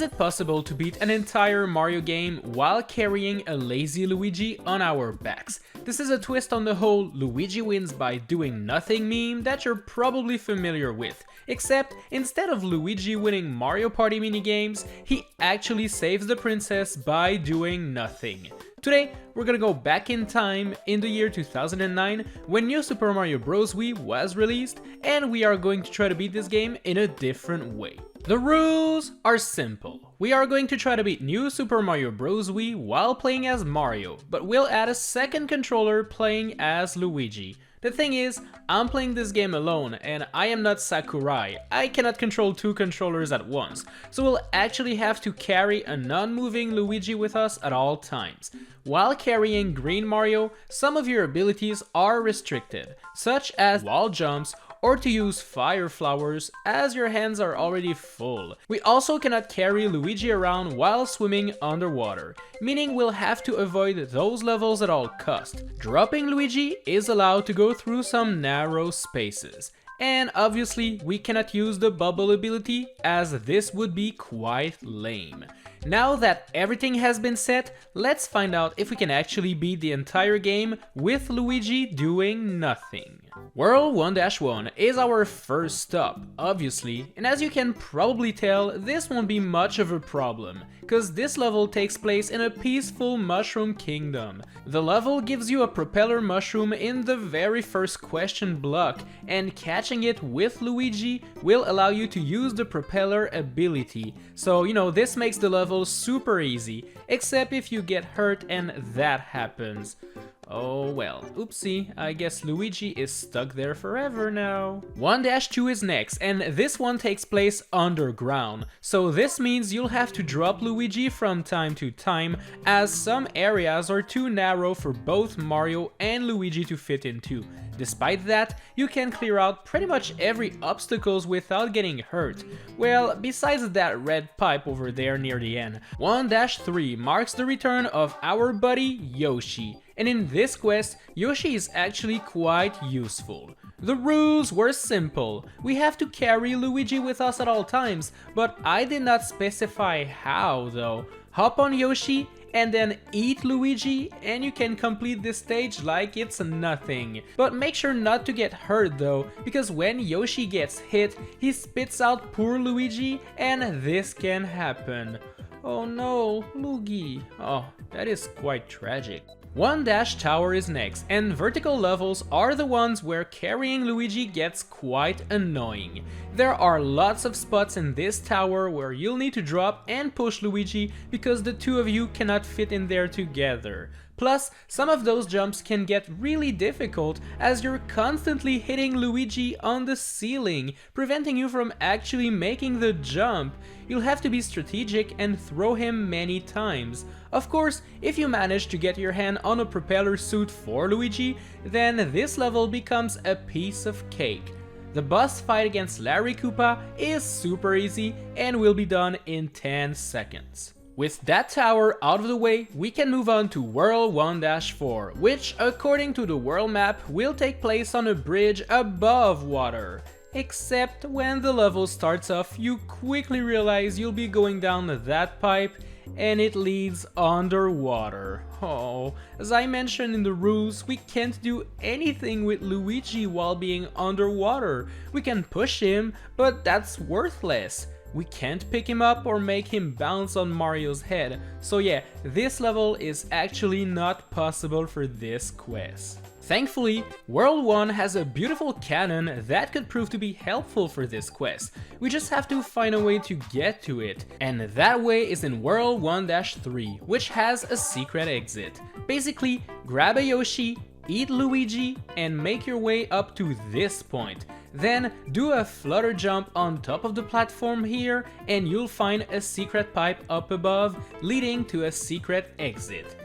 it possible to beat an entire Mario game while carrying a lazy Luigi on our backs? This is a twist on the whole Luigi wins by doing nothing meme that you're probably familiar with, except instead of Luigi winning Mario Party minigames, he actually saves the princess by doing nothing. Today, we're gonna go back in time in the year 2009 when New Super Mario Bros. Wii was released, and we are going to try to beat this game in a different way. The rules are simple. We are going to try to beat New Super Mario Bros. Wii while playing as Mario, but we'll add a second controller playing as Luigi. The thing is, I'm playing this game alone, and I am not Sakurai. I cannot control two controllers at once, so we'll actually have to carry a non-moving Luigi with us at all times. While carrying Green Mario, some of your abilities are restricted, such as wall jumps or to use fire flowers as your hands are already full. We also cannot carry Luigi around while swimming underwater, meaning we'll have to avoid those levels at all cost. Dropping Luigi is allowed to go through some narrow spaces. And obviously we cannot use the bubble ability as this would be quite lame. Now that everything has been set, let's find out if we can actually beat the entire game with Luigi doing nothing. World 1-1 is our first stop, obviously, and as you can probably tell, this won't be much of a problem, cause this level takes place in a peaceful mushroom kingdom. The level gives you a propeller mushroom in the very first question block, and catching it with Luigi will allow you to use the propeller ability. So, this makes the level super easy, except if you get hurt and that happens. Oh well, oopsie, I guess Luigi is stuck there forever now. 1-2 is next, and this one takes place underground, so this means you'll have to drop Luigi from time to time, as some areas are too narrow for both Mario and Luigi to fit into. Despite that, you can clear out pretty much every obstacles without getting hurt. Well, besides that red pipe over there near the end. 1-3 marks the return of our buddy Yoshi. And in this quest, Yoshi is actually quite useful. The rules were simple. We have to carry Luigi with us at all times, but I did not specify how though. Hop on Yoshi and then eat Luigi and you can complete this stage like it's nothing. But make sure not to get hurt though, because when Yoshi gets hit, he spits out poor Luigi and this can happen. Oh no, Luigi. Oh, that is quite tragic. 1-Tower is next, and vertical levels are the ones where carrying Luigi gets quite annoying. There are lots of spots in this tower where you'll need to drop and push Luigi because the two of you cannot fit in there together. Plus, some of those jumps can get really difficult as you're constantly hitting Luigi on the ceiling, preventing you from actually making the jump. You'll have to be strategic and throw him many times. Of course, if you manage to get your hand on a propeller suit for Luigi, then this level becomes a piece of cake. The boss fight against Larry Koopa is super easy and will be done in 10 seconds. With that tower out of the way, we can move on to World 1-4, which according to the world map will take place on a bridge above water. Except when the level starts off, you quickly realize you'll be going down that pipe and it leads underwater. Oh, as I mentioned in the rules, we can't do anything with Luigi while being underwater. We can push him, but that's worthless. We can't pick him up or make him bounce on Mario's head. So yeah, this level is actually not possible for this quest. Thankfully, World 1 has a beautiful cannon that could prove to be helpful for this quest. We just have to find a way to get to it, and that way is in World 1-3, which has a secret exit. Basically, grab a Yoshi, eat Luigi, and make your way up to this point. Then do a flutter jump on top of the platform here, and you'll find a secret pipe up above, leading to a secret exit.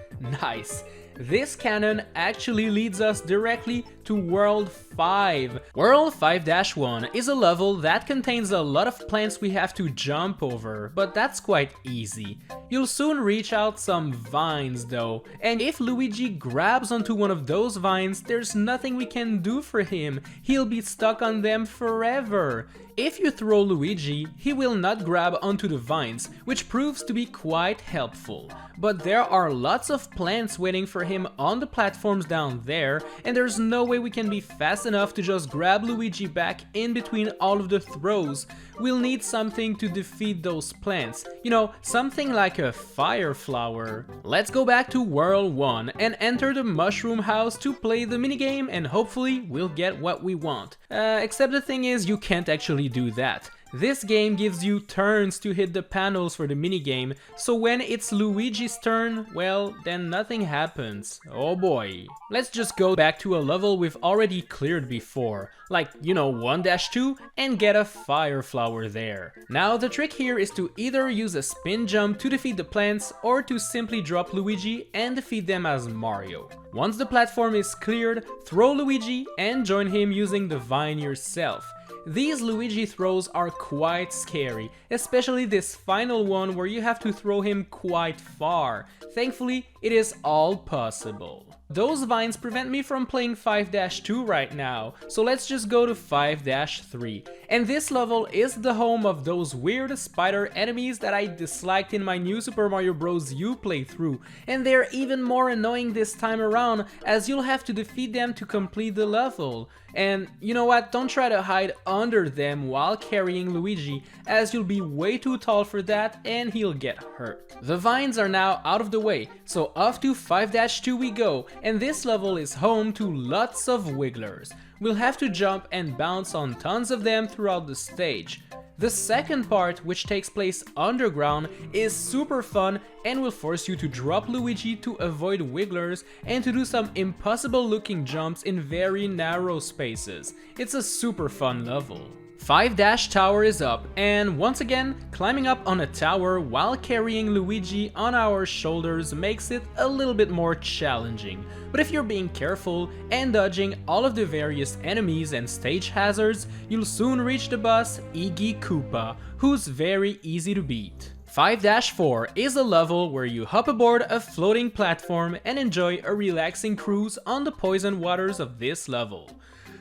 Nice! This cannon actually leads us directly to World 5. World 5-1 is a level that contains a lot of plants we have to jump over, but that's quite easy. You'll soon reach out some vines though, and if Luigi grabs onto one of those vines, there's nothing we can do for him. He'll be stuck on them forever. If you throw Luigi, he will not grab onto the vines, which proves to be quite helpful. But there are lots of plants waiting for him on the platforms down there, and there's no way we can be fast enough to just grab Luigi back in between all of the throws. We'll need something to defeat those plants, you know, something like a fire flower. Let's go back to World 1 and enter the mushroom house to play the minigame, and hopefully we'll get what we want. Except the thing is, you can't actually do that. This game gives you turns to hit the panels for the minigame, so when it's Luigi's turn, well, then nothing happens. Oh boy. Let's just go back to a level we've already cleared before, like, you know, 1-2, and get a fire flower there. Now the trick here is to either use a spin jump to defeat the plants, or to simply drop Luigi and defeat them as Mario. Once the platform is cleared, throw Luigi and join him using the vine yourself. These Luigi throws are quite scary, especially this final one where you have to throw him quite far. Thankfully, it is all possible. Those vines prevent me from playing 5-2 right now, so let's just go to 5-3. And this level is the home of those weird spider enemies that I disliked in my new Super Mario Bros. U playthrough, and they're even more annoying this time around, as you'll have to defeat them to complete the level. And you know what, don't try to hide under them while carrying Luigi, as you'll be way too tall for that and he'll get hurt. The vines are now out of the way, so off to 5-2 we go, and this level is home to lots of wigglers. We'll have to jump and bounce on tons of them throughout the stage. The second part, which takes place underground, is super fun and will force you to drop Luigi to avoid wigglers and to do some impossible looking jumps in very narrow spaces. It's a super fun level. 5-Tower is up, and once again, climbing up on a tower while carrying Luigi on our shoulders makes it a little bit more challenging. But if you're being careful and dodging all of the various enemies and stage hazards, you'll soon reach the boss Nicobbq, who's very easy to beat. 5-4 is a level where you hop aboard a floating platform and enjoy a relaxing cruise on the poison waters of this level.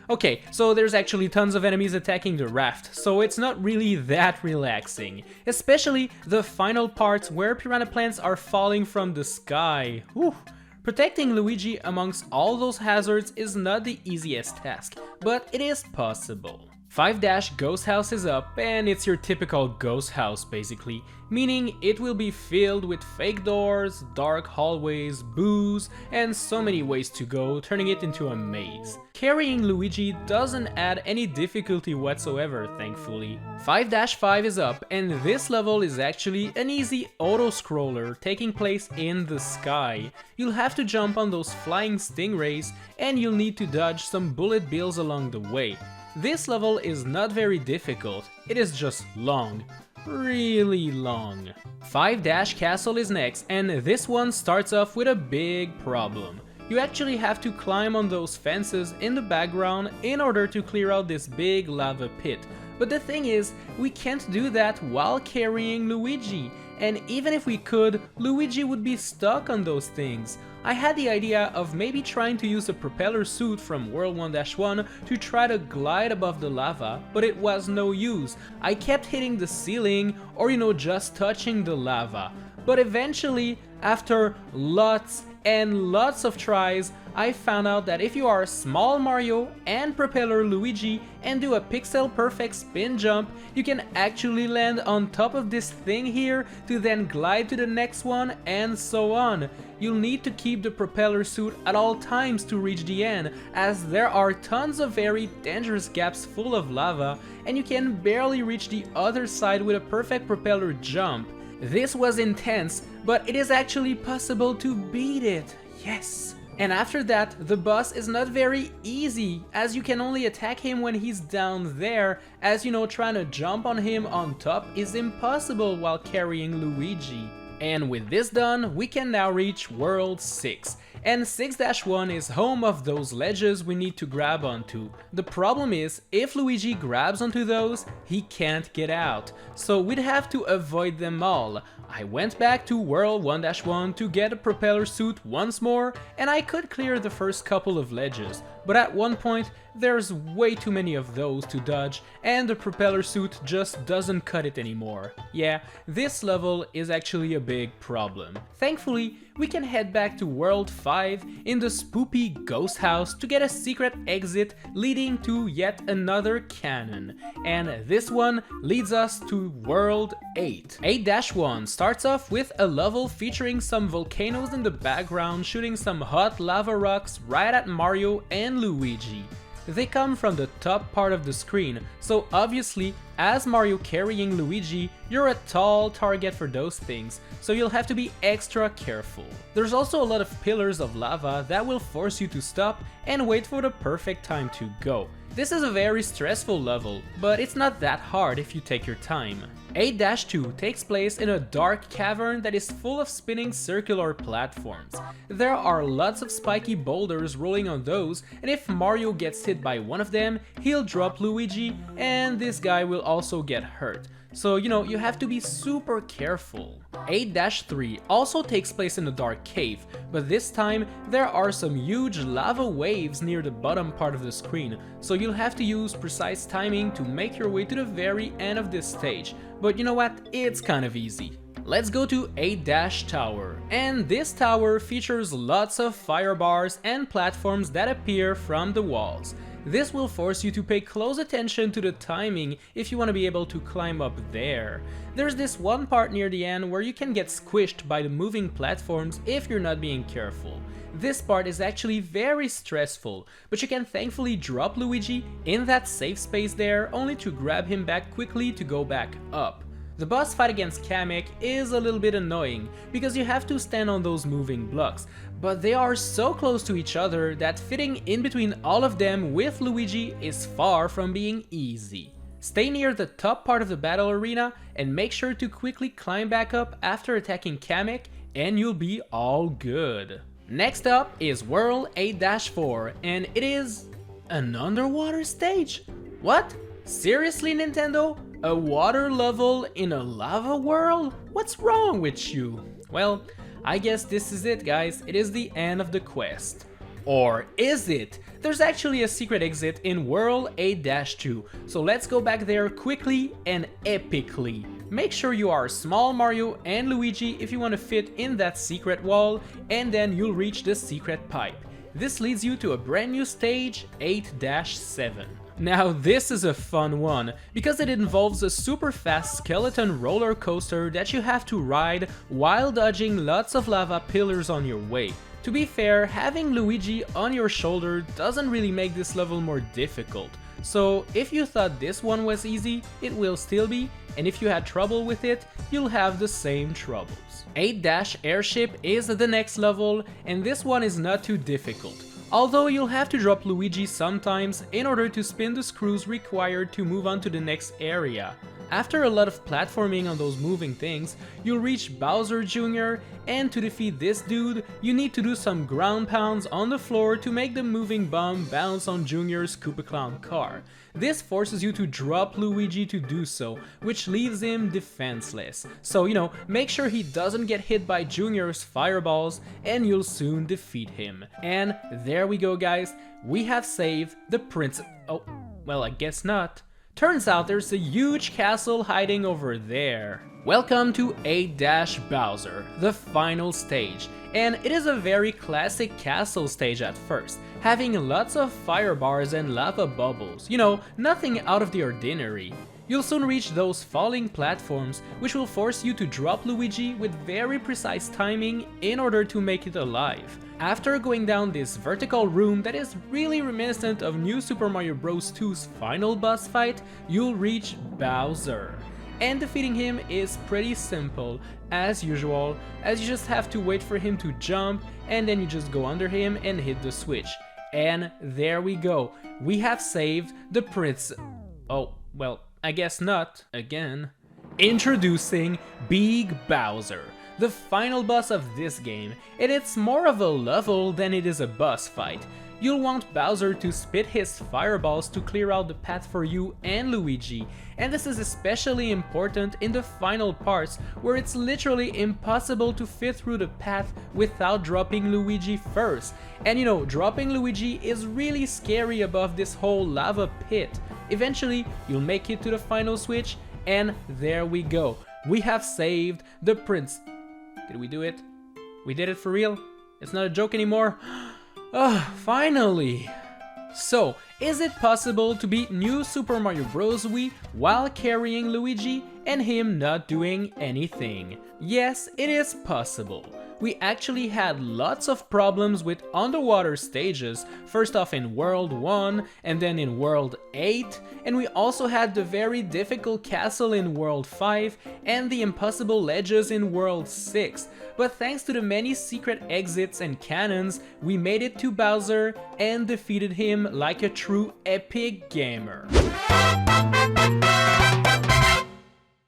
Okay, so there's actually tons of enemies attacking the raft, so it's not really that relaxing. Especially the final parts where piranha plants are falling from the sky. Whew. Protecting Luigi amongst all those hazards is not the easiest task, but it is possible. 5-Ghost House is up, and it's your typical ghost house basically, meaning it will be filled with fake doors, dark hallways, booze, and so many ways to go, turning it into a maze. Carrying Luigi doesn't add any difficulty whatsoever, thankfully. 5-5 is up, and this level is actually an easy auto-scroller taking place in the sky. You'll have to jump on those flying stingrays, and you'll need to dodge some bullet bills along the way. This level is not very difficult, it is just long. Really long. 5-Castle is next, and this one starts off with a big problem. You actually have to climb on those fences in the background in order to clear out this big lava pit. But the thing is, we can't do that while carrying Luigi, and even if we could, Luigi would be stuck on those things. I had the idea of maybe trying to use a propeller suit from World 1-1 to try to glide above the lava, but it was no use. I kept hitting the ceiling or, you know, just touching the lava. But eventually, after lots and lots of tries, I found out that if you are small Mario and propeller Luigi and do a pixel perfect spin jump, you can actually land on top of this thing here to then glide to the next one, and so on. You'll need to keep the propeller suit at all times to reach the end, as there are tons of very dangerous gaps full of lava, and you can barely reach the other side with a perfect propeller jump. This was intense, but it is actually possible to beat it. Yes! And after that, the boss is not very easy, as you can only attack him when he's down there, as you know, trying to jump on him on top is impossible while carrying Luigi. And with this done, we can now reach World 6. And 6-1 is home of those ledges we need to grab onto. The problem is, if Luigi grabs onto those, he can't get out, so we'd have to avoid them all. I went back to World 1-1 to get a propeller suit once more, and I could clear the first couple of ledges, but at one point there's way too many of those to dodge and the propeller suit just doesn't cut it anymore. Yeah, this level is actually a big problem. Thankfully, we can head back to World 5 in the spoopy ghost house to get a secret exit leading to yet another cannon. And this one leads us to World 8. 8-1 starts off with a level featuring some volcanoes in the background shooting some hot lava rocks right at Mario and Luigi. They come from the top part of the screen, so obviously, as Mario carrying Luigi, you're a tall target for those things, so you'll have to be extra careful. There's also a lot of pillars of lava that will force you to stop and wait for the perfect time to go. This is a very stressful level, but it's not that hard if you take your time. 8-2 takes place in a dark cavern that is full of spinning circular platforms. There are lots of spiky boulders rolling on those, and if Mario gets hit by one of them, he'll drop Luigi, and this guy will also get hurt. So, you have to be super careful. 8-3 also takes place in a dark cave, but this time there are some huge lava waves near the bottom part of the screen, so you'll have to use precise timing to make your way to the very end of this stage. But you know what? It's kind of easy. Let's go to 8-Tower, and this tower features lots of fire bars and platforms that appear from the walls. This will force you to pay close attention to the timing if you want to be able to climb up there. There's this one part near the end where you can get squished by the moving platforms if you're not being careful. This part is actually very stressful, but you can thankfully drop Luigi in that safe space there only to grab him back quickly to go back up. The boss fight against Kamek is a little bit annoying because you have to stand on those moving blocks, but they are so close to each other that fitting in between all of them with Luigi is far from being easy. Stay near the top part of the battle arena and make sure to quickly climb back up after attacking Kamek and you'll be all good. Next up is World 8-4 and it is an underwater stage. What? Seriously, Nintendo? A water level in a lava world? What's wrong with you? Well, I guess this is it, guys. It is the end of the quest. Or is it? There's actually a secret exit in World 8-2, so let's go back there quickly and epically. Make sure you are small Mario and Luigi if you want to fit in that secret wall, and then you'll reach the secret pipe. This leads you to a brand new stage, 8-7. Now this is a fun one, because it involves a super fast skeleton roller coaster that you have to ride while dodging lots of lava pillars on your way. To be fair, having Luigi on your shoulder doesn't really make this level more difficult, so if you thought this one was easy, it will still be, and if you had trouble with it, you'll have the same troubles. 8-Airship is the next level, and this one is not too difficult. Although you'll have to drop Luigi sometimes in order to spin the screws required to move on to the next area. After a lot of platforming on those moving things, you'll reach Bowser Jr., and to defeat this dude, you need to do some ground pounds on the floor to make the moving bomb bounce on Jr.'s Koopa Clown car. This forces you to drop Luigi to do so, which leaves him defenseless. So, make sure he doesn't get hit by Jr.'s fireballs, and you'll soon defeat him. And there we go, guys. We have saved the princess. Oh, well, I guess not. Turns out there's a huge castle hiding over there. Welcome to 8-Bowser, the final stage, and it is a very classic castle stage at first, having lots of fire bars and lava bubbles, nothing out of the ordinary. You'll soon reach those falling platforms, which will force you to drop Luigi with very precise timing in order to make it alive. After going down this vertical room that is really reminiscent of New Super Mario Bros. 2's final boss fight, you'll reach Bowser. And defeating him is pretty simple, as usual, as you just have to wait for him to jump, and then you just go under him and hit the switch. And there we go, we have saved the prince. Oh, well, I guess not, again. Introducing Big Bowser, the final boss of this game, and it's more of a level than it is a boss fight. you'll want Bowser to spit his fireballs to clear out the path for you and Luigi. And this is especially important in the final parts, where it's literally impossible to fit through the path without dropping Luigi first. And you know, dropping Luigi is really scary above this whole lava pit. Eventually, you'll make it to the final switch, and there we go. We have saved the prince. Did we do it? We did it for real? It's not a joke anymore? Finally! So, is it possible to beat New Super Mario Bros. Wii while carrying Luigi and him not doing anything? Yes, it is possible. We actually had lots of problems with underwater stages, first off in World 1 and then in World 8, and we also had the very difficult castle in World 5 and the impossible ledges in World 6. But thanks to the many secret exits and cannons, we made it to Bowser and defeated him like a true epic gamer.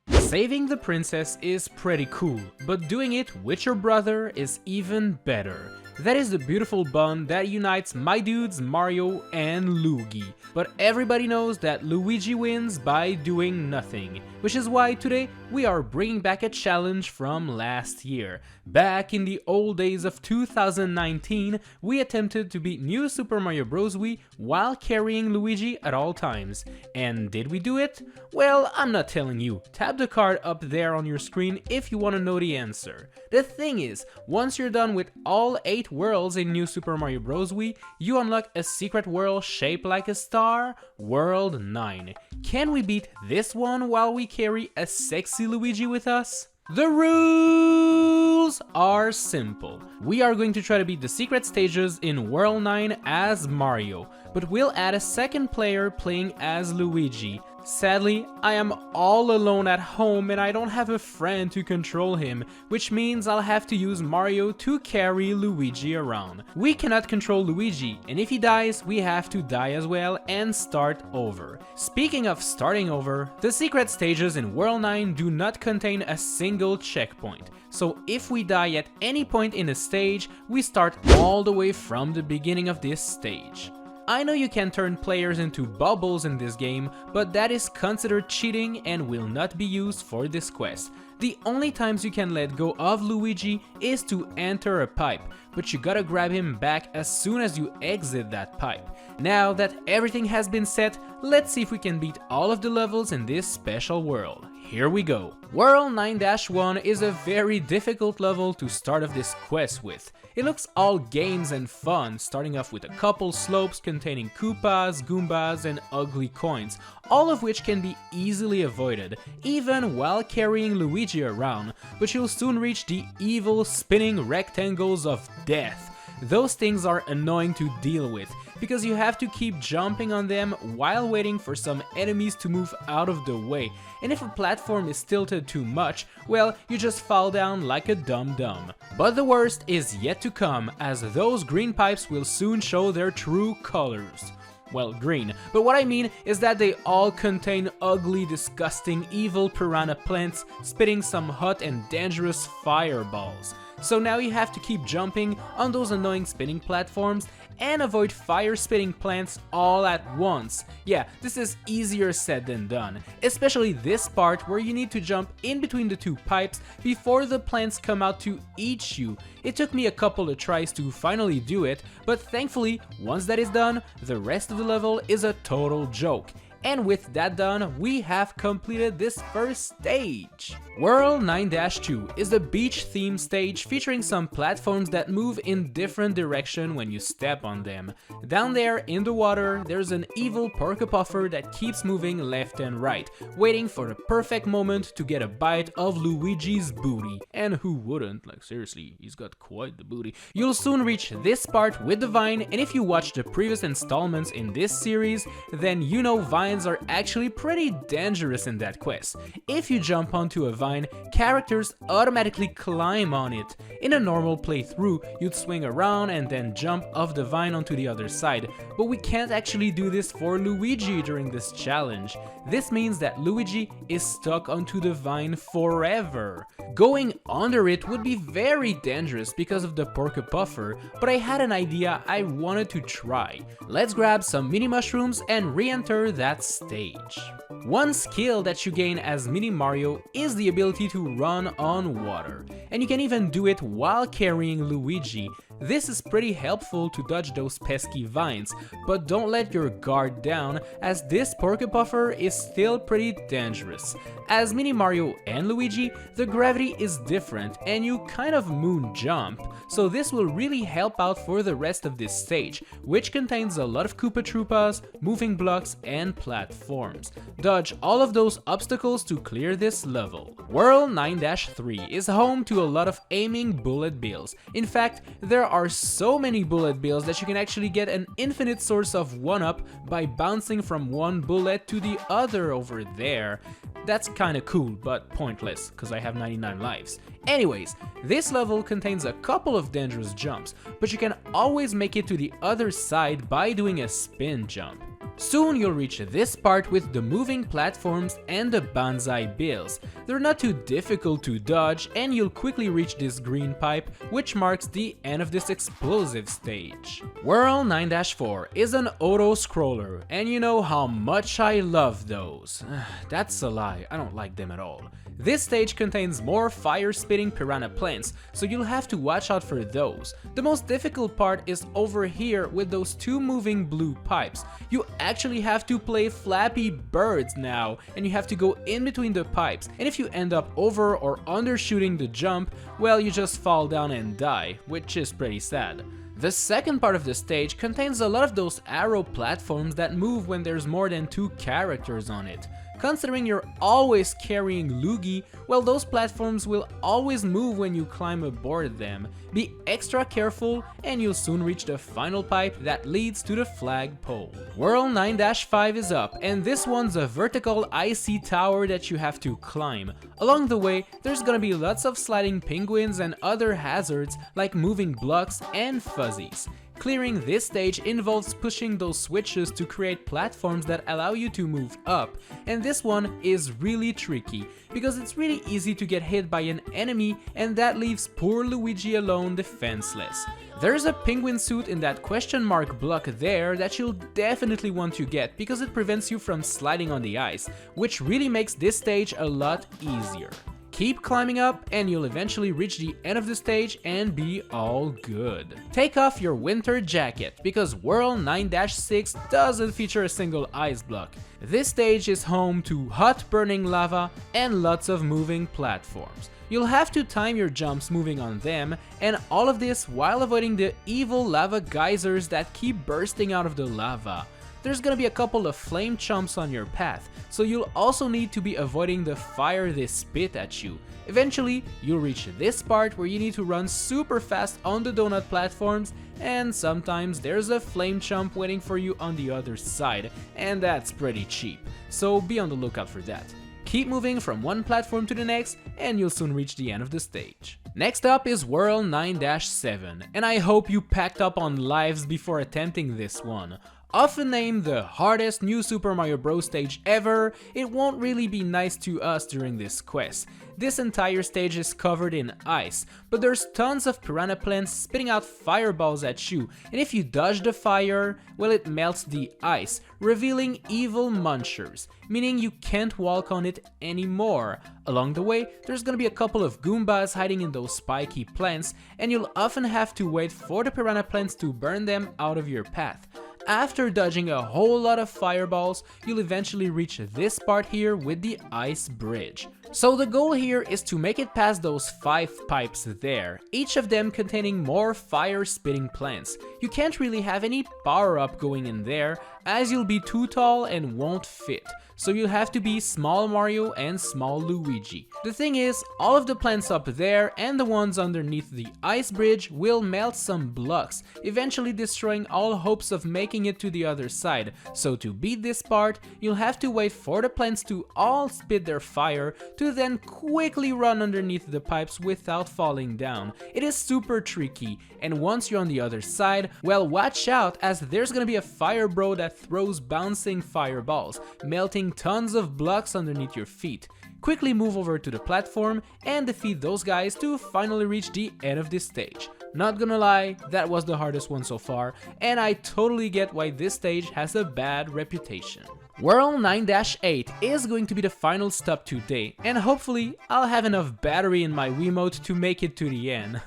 Saving the princess is pretty cool, but doing it with your brother is even better. That is the beautiful bond that unites my dudes Mario and Luigi. But everybody knows that Luigi wins by doing nothing, which is why today we are bringing back a challenge from last year. Back in the old days of 2019, we attempted to beat New Super Mario Bros. Wii while carrying Luigi at all times. And did we do it? Well, I'm not telling you. Tap the card up there on your screen if you want to know the answer. The thing is, once you're done with all 8 worlds in New Super Mario Bros. Wii, you unlock a secret world shaped like a star, World 9. Can we beat this one while we carry a sexy Luigi with us? The rules are simple. We are going to try to beat the secret stages in World 9 as Mario, but we'll add a second player playing as Luigi. Sadly, I am all alone at home and I don't have a friend to control him, which means I'll have to use Mario to carry Luigi around. We cannot control Luigi, and if he dies, we have to die as well and start over. Speaking of starting over, the secret stages in World 9 do not contain a single checkpoint. So if we die at any point in a stage, we start all the way from the beginning of this stage. I know you can turn players into bubbles in this game, but that is considered cheating and will not be used for this quest. The only times you can let go of Luigi is to enter a pipe, but you gotta grab him back as soon as you exit that pipe. Now that everything has been set, let's see if we can beat all of the levels in this special world. Here we go. World 9-1 is a very difficult level to start off this quest with. It looks all games and fun, starting off with a couple slopes containing Koopas, Goombas, and ugly coins, all of which can be easily avoided, even while carrying Luigi around, but you'll soon reach the evil spinning rectangles of death. Those things are annoying to deal with, because you have to keep jumping on them while waiting for some enemies to move out of the way, and if a platform is tilted too much, well, you just fall down like a dum-dum. But the worst is yet to come, as those green pipes will soon show their true colors. Well, green, but what I mean is that they all contain ugly, disgusting, evil piranha plants spitting some hot and dangerous fireballs. So now you have to keep jumping on those annoying spinning platforms and avoid fire-spitting plants all at once. Yeah, this is easier said than done, especially this part where you need to jump in between the two pipes before the plants come out to eat you. It took me a couple of tries to finally do it, but thankfully, once that is done, the rest of the level is a total joke. And with that done, we have completed this first stage. World 9-2 is the beach themed stage featuring some platforms that move in different direction when you step on them. Down there in the water, there's an evil porcupuffer that keeps moving left and right, waiting for the perfect moment to get a bite of Luigi's booty. And who wouldn't? Like seriously, he's got quite the booty. You'll soon reach this part with the vine, and if you watched the previous installments in this series, then you know vine vines are actually pretty dangerous in that quest. If you jump onto a vine, characters automatically climb on it. In a normal playthrough, you'd swing around and then jump off the vine onto the other side, but we can't actually do this for Luigi during this challenge. This means that Luigi is stuck onto the vine forever. Going under it would be very dangerous because of the Porcupuffer, but I had an idea I wanted to try. Let's grab some mini mushrooms and re-enter that stage. One skill that you gain as Mini Mario is the ability to run on water, and you can even do it while carrying Luigi. This is pretty helpful to dodge those pesky vines, but don't let your guard down as this Porcupuffer is still pretty dangerous. As Mini Mario and Luigi, the gravity is different and you kind of moon jump, so this will really help out for the rest of this stage, which contains a lot of Koopa Troopas, moving blocks, and platforms. Dodge all of those obstacles to clear this level. World 9-3 is home to a lot of aiming bullet bills. In fact, there are so many bullet bills that you can actually get an infinite source of 1-up by bouncing from one bullet to the other over there. That's kinda cool, but pointless, cause I have 99 lives. Anyways, this level contains a couple of dangerous jumps, but you can always make it to the other side by doing a spin jump. Soon you'll reach this part with the moving platforms and the banzai bills. They're not too difficult to dodge and you'll quickly reach this green pipe, which marks the end of this explosive stage. World 9-4 is an auto-scroller, and you know how much I love those. That's a lie, I don't like them at all. This stage contains more fire-spitting piranha plants, so you'll have to watch out for those. The most difficult part is over here with those two moving blue pipes. You actually have to play Flappy Birds now, and you have to go in between the pipes, and if you end up over or undershooting the jump, well, you just fall down and die, which is pretty sad. The second part of the stage contains a lot of those arrow platforms that move when there's more than 2 characters on it. Considering you're always carrying Luigi, well, those platforms will always move when you climb aboard them. Be extra careful and you'll soon reach the final pipe that leads to the flagpole. World 9-5 is up, and this one's a vertical icy tower that you have to climb. Along the way, there's gonna be lots of sliding penguins and other hazards like moving blocks and fuzzies. Clearing this stage involves pushing those switches to create platforms that allow you to move up, and this one is really tricky because it's really easy to get hit by an enemy, and that leaves poor Luigi alone defenseless. There's a penguin suit in that question mark block there that you'll definitely want to get because it prevents you from sliding on the ice, which really makes this stage a lot easier. Keep climbing up and you'll eventually reach the end of the stage and be all good. Take off your winter jacket because World 9-6 doesn't feature a single ice block. This stage is home to hot burning lava and lots of moving platforms. You'll have to time your jumps moving on them, and all of this while avoiding the evil lava geysers that keep bursting out of the lava. There's gonna be a couple of flame chumps on your path, so you'll also need to be avoiding the fire they spit at you. Eventually, you'll reach this part where you need to run super fast on the donut platforms, and sometimes there's a flame chump waiting for you on the other side, and that's pretty cheap, so be on the lookout for that. Keep moving from one platform to the next, and you'll soon reach the end of the stage. Next up is World 9-7, and I hope you packed up on lives before attempting this one. Often named the hardest new Super Mario Bros. Stage ever, it won't really be nice to us during this quest. This entire stage is covered in ice, but there's tons of piranha plants spitting out fireballs at you, and if you dodge the fire, well, it melts the ice, revealing evil munchers, meaning you can't walk on it anymore. Along the way, there's gonna be a couple of Goombas hiding in those spiky plants, and you'll often have to wait for the piranha plants to burn them out of your path. After dodging a whole lot of fireballs, you'll eventually reach this part here with the ice bridge. So the goal here is to make it past those 5 pipes there, each of them containing more fire-spitting plants. You can't really have any power-up going in there, as you'll be too tall and won't fit. so you'll have to be small Mario and small Luigi. The thing is, all of the plants up there and the ones underneath the ice bridge will melt some blocks, eventually destroying all hopes of making it to the other side. So to beat this part, you'll have to wait for the plants to all spit their fire to then quickly run underneath the pipes without falling down. It is super tricky, and once you're on the other side, well, watch out, as there's gonna be a fire bro that throws bouncing fireballs, melting tons of blocks underneath your feet. Quickly move over to the platform and defeat those guys to finally reach the end of this stage. Not gonna lie, that was the hardest one so far, and I totally get why this stage has a bad reputation. World 9-8 is going to be the final stop today, and hopefully I'll have enough battery in my Wiimote to make it to the end.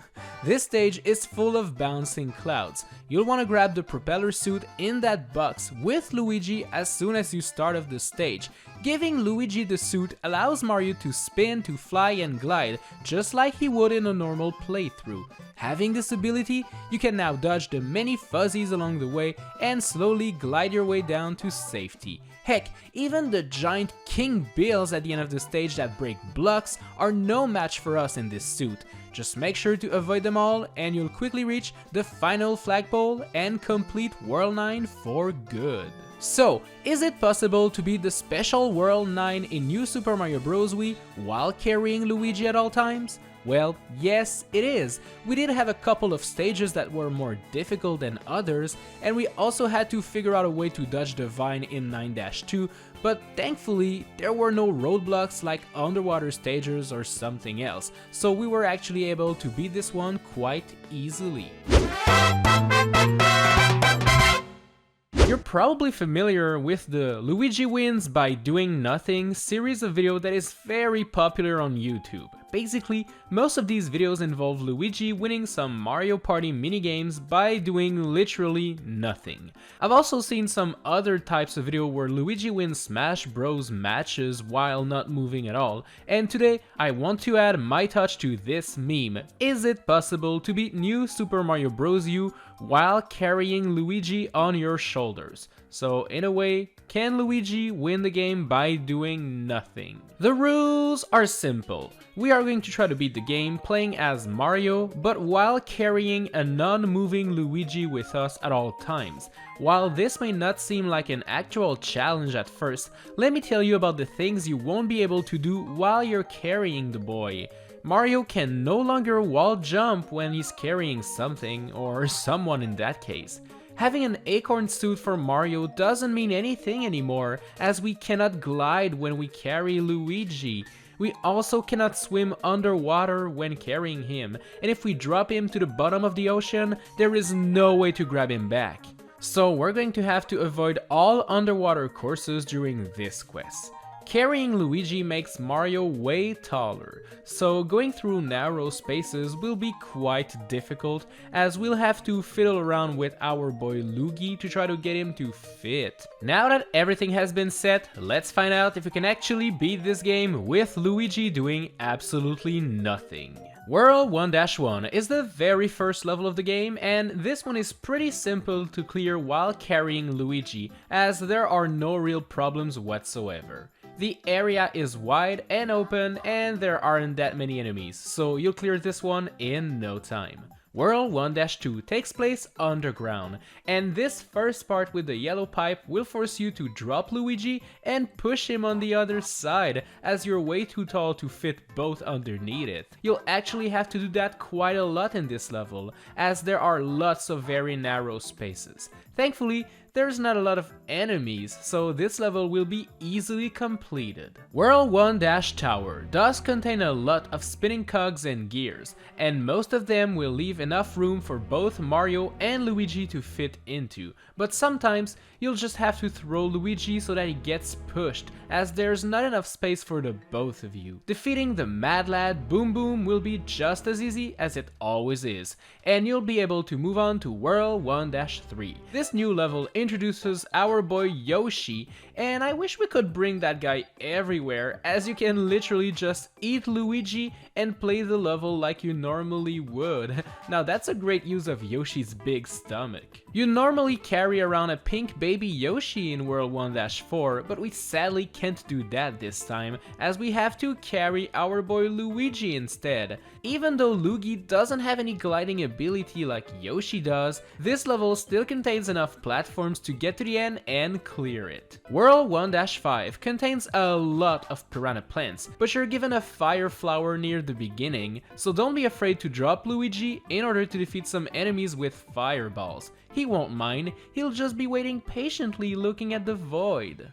This stage is full of bouncing clouds. You'll want to grab the propeller suit in that box with Luigi as soon as you start off the stage. Giving Luigi the suit allows Mario to spin, to fly and glide, just like he would in a normal playthrough. Having this ability, you can now dodge the many fuzzies along the way and slowly glide your way down to safety. Heck, even the giant king bills at the end of the stage that break blocks are no match for us in this suit. Just make sure to avoid them all and you'll quickly reach the final flagpole and complete World 9 for good. So, is it possible to beat the special World 9 in New Super Mario Bros. Wii while carrying Luigi at all times? Well, yes, it is. We did have a couple of stages that were more difficult than others, and we also had to figure out a way to dodge the vine in 9-2, but thankfully there were no roadblocks like underwater stages or something else, so we were actually able to beat this one quite easily. You're probably familiar with the Luigi Wins by Doing Nothing series of video that is very popular on YouTube. Basically, most of these videos involve Luigi winning some Mario Party minigames by doing literally nothing. I've also seen some other types of video where Luigi wins Smash Bros matches while not moving at all, and today I want to add my touch to this meme. Is it possible to beat New Super Mario Bros. U while carrying Luigi on your shoulders? So in a way, can Luigi win the game by doing nothing? The rules are simple. We are going to try to beat the game playing as Mario, but while carrying a non-moving Luigi with us at all times. While this may not seem like an actual challenge at first, let me tell you about the things you won't be able to do while you're carrying the boy. Mario can no longer wall jump when he's carrying something, or someone in that case. Having an acorn suit for Mario doesn't mean anything anymore, as we cannot glide when we carry Luigi. We also cannot swim underwater when carrying him, and if we drop him to the bottom of the ocean, there is no way to grab him back. So we're going to have to avoid all underwater courses during this quest. Carrying Luigi makes Mario way taller, so going through narrow spaces will be quite difficult, as we'll have to fiddle around with our boy Luigi to try to get him to fit. Now that everything has been set, let's find out if we can actually beat this game with Luigi doing absolutely nothing. World 1-1 is the very first level of the game, and this one is pretty simple to clear while carrying Luigi, as there are no real problems whatsoever. The area is wide and open and there aren't that many enemies, so you'll clear this one in no time. World 1-2 takes place underground, and this first part with the yellow pipe will force you to drop Luigi and push him on the other side, as you're way too tall to fit both underneath it. You'll actually have to do that quite a lot in this level, as there are lots of very narrow spaces. Thankfully, there's not a lot of enemies, so this level will be easily completed. World 1-Tower does contain a lot of spinning cogs and gears, and most of them will leave enough room for both Mario and Luigi to fit into, but sometimes you'll just have to throw Luigi so that he gets pushed, as there's not enough space for the both of you. Defeating the Mad Lad Boom Boom will be just as easy as it always is, and you'll be able to move on to World 1-3. this new level introduces our boy Yoshi, and I wish we could bring that guy everywhere, as you can literally just eat Luigi and play the level like you normally would. Now that's a great use of Yoshi's big stomach. You normally carry around a pink baby Yoshi in World 1-4, but we sadly can't do that this time, as we have to carry our boy Luigi instead. Even though Luigi doesn't have any gliding ability like Yoshi does, this level still contains enough platforms to get to the end and clear it. World 1-5 contains a lot of piranha plants, but you're given a fire flower near the beginning, so don't be afraid to drop Luigi in order to defeat some enemies with fireballs. He won't mind, he'll just be waiting patiently looking at the void.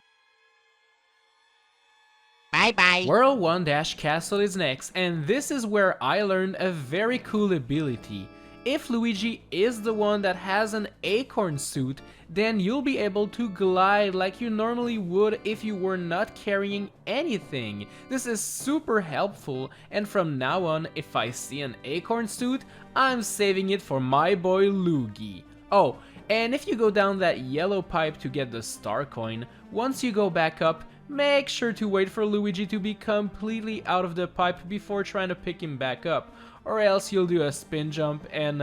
Bye bye. World 1-Castle is next, and this is where I learned a very cool ability. If Luigi is the one that has an acorn suit, then you'll be able to glide like you normally would if you were not carrying anything. This is super helpful, and from now on, if I see an acorn suit, I'm saving it for my boy Luigi. Oh, and if you go down that yellow pipe to get the star coin, once you go back up, make sure to wait for Luigi to be completely out of the pipe before trying to pick him back up, or else you'll do a spin jump and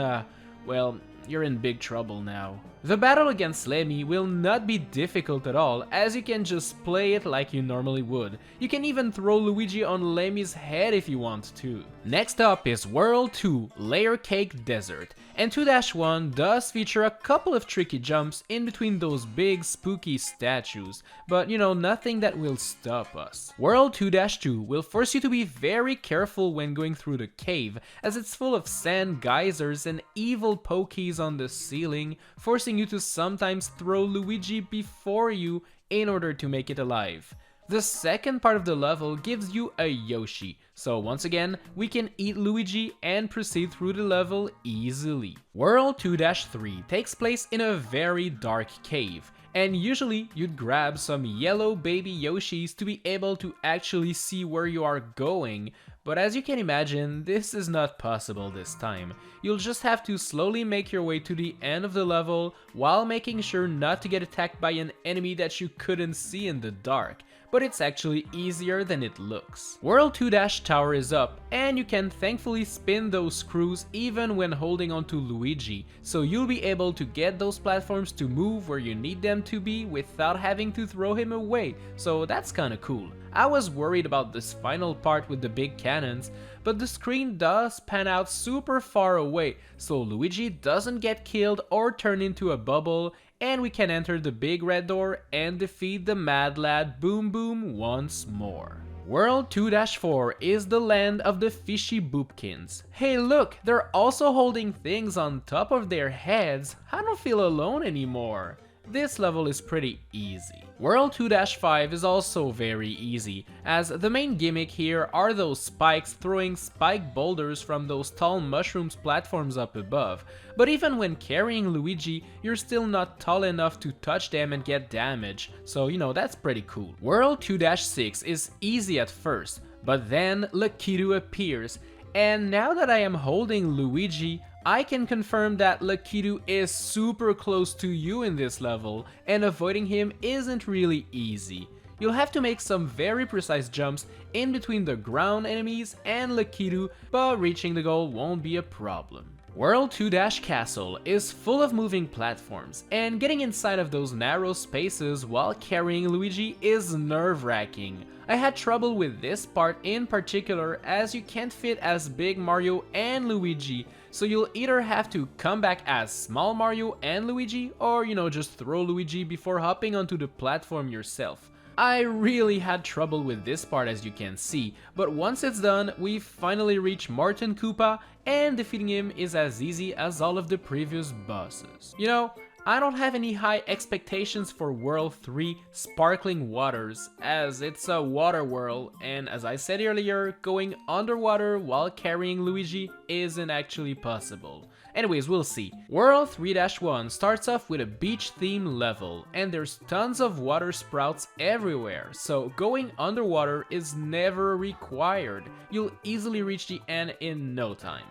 well, you're in big trouble now. The battle against Lemmy will not be difficult at all, as you can just play it like you normally would. You can even throw Luigi on Lemmy's head if you want to. Next up is World 2 Layer Cake Desert, and 2-1 does feature a couple of tricky jumps in between those big spooky statues, but you know, nothing that will stop us. World 2-2 will force you to be very careful when going through the cave, as it's full of sand geysers and evil pokies on the ceiling, forcing you to sometimes throw Luigi before you in order to make it alive. The second part of the level gives you a Yoshi, so once again, we can eat Luigi and proceed through the level easily. World 2-3 takes place in a very dark cave, and usually you'd grab some yellow baby Yoshis to be able to actually see where you are going, but as you can imagine, this is not possible this time. You'll just have to slowly make your way to the end of the level while making sure not to get attacked by an enemy that you couldn't see in the dark, but it's actually easier than it looks. World 2-Tower is up, and you can thankfully spin those screws even when holding onto Luigi, so you'll be able to get those platforms to move where you need them to be without having to throw him away, so that's kinda cool. I was worried about this final part with the big cannons, but the screen does pan out super far away, so Luigi doesn't get killed or turn into a bubble, and we can enter the big red door and defeat the Mad Lad Boom Boom once more. World 2-4 is the land of the fishy boopkins. Hey look, they're also holding things on top of their heads. I don't feel alone anymore. This level is pretty easy. World 2-5 is also very easy, as the main gimmick here are those spikes throwing spike boulders from those tall mushrooms platforms up above, but even when carrying Luigi, you're still not tall enough to touch them and get damage, so you know, that's pretty cool. World 2-6 is easy at first, but then Lakitu appears, and now that I am holding Luigi, I can confirm that Lakitu is super close to you in this level, and avoiding him isn't really easy. You'll have to make some very precise jumps in between the ground enemies and Lakitu, but reaching the goal won't be a problem. World 2-Castle is full of moving platforms, and getting inside of those narrow spaces while carrying Luigi is nerve-wracking. I had trouble with this part in particular, as you can't fit as big Mario and Luigi, so you'll either have to come back as small Mario and Luigi, or you know, just throw Luigi before hopping onto the platform yourself. I really had trouble with this part, as you can see, but once it's done, we finally reach Martin Koopa, and defeating him is as easy as all of the previous bosses. You know, I don't have any high expectations for World 3 Sparkling Waters, as it's a water world, and as I said earlier, going underwater while carrying Luigi isn't actually possible. Anyways, we'll see. World 3-1 starts off with a beach theme level, and there's tons of water sprouts everywhere, so going underwater is never required. You'll easily reach the end in no time.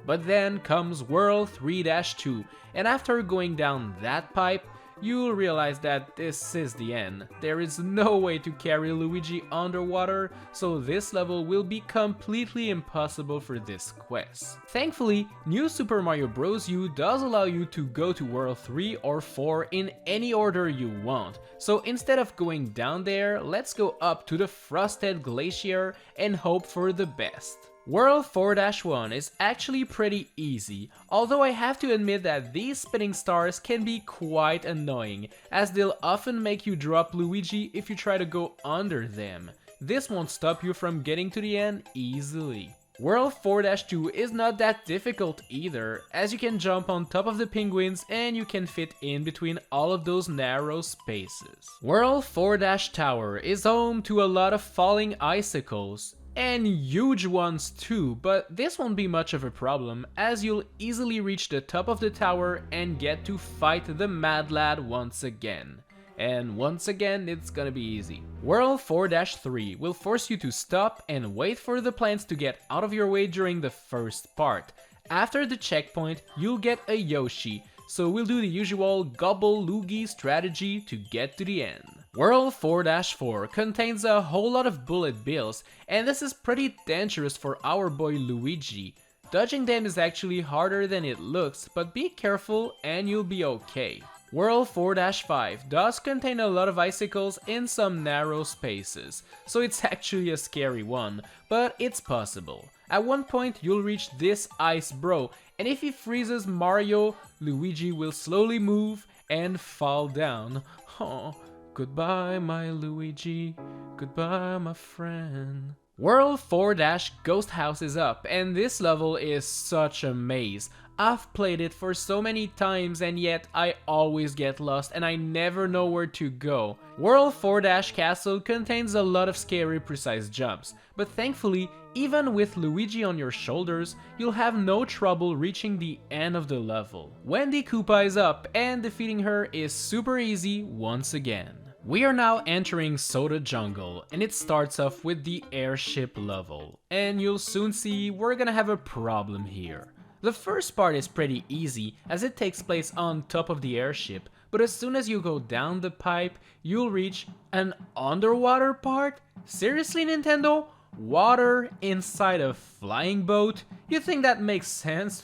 But then comes World 3-2, and after going down that pipe, you'll realize that this is the end. There is no way to carry Luigi underwater, so this level will be completely impossible for this quest. Thankfully, New Super Mario Bros. U does allow you to go to World 3 or 4 in any order you want, so instead of going down there, let's go up to the Frosted Glacier and hope for the best. World 4-1 is actually pretty easy, although I have to admit that these spinning stars can be quite annoying, as they'll often make you drop Luigi if you try to go under them. This won't stop you from getting to the end easily. World 4-2 is not that difficult either, as you can jump on top of the penguins and you can fit in between all of those narrow spaces. World 4-Tower is home to a lot of falling icicles, and huge ones too, but this won't be much of a problem as you'll easily reach the top of the tower and get to fight the Mad Lad once again. And once again, it's gonna be easy. World 4-3 will force you to stop and wait for the plants to get out of your way during the first part. After the checkpoint, you'll get a Yoshi, so we'll do the usual gobble loogie strategy to get to the end. World 4-4 contains a whole lot of bullet bills, and this is pretty dangerous for our boy Luigi. Dodging them is actually harder than it looks, but be careful and you'll be okay. World 4-5 does contain a lot of icicles in some narrow spaces, so it's actually a scary one, but it's possible. At one point you'll reach this ice bro, and if he freezes Mario, Luigi will slowly move and fall down. Oh. Goodbye, my Luigi. Goodbye, my friend. World 4-Ghost House is up, and this level is such a maze. I've played it for so many times and yet I always get lost and I never know where to go. World 4-Castle contains a lot of scary precise jumps, but thankfully, even with Luigi on your shoulders, you'll have no trouble reaching the end of the level. Wendy Koopa is up, and defeating her is super easy once again. We are now entering Soda Jungle, and it starts off with the airship level, and you'll soon see we're gonna have a problem here. The first part is pretty easy, as it takes place on top of the airship, but as soon as you go down the pipe, you'll reach an underwater part? Seriously, Nintendo? Water inside a flying boat? You think that makes sense?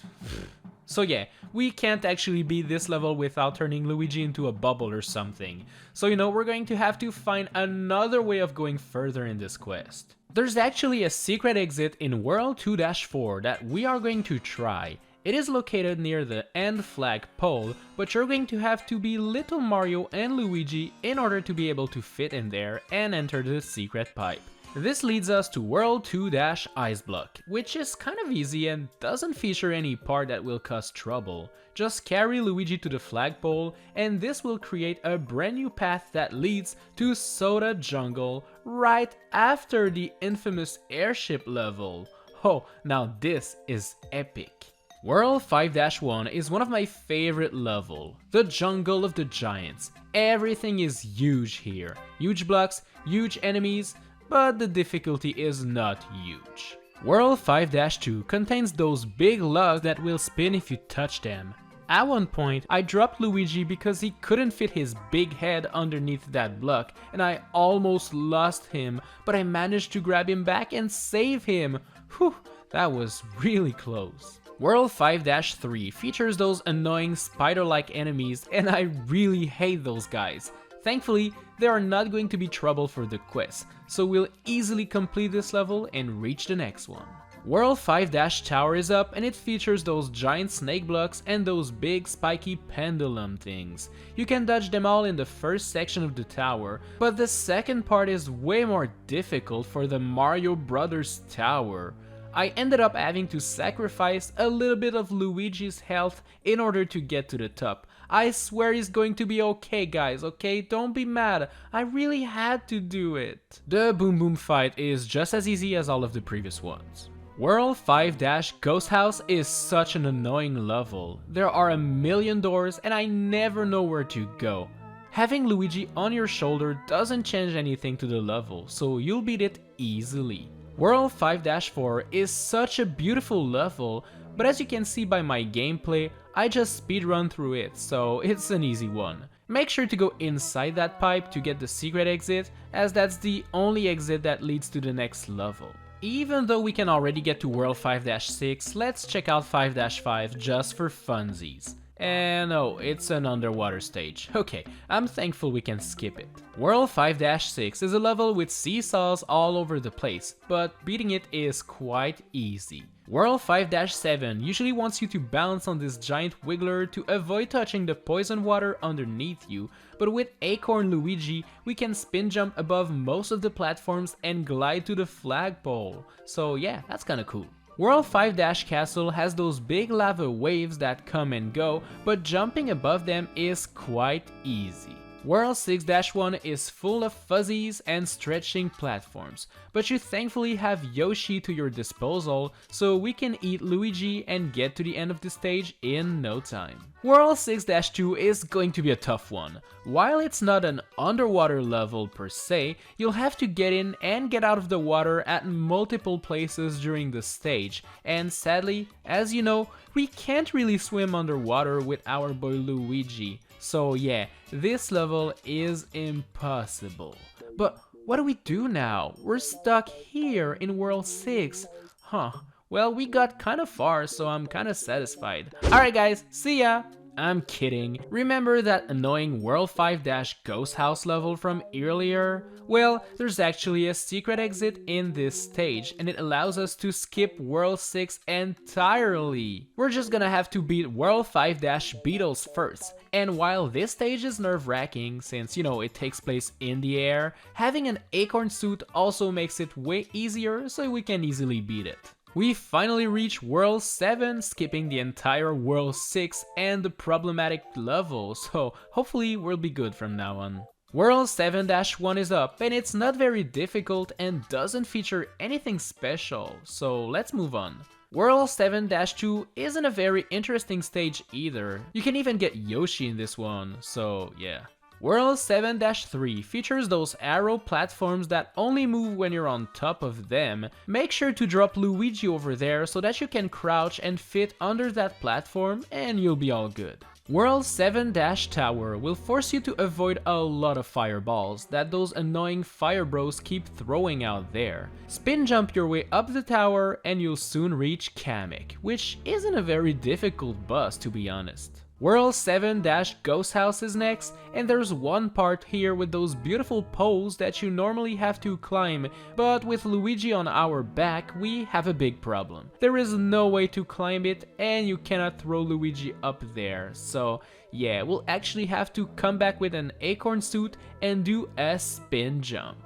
So yeah, we can't actually beat this level without turning Luigi into a bubble or something. So you know, we're going to have to find another way of going further in this quest. There's actually a secret exit in World 2-4 that we are going to try. It is located near the end flag pole, but you're going to have to be little Mario and Luigi in order to be able to fit in there and enter the secret pipe. This leads us to World 2-Ice Block, which is kind of easy and doesn't feature any part that will cause trouble. Just carry Luigi to the flagpole and this will create a brand new path that leads to Soda Jungle right after the infamous airship level. Oh, now this is epic. World 5-1 is one of my favorite levels, the Jungle of the Giants. Everything is huge here, huge blocks, huge enemies, but the difficulty is not huge. World 5-2 contains those big logs that will spin if you touch them. At one point, I dropped Luigi because he couldn't fit his big head underneath that block, and I almost lost him, but I managed to grab him back and save him. Whew, that was really close. World 5-3 features those annoying spider-like enemies, and I really hate those guys. Thankfully, they are not going to be trouble for the quest, so we'll easily complete this level and reach the next one. World 5-Tower is up and it features those giant snake blocks and those big spiky pendulum things. You can dodge them all in the first section of the tower, but the second part is way more difficult for the Mario Brothers tower. I ended up having to sacrifice a little bit of Luigi's health in order to get to the top. I swear he's going to be okay, guys, okay? Don't be mad. I really had to do it. The Boom Boom fight is just as easy as all of the previous ones. World 5-Ghost House is such an annoying level. There are a million doors and I never know where to go. Having Luigi on your shoulder doesn't change anything to the level, so you'll beat it easily. World 5-4 is such a beautiful level, but as you can see by my gameplay, I just speedrun through it, so it's an easy one. Make sure to go inside that pipe to get the secret exit, as that's the only exit that leads to the next level. Even though we can already get to World 5-6, let's check out 5-5 just for funsies. And oh, it's an underwater stage. Okay, I'm thankful we can skip it. World 5-6 is a level with seesaws all over the place, but beating it is quite easy. World 5-7 usually wants you to bounce on this giant wiggler to avoid touching the poison water underneath you, but with Acorn Luigi, we can spin jump above most of the platforms and glide to the flagpole. So yeah, that's kinda cool. World 5-Castle has those big lava waves that come and go, but jumping above them is quite easy. World 6-1 is full of fuzzies and stretching platforms, but you thankfully have Yoshi to your disposal, so we can eat Luigi and get to the end of the stage in no time. World 6-2 is going to be a tough one. While it's not an underwater level per se, you'll have to get in and get out of the water at multiple places during the stage, and sadly, as you know, we can't really swim underwater with our boy Luigi. So yeah, this level is impossible. But what do we do now? We're stuck here in World 6. Huh. Well, we got kinda far, so I'm kinda satisfied. Alright guys, see ya! I'm kidding. Remember that annoying World 5-Ghost House level from earlier? Well, there's actually a secret exit in this stage, and it allows us to skip World 6 entirely. We're just gonna have to beat World 5-Beatles first, and while this stage is nerve-wracking since, you know, it takes place in the air, having an acorn suit also makes it way easier so we can easily beat it. We finally reach World 7, skipping the entire World 6 and the problematic level, so hopefully we'll be good from now on. World 7-1 is up, and it's not very difficult and doesn't feature anything special, so let's move on. World 7-2 isn't a very interesting stage either. You can even get Yoshi in this one, so yeah. World 7-3 features those arrow platforms that only move when you're on top of them. Make sure to drop Luigi over there so that you can crouch and fit under that platform and you'll be all good. World 7-Tower will force you to avoid a lot of fireballs that those annoying fire bros keep throwing out there. Spin jump your way up the tower and you'll soon reach Nicobbq, which isn't a very difficult boss to be honest. World 7-Ghost House is next, and there's one part here with those beautiful poles that you normally have to climb, but with Luigi on our back, we have a big problem. There is no way to climb it, and you cannot throw Luigi up there, so yeah, we'll actually have to come back with an acorn suit and do a spin jump.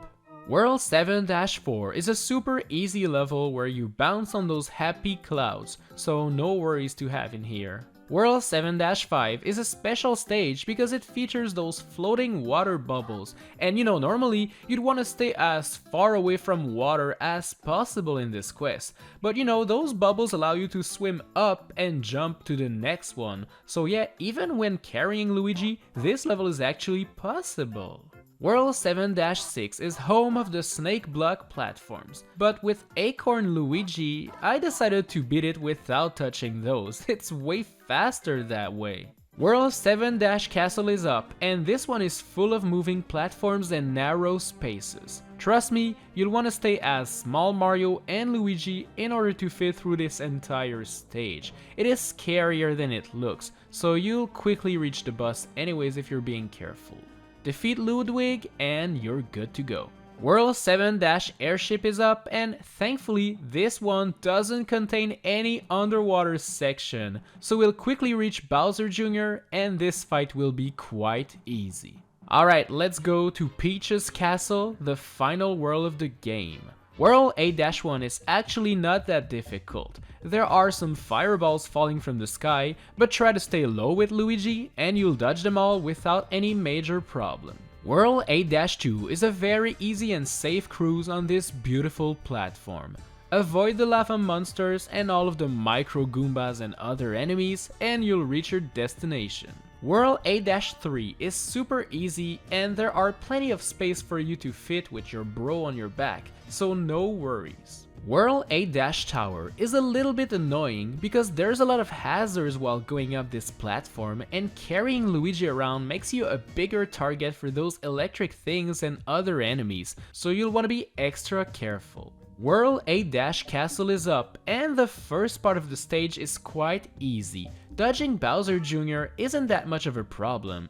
World 7-4 is a super easy level where you bounce on those happy clouds, so no worries to have in here. World 7-5 is a special stage because it features those floating water bubbles, and you know, normally you'd want to stay as far away from water as possible in this quest, but you know, those bubbles allow you to swim up and jump to the next one, so yeah, even when carrying Luigi, this level is actually possible. World 7-6 is home of the snake block platforms, but with Acorn Luigi, I decided to beat it without touching those. It's way faster that way. World 7-Castle is up, and this one is full of moving platforms and narrow spaces. Trust me, you'll want to stay as Small Mario and Luigi in order to fit through this entire stage. It is scarier than it looks, so you'll quickly reach the boss anyways if you're being careful. Defeat Ludwig and you're good to go. World 7-Airship is up, and thankfully this one doesn't contain any underwater section, so we'll quickly reach Bowser Jr. and this fight will be quite easy. Alright, let's go to Peach's Castle, the final world of the game. World 8-1 is actually not that difficult. There are some fireballs falling from the sky, but try to stay low with Luigi and you'll dodge them all without any major problem. World 8-2 is a very easy and safe cruise on this beautiful platform. Avoid the lava monsters and all of the micro Goombas and other enemies and you'll reach your destination. World 8-3 is super easy and there are plenty of space for you to fit with your bro on your back, so no worries. Whirl A Dash Tower is a little bit annoying because there's a lot of hazards while going up this platform, and carrying Luigi around makes you a bigger target for those electric things and other enemies, so you'll want to be extra careful. Whirl A Dash Castle is up, and the first part of the stage is quite easy. Dodging Bowser Jr. isn't that much of a problem.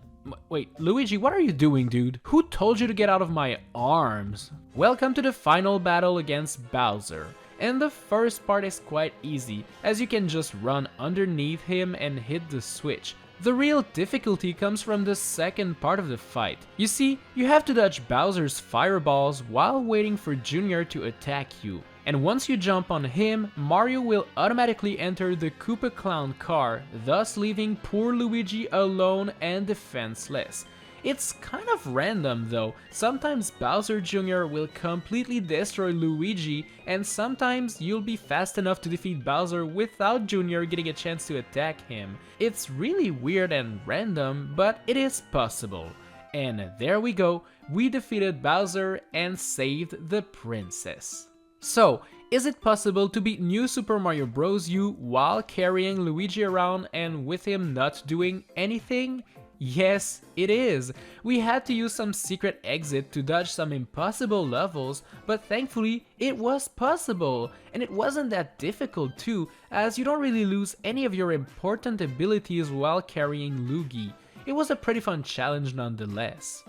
Wait, Luigi, what are you doing, dude? Who told you to get out of my arms? Welcome to the final battle against Bowser. And the first part is quite easy, as you can just run underneath him and hit the switch. The real difficulty comes from the second part of the fight. You see, you have to dodge Bowser's fireballs while waiting for Junior to attack you. And once you jump on him, Mario will automatically enter the Koopa Clown car, thus leaving poor Luigi alone and defenseless. It's kind of random though. Sometimes Bowser Jr. will completely destroy Luigi, and sometimes you'll be fast enough to defeat Bowser without Jr. getting a chance to attack him. It's really weird and random, but it is possible. And there we go, we defeated Bowser and saved the princess. So, is it possible to beat New Super Mario Bros. U while carrying Luigi around and with him not doing anything? Yes, it is. We had to use some secret exit to dodge some impossible levels, but thankfully it was possible. And it wasn't that difficult too, as you don't really lose any of your important abilities while carrying Luigi. It was a pretty fun challenge nonetheless.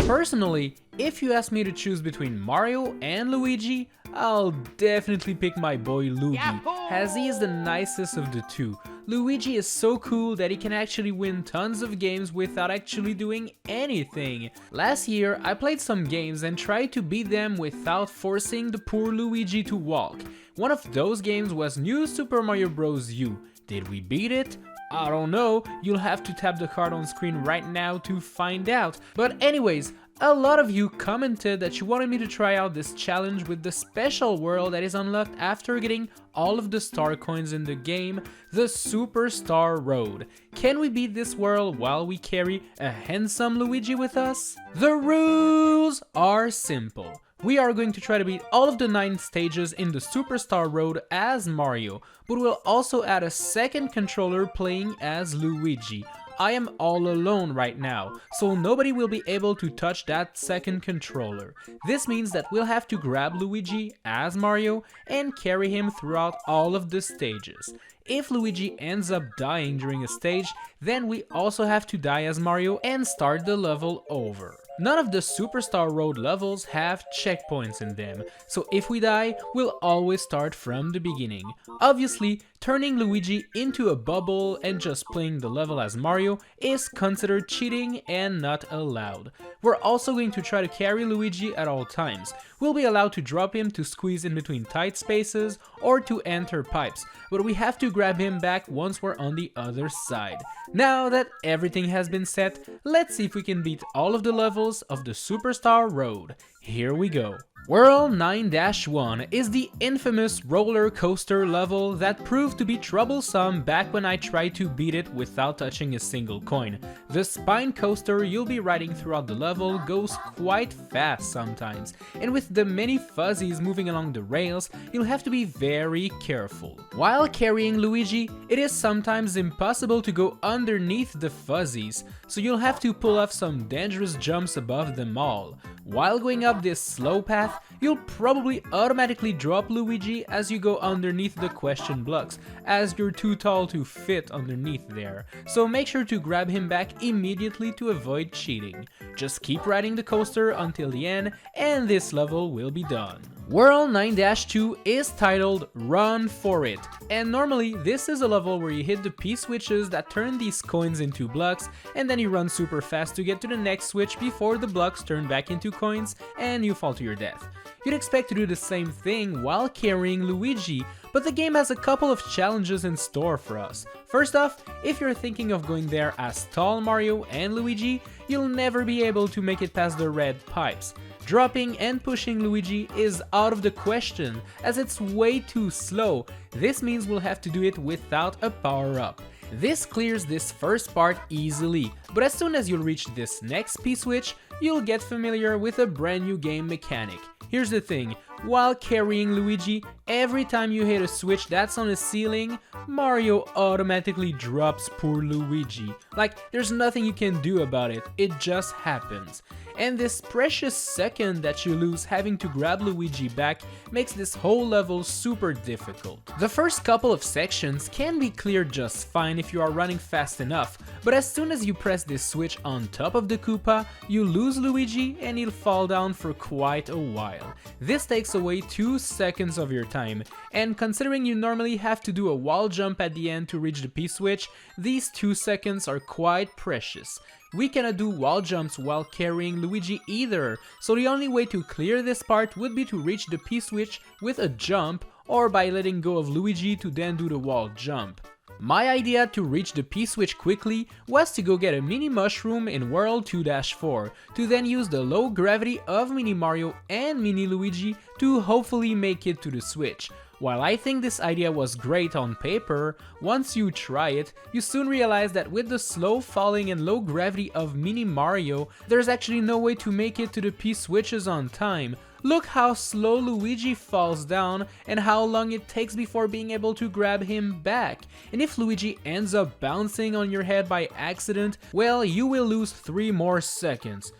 Personally, if you ask me to choose between Mario and Luigi, I'll definitely pick my boy Luigi, as he is the nicest of the two. Luigi is so cool that he can actually win tons of games without actually doing anything. Last year, I played some games and tried to beat them without forcing the poor Luigi to walk. One of those games was New Super Mario Bros. U. Did we beat it? I don't know, you'll have to tap the card on screen right now to find out. But anyways, a lot of you commented that you wanted me to try out this challenge with the special world that is unlocked after getting all of the star coins in the game, the Superstar Road. Can we beat this world while we carry a handsome Luigi with us? The rules are simple. We are going to try to beat all of the 9 stages in the Superstar Road as Mario, but we'll also add a second controller playing as Luigi. I am all alone right now, so nobody will be able to touch that second controller. This means that we'll have to grab Luigi as Mario and carry him throughout all of the stages. If Luigi ends up dying during a stage, then we also have to die as Mario and start the level over. None of the Superstar Road levels have checkpoints in them, so if we die, we'll always start from the beginning. Obviously, turning Luigi into a bubble and just playing the level as Mario is considered cheating and not allowed. We're also going to try to carry Luigi at all times. We'll be allowed to drop him to squeeze in between tight spaces or to enter pipes, but we have to grab him back once we're on the other side. Now that everything has been set, let's see if we can beat all of the levels of the Superstar Road. Here we go. Whirl 9-1 is the infamous roller coaster level that proved to be troublesome back when I tried to beat it without touching a single coin. The spine coaster you'll be riding throughout the level goes quite fast sometimes, and with the many fuzzies moving along the rails, you'll have to be very careful. While carrying Luigi, it is sometimes impossible to go underneath the fuzzies, so you'll have to pull off some dangerous jumps above them all. While going up this slow path, you'll probably automatically drop Luigi as you go underneath the question blocks, as you're too tall to fit underneath there. So make sure to grab him back immediately to avoid cheating. Just keep riding the coaster until the end, and this level will be done. Whirl 9-2 is titled Run For It, and normally this is a level where you hit the P-switches that turn these coins into blocks, and then you run super fast to get to the next switch before the blocks turn back into coins and you fall to your death. You'd expect to do the same thing while carrying Luigi, but the game has a couple of challenges in store for us. First off, if you're thinking of going there as tall Mario and Luigi, you'll never be able to make it past the red pipes. Dropping and pushing Luigi is out of the question, as it's way too slow. This means we'll have to do it without a power-up. This clears this first part easily, but as soon as you reach this next P-switch, you'll get familiar with a brand new game mechanic. Here's the thing, while carrying Luigi, every time you hit a switch that's on a ceiling, Mario automatically drops poor Luigi. Like, there's nothing you can do about it, it just happens. And this precious second that you lose having to grab Luigi back makes this whole level super difficult. The first couple of sections can be cleared just fine if you are running fast enough, but as soon as you press this switch on top of the Koopa, you lose Luigi and he'll fall down for quite a while. This takes away 2 seconds of your time, and considering you normally have to do a wall jump at the end to reach the P-switch, these 2 seconds are quite precious. We cannot do wall jumps while carrying Luigi either, so the only way to clear this part would be to reach the P-switch with a jump or by letting go of Luigi to then do the wall jump. My idea to reach the P-switch quickly was to go get a mini mushroom in World 2-4, to then use the low gravity of Mini Mario and Mini Luigi to hopefully make it to the switch. While I think this idea was great on paper, once you try it, you soon realize that with the slow falling and low gravity of Mini Mario, there's actually no way to make it to the P-switches on time. Look how slow Luigi falls down and how long it takes before being able to grab him back. And if Luigi ends up bouncing on your head by accident, well, you will lose 3 more seconds.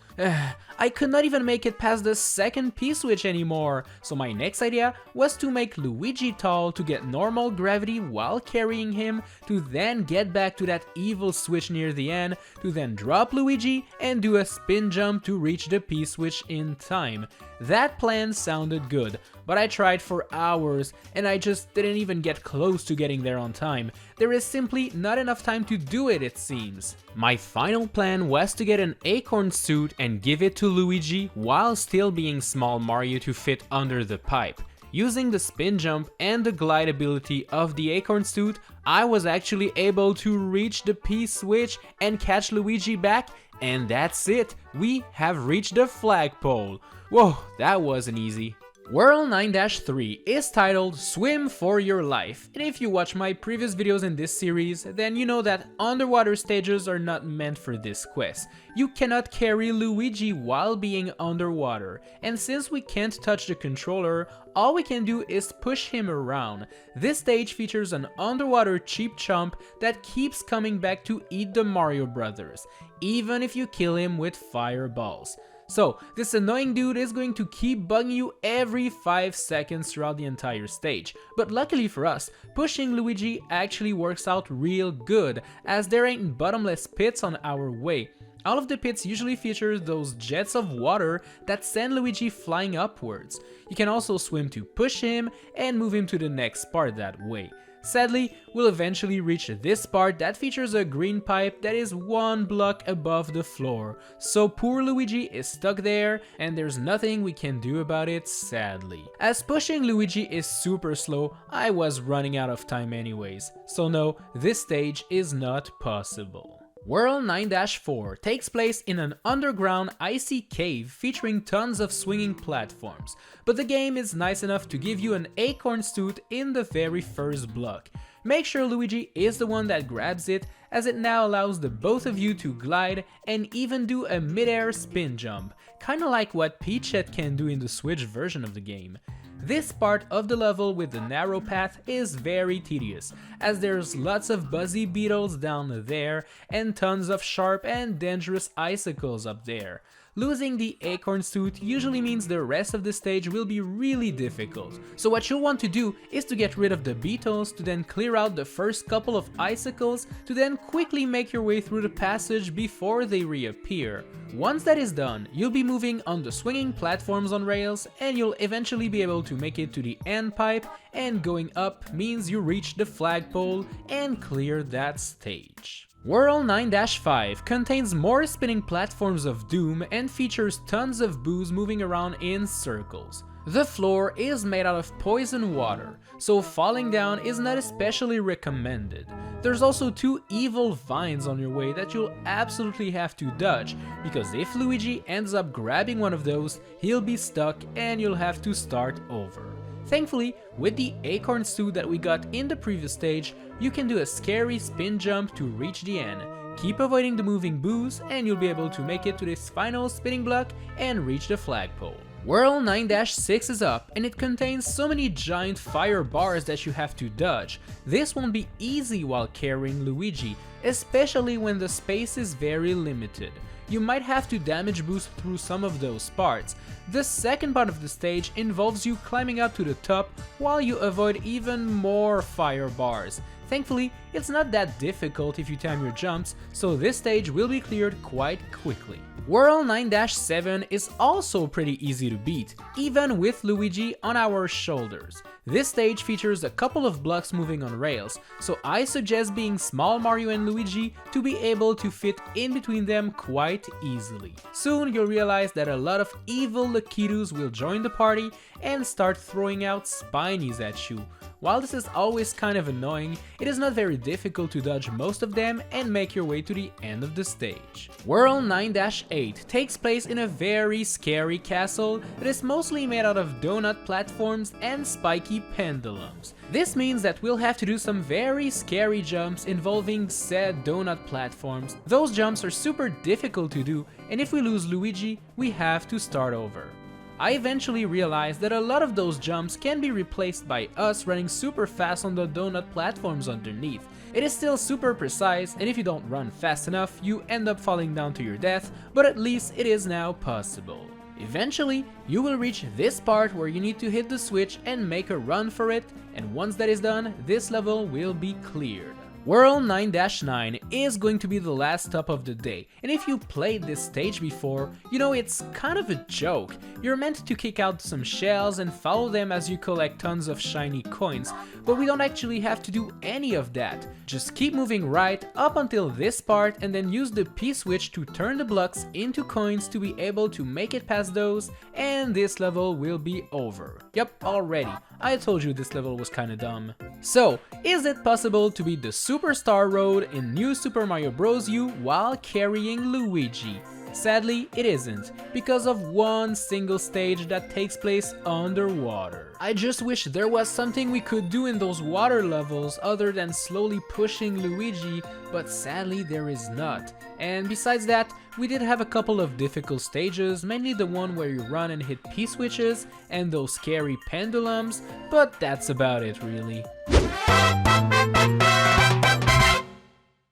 I could not even make it past the second P-switch anymore, so my next idea was to make Luigi tall to get normal gravity while carrying him, to then get back to that evil switch near the end, to then drop Luigi and do a spin jump to reach the P-switch in time. That plan sounded good, but I tried for hours and I just didn't even get close to getting there on time. There is simply not enough time to do it, it seems. My final plan was to get an acorn suit and give it to Luigi while still being small Mario to fit under the pipe. Using the spin jump and the glide ability of the acorn suit, I was actually able to reach the P-switch and catch Luigi back, and that's it, we have reached the flagpole. Whoa, that wasn't easy. World 9-3 is titled Swim for Your Life, and if you watch my previous videos in this series, then you know that underwater stages are not meant for this quest. You cannot carry Luigi while being underwater, and since we can't touch the controller, all we can do is push him around. This stage features an underwater cheap chomp that keeps coming back to eat the Mario Brothers, even if you kill him with fireballs. So, this annoying dude is going to keep bugging you every 5 seconds throughout the entire stage. But luckily for us, pushing Luigi actually works out real good, as there ain't bottomless pits on our way. All of the pits usually feature those jets of water that send Luigi flying upwards. You can also swim to push him and move him to the next part that way. Sadly, we'll eventually reach this part that features a green pipe that is 1 block above the floor, so poor Luigi is stuck there and there's nothing we can do about it, sadly. As pushing Luigi is super slow, I was running out of time anyways, so no, this stage is not possible. World 9-4 takes place in an underground icy cave featuring tons of swinging platforms, but the game is nice enough to give you an acorn suit in the very first block. Make sure Luigi is the one that grabs it, as it now allows the both of you to glide and even do a mid-air spin jump, kinda like what Peachette can do in the Switch version of the game. This part of the level with the narrow path is very tedious, as there's lots of buzzy beetles down there and tons of sharp and dangerous icicles up there. Losing the acorn suit usually means the rest of the stage will be really difficult, so what you'll want to do is to get rid of the beetles, to then clear out the first couple of icicles, to then quickly make your way through the passage before they reappear. Once that is done, you'll be moving on the swinging platforms on rails, and you'll eventually be able to make it to the end pipe, and going up means you reach the flagpole and clear that stage. World 9-5 contains more spinning platforms of doom and features tons of boos moving around in circles. The floor is made out of poison water, so falling down is not especially recommended. There's also 2 evil vines on your way that you'll absolutely have to dodge, because if Luigi ends up grabbing one of those, he'll be stuck and you'll have to start over. Thankfully, with the acorn suit that we got in the previous stage, you can do a scary spin jump to reach the end. Keep avoiding the moving boos and you'll be able to make it to this final spinning block and reach the flagpole. World 9-6 is up and it contains so many giant fire bars that you have to dodge. This won't be easy while carrying Luigi, especially when the space is very limited. You might have to damage boost through some of those parts. The second part of the stage involves you climbing up to the top while you avoid even more fire bars. Thankfully, it's not that difficult if you time your jumps, so this stage will be cleared quite quickly. World 9-7 is also pretty easy to beat, even with Luigi on our shoulders. This stage features a couple of blocks moving on rails, so I suggest being small Mario and Luigi to be able to fit in between them quite easily. Soon you'll realize that a lot of evil Lakitus will join the party and start throwing out spinies at you. While this is always kind of annoying, it is not very difficult to dodge most of them and make your way to the end of the stage. World 9-8 takes place in a very scary castle that is mostly made out of donut platforms and spiky pendulums. This means that we'll have to do some very scary jumps involving said donut platforms. Those jumps are super difficult to do, and if we lose Luigi, we have to start over. I eventually realized that a lot of those jumps can be replaced by us running super fast on the donut platforms underneath. It is still super precise, and if you don't run fast enough, you end up falling down to your death, but at least it is now possible. Eventually, you will reach this part where you need to hit the switch and make a run for it, and once that is done, this level will be cleared. World 9-9 is going to be the last stop of the day, and if you played this stage before, you know it's kind of a joke. You're meant to kick out some shells and follow them as you collect tons of shiny coins, but we don't actually have to do any of that. Just keep moving right up until this part and then use the P-switch to turn the blocks into coins to be able to make it past those, and this level will be over. Yep, already. I told you this level was kinda dumb. So, is it possible to beat the Superstar Road in New Super Mario Bros. U while carrying Luigi? Sadly, it isn't, because of one single stage that takes place underwater. I just wish there was something we could do in those water levels other than slowly pushing Luigi, but sadly there is not. And besides that, we did have a couple of difficult stages, mainly the one where you run and hit P-switches and those scary pendulums, but that's about it really.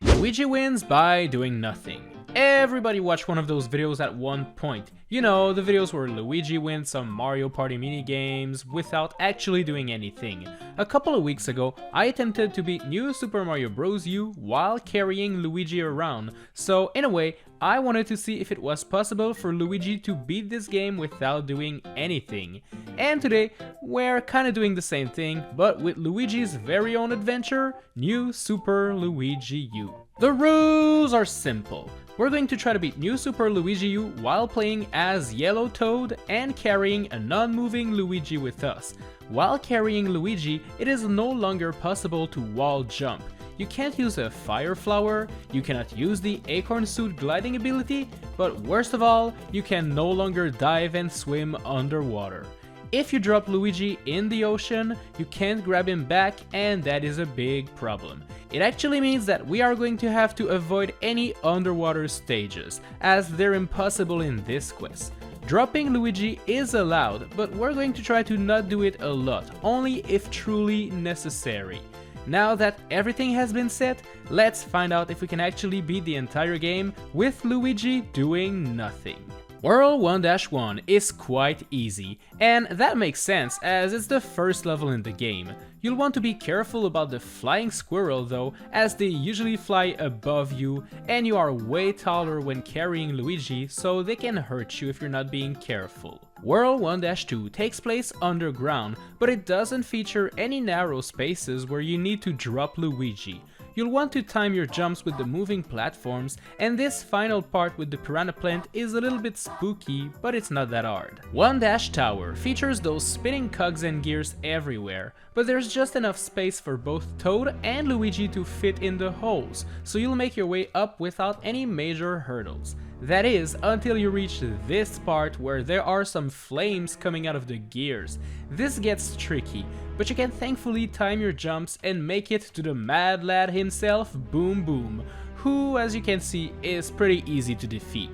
Luigi wins by doing nothing. Everybody watched one of those videos at one point. You know, the videos where Luigi wins some Mario Party minigames without actually doing anything. A couple of weeks ago, I attempted to beat New Super Mario Bros. U while carrying Luigi around, so in a way, I wanted to see if it was possible for Luigi to beat this game without doing anything. And today, we're kinda doing the same thing, but with Luigi's very own adventure, New Super Luigi U. The rules are simple. We're going to try to beat New Super Luigi U while playing as Yellow Toad and carrying a non-moving Luigi with us. While carrying Luigi, it is no longer possible to wall jump. You can't use a Fire Flower, you cannot use the Acorn Suit gliding ability, but worst of all, you can no longer dive and swim underwater. If you drop Luigi in the ocean, you can't grab him back, and that is a big problem. It actually means that we are going to have to avoid any underwater stages, as they're impossible in this quest. Dropping Luigi is allowed, but we're going to try to not do it a lot, only if truly necessary. Now that everything has been set, let's find out if we can actually beat the entire game with Luigi doing nothing. World 1-1 is quite easy, and that makes sense as it's the first level in the game. You'll want to be careful about the flying squirrel though, as they usually fly above you and you are way taller when carrying Luigi, so they can hurt you if you're not being careful. World 1-2 takes place underground, but it doesn't feature any narrow spaces where you need to drop Luigi. You'll want to time your jumps with the moving platforms, and this final part with the piranha plant is a little bit spooky, but it's not that hard. 1-Tower features those spinning cogs and gears everywhere, but there's just enough space for both Toad and Luigi to fit in the holes, so you'll make your way up without any major hurdles. That is, until you reach this part where there are some flames coming out of the gears. This gets tricky, but you can thankfully time your jumps and make it to the mad lad himself, Boom Boom, who, as you can see, is pretty easy to defeat.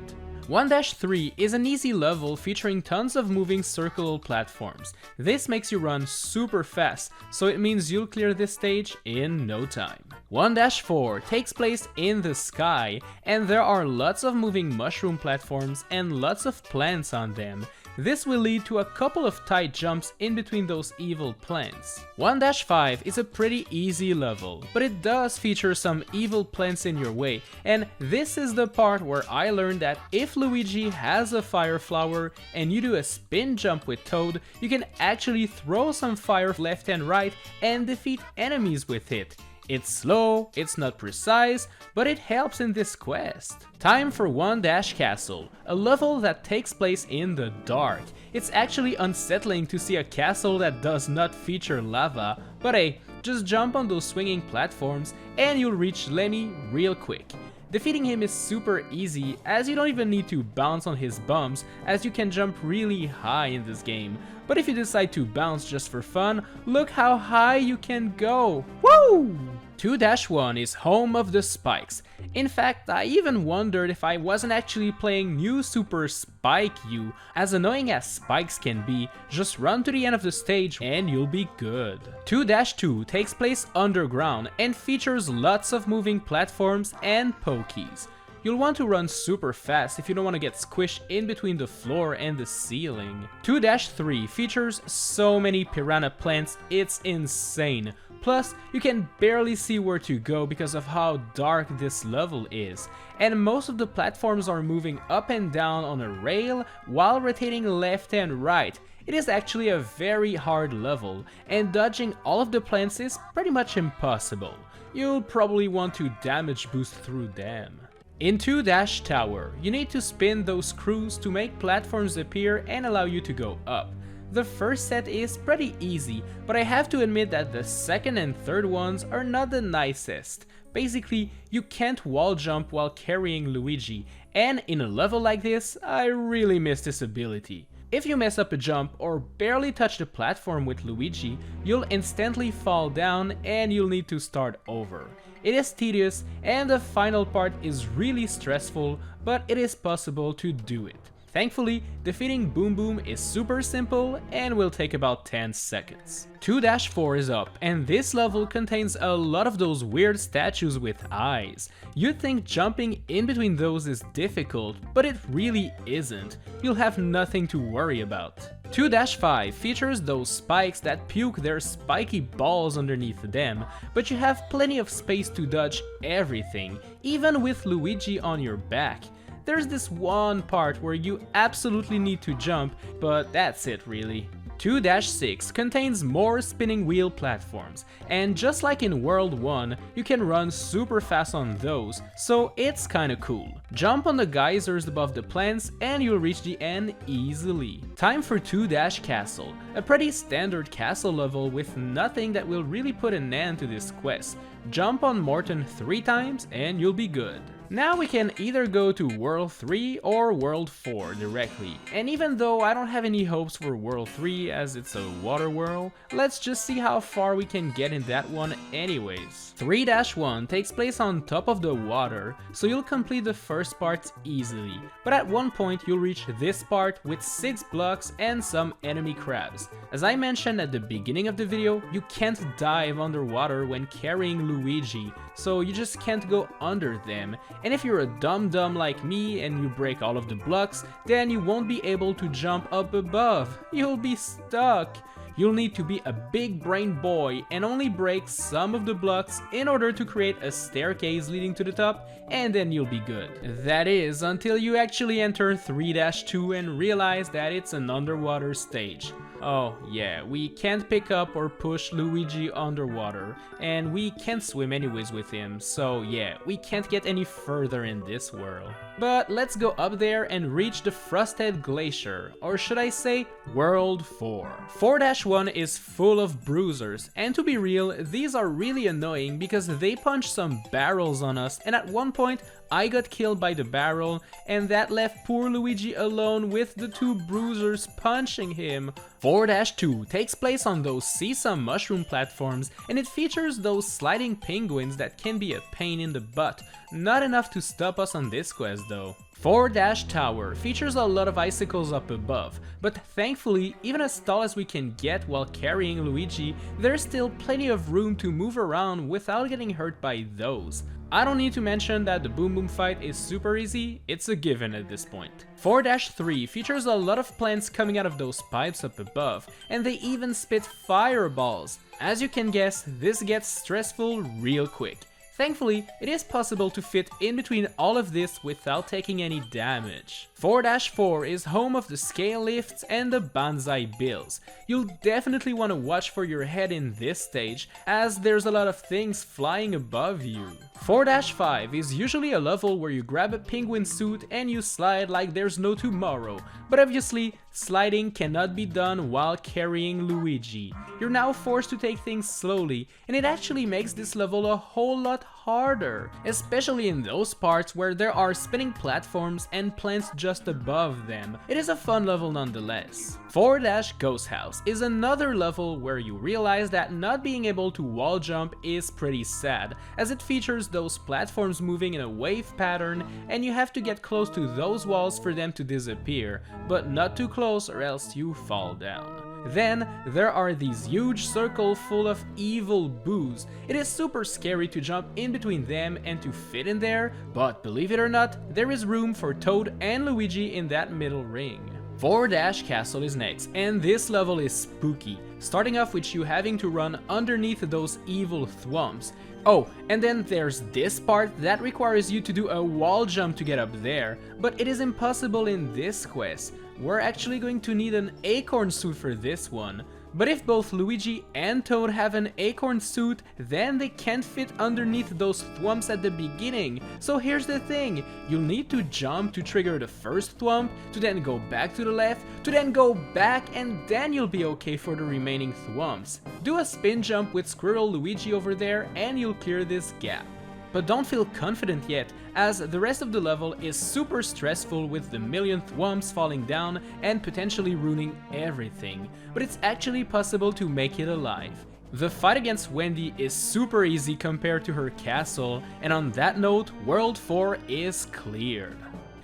1-3 is an easy level featuring tons of moving circular platforms. This makes you run super fast, so it means you'll clear this stage in no time. 1-4 takes place in the sky, and there are lots of moving mushroom platforms and lots of plants on them. This will lead to a couple of tight jumps in between those evil plants. 1-5 is a pretty easy level, but it does feature some evil plants in your way, and this is the part where I learned that if Luigi has a fire flower and you do a spin jump with Toad, you can actually throw some fire left and right and defeat enemies with it. It's slow, it's not precise, but it helps in this quest. Time for 1-Castle, a level that takes place in the dark. It's actually unsettling to see a castle that does not feature lava, but hey, just jump on those swinging platforms and you'll reach Lemmy real quick. Defeating him is super easy, as you don't even need to bounce on his bumps, as you can jump really high in this game. But if you decide to bounce just for fun, look how high you can go! Woo! 2-1 is home of the spikes. In fact, I even wondered if I wasn't actually playing New Super Spike U. As annoying as spikes can be, just run to the end of the stage and you'll be good. 2-2 takes place underground and features lots of moving platforms and pokies. You'll want to run super fast if you don't want to get squished in between the floor and the ceiling. 2-3 features so many piranha plants, it's insane. Plus, you can barely see where to go because of how dark this level is. And most of the platforms are moving up and down on a rail while rotating left and right. It is actually a very hard level, and dodging all of the plants is pretty much impossible. You'll probably want to damage boost through them. In 2-Tower, you need to spin those screws to make platforms appear and allow you to go up. The first set is pretty easy, but I have to admit that the second and third ones are not the nicest. Basically, you can't wall jump while carrying Luigi, and in a level like this, I really miss this ability. If you mess up a jump or barely touch the platform with Luigi, you'll instantly fall down and you'll need to start over. It is tedious and the final part is really stressful, but it is possible to do it. Thankfully, defeating Boom Boom is super simple and will take about 10 seconds. 2-4 is up, and this level contains a lot of those weird statues with eyes. You'd think jumping in between those is difficult, but it really isn't. You'll have nothing to worry about. 2-5 features those spikes that puke their spiky balls underneath them, but you have plenty of space to dodge everything, even with Luigi on your back. There's this one part where you absolutely need to jump, but that's it really. 2-6 contains more spinning wheel platforms, and just like in World 1, you can run super fast on those, so it's kinda cool. Jump on the geysers above the plants and you'll reach the end easily. Time for 2-Castle, a pretty standard castle level with nothing that will really put an end to this quest. Jump on Morton 3 times and you'll be good. Now we can either go to World 3 or World 4 directly, and even though I don't have any hopes for World 3 as it's a water world, let's just see how far we can get in that one anyways. 3-1 takes place on top of the water, so you'll complete the first part easily, but at one point you'll reach this part with 6 blocks and some enemy crabs. As I mentioned at the beginning of the video, you can't dive underwater when carrying Luigi, so you just can't go under them. And if you're a dum-dum like me and you break all of the blocks, then you won't be able to jump up above. You'll be stuck. You'll need to be a big brain boy and only break some of the blocks in order to create a staircase leading to the top, and then you'll be good. That is, until you actually enter 3-2 and realize that it's an underwater stage. Oh yeah, we can't pick up or push Luigi underwater, and we can't swim anyways with him, so yeah, we can't get any further in this world. But let's go up there and reach the Frosted Glacier, or should I say World 4. 4-4 4-1 is full of bruisers, and to be real, these are really annoying because they punch some barrels on us, and at one point I got killed by the barrel, and that left poor Luigi alone with the 2 bruisers punching him. 4-2 takes place on those sesame mushroom platforms, and it features those sliding penguins that can be a pain in the butt. Not enough to stop us on this quest though. 4-Tower features a lot of icicles up above, but thankfully, even as tall as we can get while carrying Luigi, there's still plenty of room to move around without getting hurt by those. I don't need to mention that the Boom Boom fight is super easy, it's a given at this point. 4-3 features a lot of plants coming out of those pipes up above, and they even spit fireballs. As you can guess, this gets stressful real quick. Thankfully, it is possible to fit in between all of this without taking any damage. 4-4 is home of the scale lifts and the banzai bills. You'll definitely want to watch for your head in this stage, as there's a lot of things flying above you. 4-5 is usually a level where you grab a penguin suit and you slide like there's no tomorrow, but obviously, sliding cannot be done while carrying Luigi. You're now forced to take things slowly, and it actually makes this level a whole lot harder, especially in those parts where there are spinning platforms and plants just above them. It is a fun level nonetheless. 4-Ghost House is another level where you realize that not being able to wall jump is pretty sad, as it features those platforms moving in a wave pattern and you have to get close to those walls for them to disappear, but not too close or else you fall down. Then, there are these huge circles full of evil boos. It is super scary to jump in between them and to fit in there, but believe it or not, there is room for Toad and Luigi in that middle ring. 4-Castle is next, and this level is spooky, starting off with you having to run underneath those evil thwomps. Oh, and then there's this part that requires you to do a wall jump to get up there, but it is impossible in this quest. We're actually going to need an acorn suit for this one. But if both Luigi and Toad have an acorn suit, then they can't fit underneath those thwomps at the beginning. So here's the thing, you'll need to jump to trigger the first thwomp, to then go back to the left, to then go back, and then you'll be okay for the remaining thwomps. Do a spin jump with Squirrel Luigi over there and you'll clear this gap. But don't feel confident yet, as the rest of the level is super stressful with the million thwomps falling down and potentially ruining everything, but it's actually possible to make it alive. The fight against Wendy is super easy compared to her castle, and on that note, World 4 is cleared.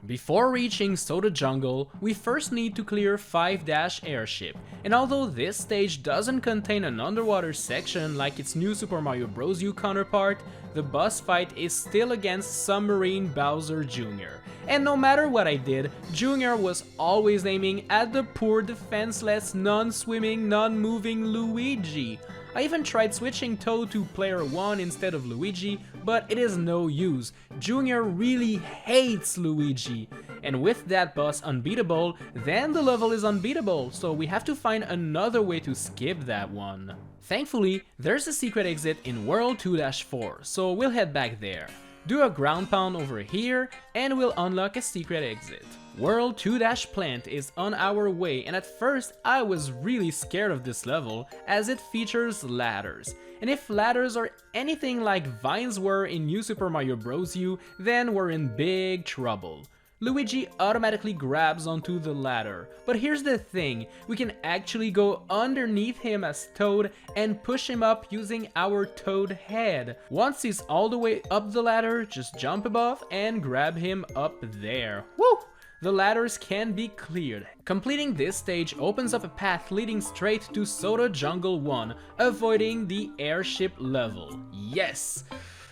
Before reaching Soda Jungle, we first need to clear 5-Airship, and although this stage doesn't contain an underwater section like its new Super Mario Bros. U counterpart, the boss fight is still against Submarine Bowser Jr. And no matter what I did, Jr. was always aiming at the poor defenseless, non-swimming, non-moving Luigi. I even tried switching Toad to player 1 instead of Luigi, but it is no use. Jr. really hates Luigi. And with that boss unbeatable, then the level is unbeatable, so we have to find another way to skip that one. Thankfully, there's a secret exit in World 2-4, so we'll head back there. Do a ground pound over here, and we'll unlock a secret exit. World 2-Plant is on our way, and at first I was really scared of this level, as it features ladders. And if ladders are anything like vines were in New Super Mario Bros. U, then we're in big trouble. Luigi automatically grabs onto the ladder, but here's the thing, we can actually go underneath him as Toad and push him up using our Toad head. Once he's all the way up the ladder, just jump above and grab him up there. Woo! The ladders can be cleared. Completing this stage opens up a path leading straight to Soda Jungle 1, avoiding the airship level. Yes!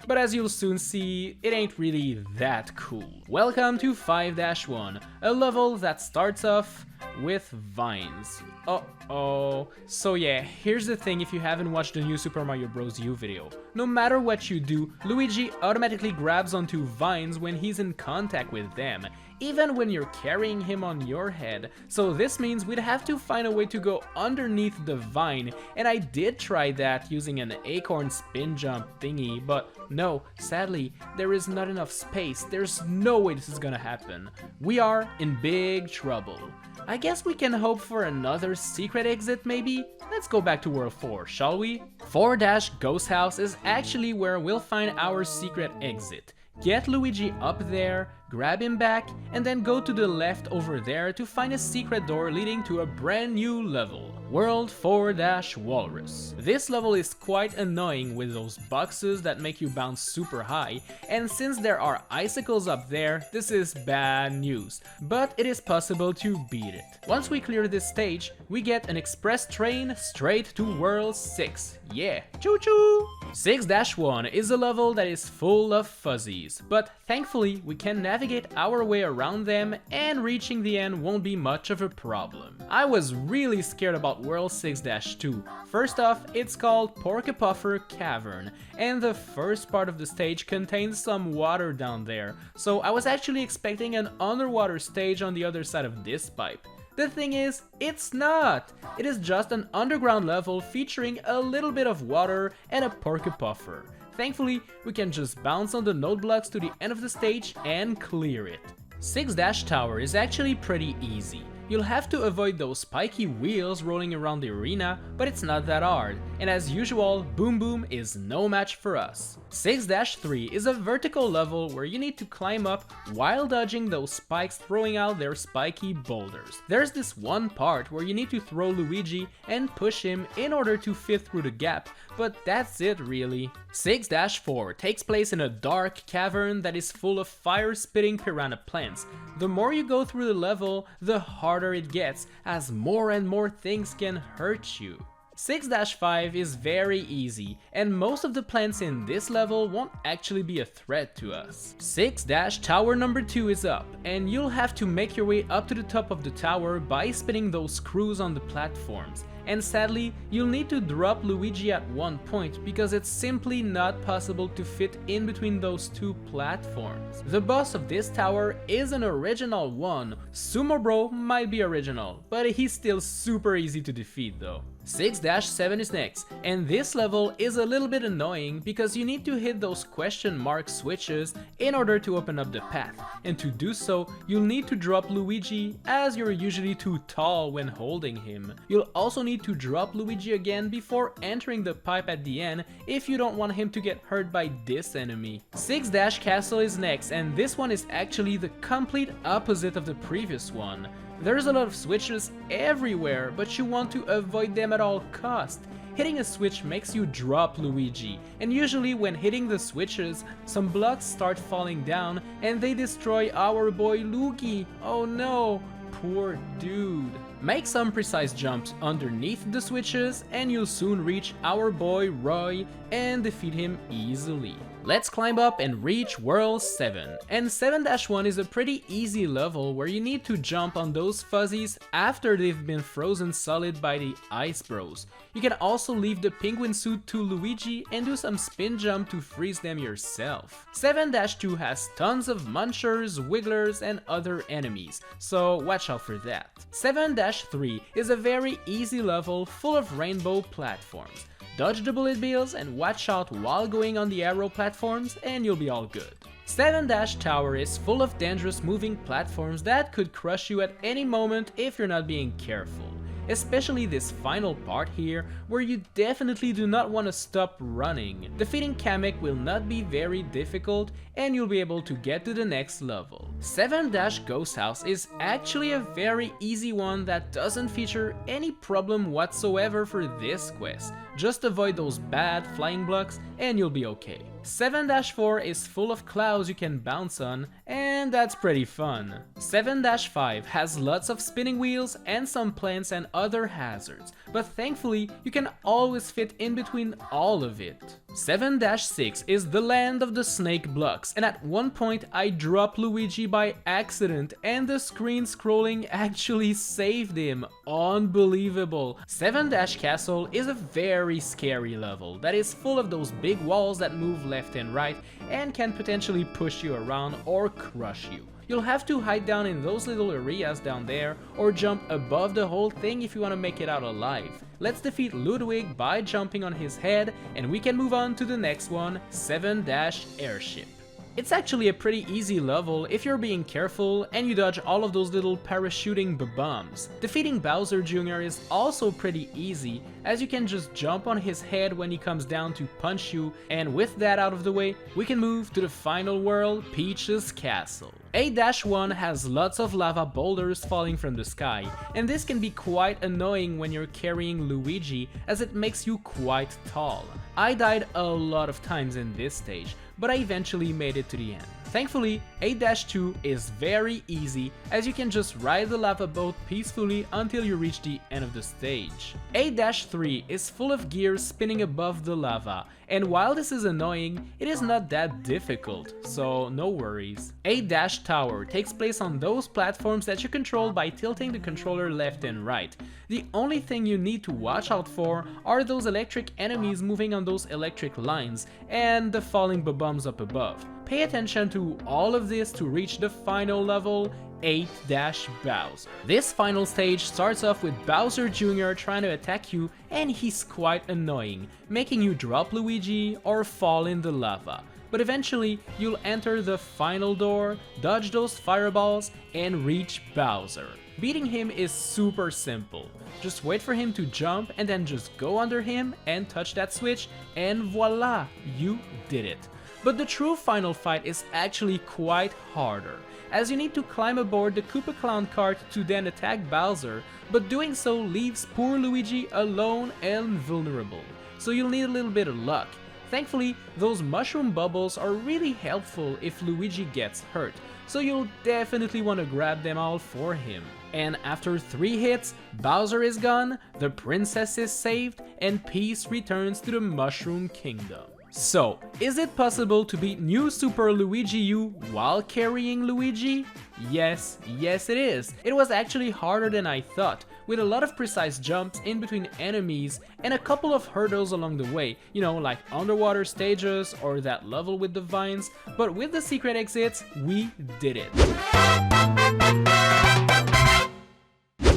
But as you'll soon see, it ain't really that cool. Welcome to 5-1, a level that starts off with vines. Uh-oh. So yeah, here's the thing if you haven't watched the new Super Mario Bros. U video. No matter what you do, Luigi automatically grabs onto vines when he's in contact with them. even when you're carrying him on your head, so this means we'd have to find a way to go underneath the vine, and I did try that using an acorn spin jump thingy, but no, sadly, there is not enough space. There's no way this is gonna happen. We are in big trouble. I guess we can hope for another secret exit maybe? Let's go back to World 4, shall we? 4-Ghost House is actually where we'll find our secret exit. Get Luigi up there, grab him back, and then go to the left over there to find a secret door leading to a brand new level. World 4-Walrus. This level is quite annoying with those boxes that make you bounce super high, and since there are icicles up there, this is bad news, but it is possible to beat it. Once we clear this stage, we get an express train straight to World 6. Yeah, choo choo! 6-1 is a level that is full of fuzzies, but thankfully we can navigate our way around them and reaching the end won't be much of a problem. I was really scared about World 6-2. First off, it's called Porcupuffer Cavern, and the first part of the stage contains some water down there, so I was actually expecting an underwater stage on the other side of this pipe. The thing is, it's not! It is just an underground level featuring a little bit of water and a porcupuffer. Thankfully, we can just bounce on the node blocks to the end of the stage and clear it. 6-Tower is actually pretty easy. You'll have to avoid those spiky wheels rolling around the arena, but it's not that hard, and as usual, Boom Boom is no match for us. 6-3 is a vertical level where you need to climb up while dodging those spikes throwing out their spiky boulders. There's this one part where you need to throw Luigi and push him in order to fit through the gap, but that's it really. 6-4 takes place in a dark cavern that is full of fire-spitting piranha plants. The more you go through the level, the harder it gets, as more and more things can hurt you. 6-5 is very easy, and most of the plants in this level won't actually be a threat to us. 6-Tower number 2 is up, and you'll have to make your way up to the top of the tower by spinning those screws on the platforms. And sadly, you'll need to drop Luigi at one point because it's simply not possible to fit in between those two platforms. The boss of this tower is an original one. Sumo Bro might be original, but he's still super easy to defeat though. 6-7 is next, and this level is a little bit annoying because you need to hit those question mark switches in order to open up the path, and to do so, you'll need to drop Luigi as you're usually too tall when holding him. You'll also need to drop Luigi again before entering the pipe at the end if you don't want him to get hurt by this enemy. 6-Castle is next, and this one is actually the complete opposite of the previous one. There's a lot of switches everywhere, but you want to avoid them at all costs. Hitting a switch makes you drop Luigi, and usually when hitting the switches, some blocks start falling down and they destroy our boy Luigi. Oh no, poor dude. Make some precise jumps underneath the switches and you'll soon reach our boy Roy and defeat him easily. Let's climb up and reach World 7. And 7-1 is a pretty easy level where you need to jump on those fuzzies after they've been frozen solid by the Ice Bros. You can also leave the penguin suit to Luigi and do some spin jump to freeze them yourself. 7-2 has tons of munchers, wigglers, and other enemies, so watch out for that. 7-3 is a very easy level full of rainbow platforms. Dodge the bullet bills and watch out while going on the arrow platforms and you'll be all good. 7-Tower is full of dangerous moving platforms that could crush you at any moment if you're not being careful. Especially this final part here, where you definitely do not want to stop running. Defeating Kamek will not be very difficult and you'll be able to get to the next level. 7-Ghost House is actually a very easy one that doesn't feature any problem whatsoever for this quest. Just avoid those bad flying blocks and you'll be okay. 7-4 is full of clouds you can bounce on, and that's pretty fun. 7-5 has lots of spinning wheels and some plants and other hazards, but thankfully you can always fit in between all of it. 7-6 is the land of the snake blocks, and at one point I dropped Luigi by accident and the screen scrolling actually saved him. Unbelievable. 7-Castle is a very scary level that is full of those big walls that move left and right and can potentially push you around or crush you. You'll have to hide down in those little areas down there or jump above the whole thing if you want to make it out alive. Let's defeat Ludwig by jumping on his head, and we can move on to the next one, 7-Airship. It's actually a pretty easy level if you're being careful and you dodge all of those little parachuting bombs. Defeating Bowser Jr. is also pretty easy, as you can just jump on his head when he comes down to punch you, and with that out of the way, we can move to the final world, Peach's Castle. 8-1 has lots of lava boulders falling from the sky, and this can be quite annoying when you're carrying Luigi, as it makes you quite tall. I died a lot of times in this stage, but I eventually made it to the end. Thankfully, 8-2 is very easy, as you can just ride the lava boat peacefully until you reach the end of the stage. 8-3 is full of gears spinning above the lava, and while this is annoying, it is not that difficult, so no worries. 8-Tower takes place on those platforms that you control by tilting the controller left and right. The only thing you need to watch out for are those electric enemies moving on those electric lines, and the falling bombs up above. Pay attention to all of this to reach the final level, 8-Bowser. This final stage starts off with Bowser Jr. trying to attack you, and he's quite annoying, making you drop Luigi or fall in the lava. But eventually, you'll enter the final door, dodge those fireballs, and reach Bowser. Beating him is super simple. Just wait for him to jump and then just go under him and touch that switch, and voila, you did it. But the true final fight is actually quite harder, as you need to climb aboard the Koopa Clown cart to then attack Bowser, but doing so leaves poor Luigi alone and vulnerable, so you'll need a little bit of luck. Thankfully, those mushroom bubbles are really helpful if Luigi gets hurt, so you'll definitely want to grab them all for him. And after 3 hits, Bowser is gone, the princess is saved, and peace returns to the Mushroom Kingdom. So, is it possible to beat New Super Luigi U while carrying Luigi? Yes it is. It was actually harder than I thought, with a lot of precise jumps in between enemies and a couple of hurdles along the way, you know, like underwater stages or that level with the vines, but with the secret exits, we did it.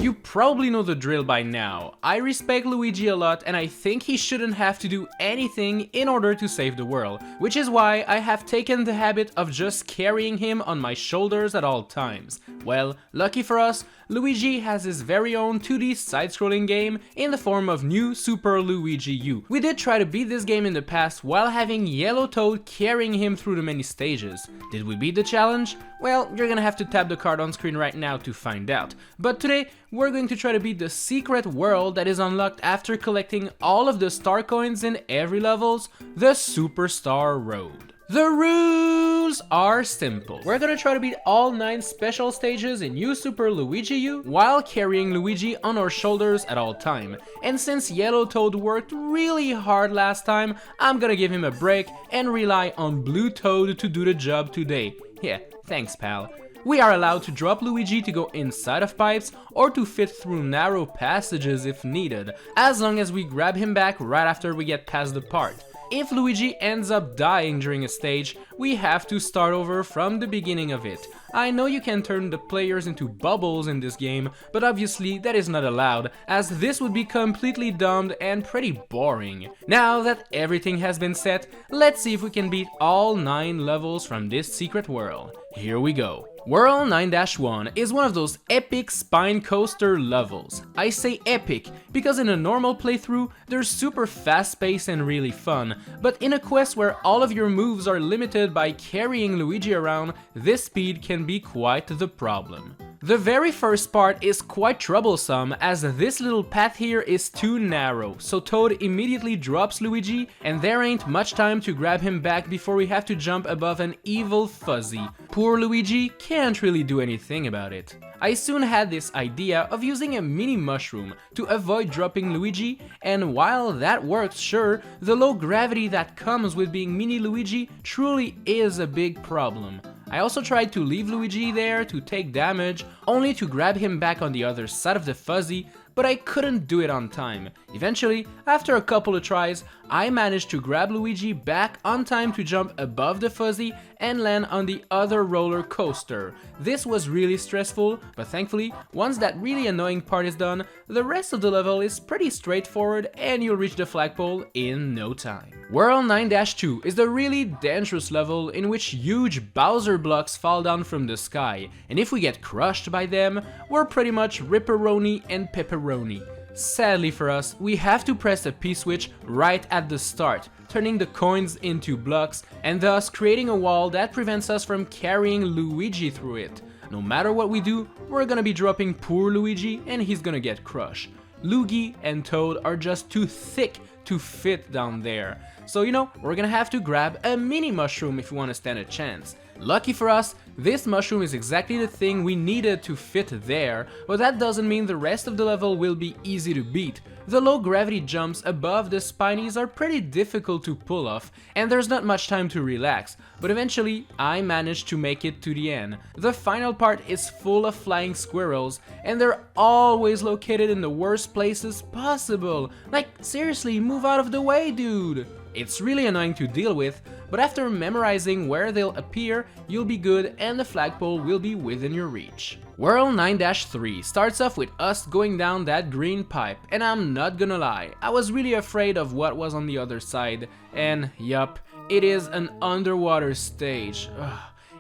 You probably know the drill by now. I respect Luigi a lot and I think he shouldn't have to do anything in order to save the world, which is why I have taken the habit of just carrying him on my shoulders at all times. Well, lucky for us, Luigi has his very own 2D side-scrolling game in the form of New Super Luigi U. We did try to beat this game in the past while having Yellow Toad carrying him through the many stages. Did we beat the challenge? Well, you're gonna have to tap the card on screen right now to find out. But today, we're going to try to beat the secret world that is unlocked after collecting all of the star coins in every levels, the Superstar Road. The rules are simple. We're gonna try to beat all 9 special stages in New Super Luigi U while carrying Luigi on our shoulders at all time. And since Yellow Toad worked really hard last time, I'm gonna give him a break and rely on Blue Toad to do the job today. Yeah, thanks pal. We are allowed to drop Luigi to go inside of pipes or to fit through narrow passages if needed, as long as we grab him back right after we get past the part. If Luigi ends up dying during a stage, we have to start over from the beginning of it. I know you can turn the players into bubbles in this game, but obviously that is not allowed, as this would be completely dumb and pretty boring. Now that everything has been set, let's see if we can beat all 9 levels from this secret world. Here we go. World 9-1 is one of those epic spine coaster levels. I say epic because in a normal playthrough, they're super fast-paced and really fun, but in a quest where all of your moves are limited by carrying Luigi around, this speed can be quite the problem. The very first part is quite troublesome, as this little path here is too narrow, so Toad immediately drops Luigi and there ain't much time to grab him back before we have to jump above an evil fuzzy. Poor Luigi can't really do anything about it. I soon had this idea of using a mini mushroom to avoid dropping Luigi, and while that works, sure, the low gravity that comes with being mini Luigi truly is a big problem. I also tried to leave Luigi there to take damage, only to grab him back on the other side of the fuzzy, but I couldn't do it on time. Eventually, after a couple of tries, I managed to grab Luigi back on time to jump above the fuzzy and land on the other roller coaster. This was really stressful, but thankfully, once that really annoying part is done, the rest of the level is pretty straightforward and you'll reach the flagpole in no time. World 9-2 is the really dangerous level in which huge Bowser blocks fall down from the sky, and if we get crushed by them, we're pretty much ripperoni and pepperoni. Sadly for us, we have to press a P-switch right at the start, turning the coins into blocks and thus creating a wall that prevents us from carrying Luigi through it. No matter what we do, we're gonna be dropping poor Luigi and he's gonna get crushed. Luigi and Toad are just too thick to fit down there. So you know, we're gonna have to grab a mini mushroom if we want to stand a chance. Lucky for us, this mushroom is exactly the thing we needed to fit there, but that doesn't mean the rest of the level will be easy to beat. The low gravity jumps above the spinies are pretty difficult to pull off, and there's not much time to relax, but eventually I managed to make it to the end. The final part is full of flying squirrels, and they're always located in the worst places possible. Like, seriously, move out of the way, dude! It's really annoying to deal with, but after memorizing where they'll appear, you'll be good and the flagpole will be within your reach. World 9-3 starts off with us going down that green pipe, and I'm not gonna lie, I was really afraid of what was on the other side, and yup, it is an underwater stage. Ugh.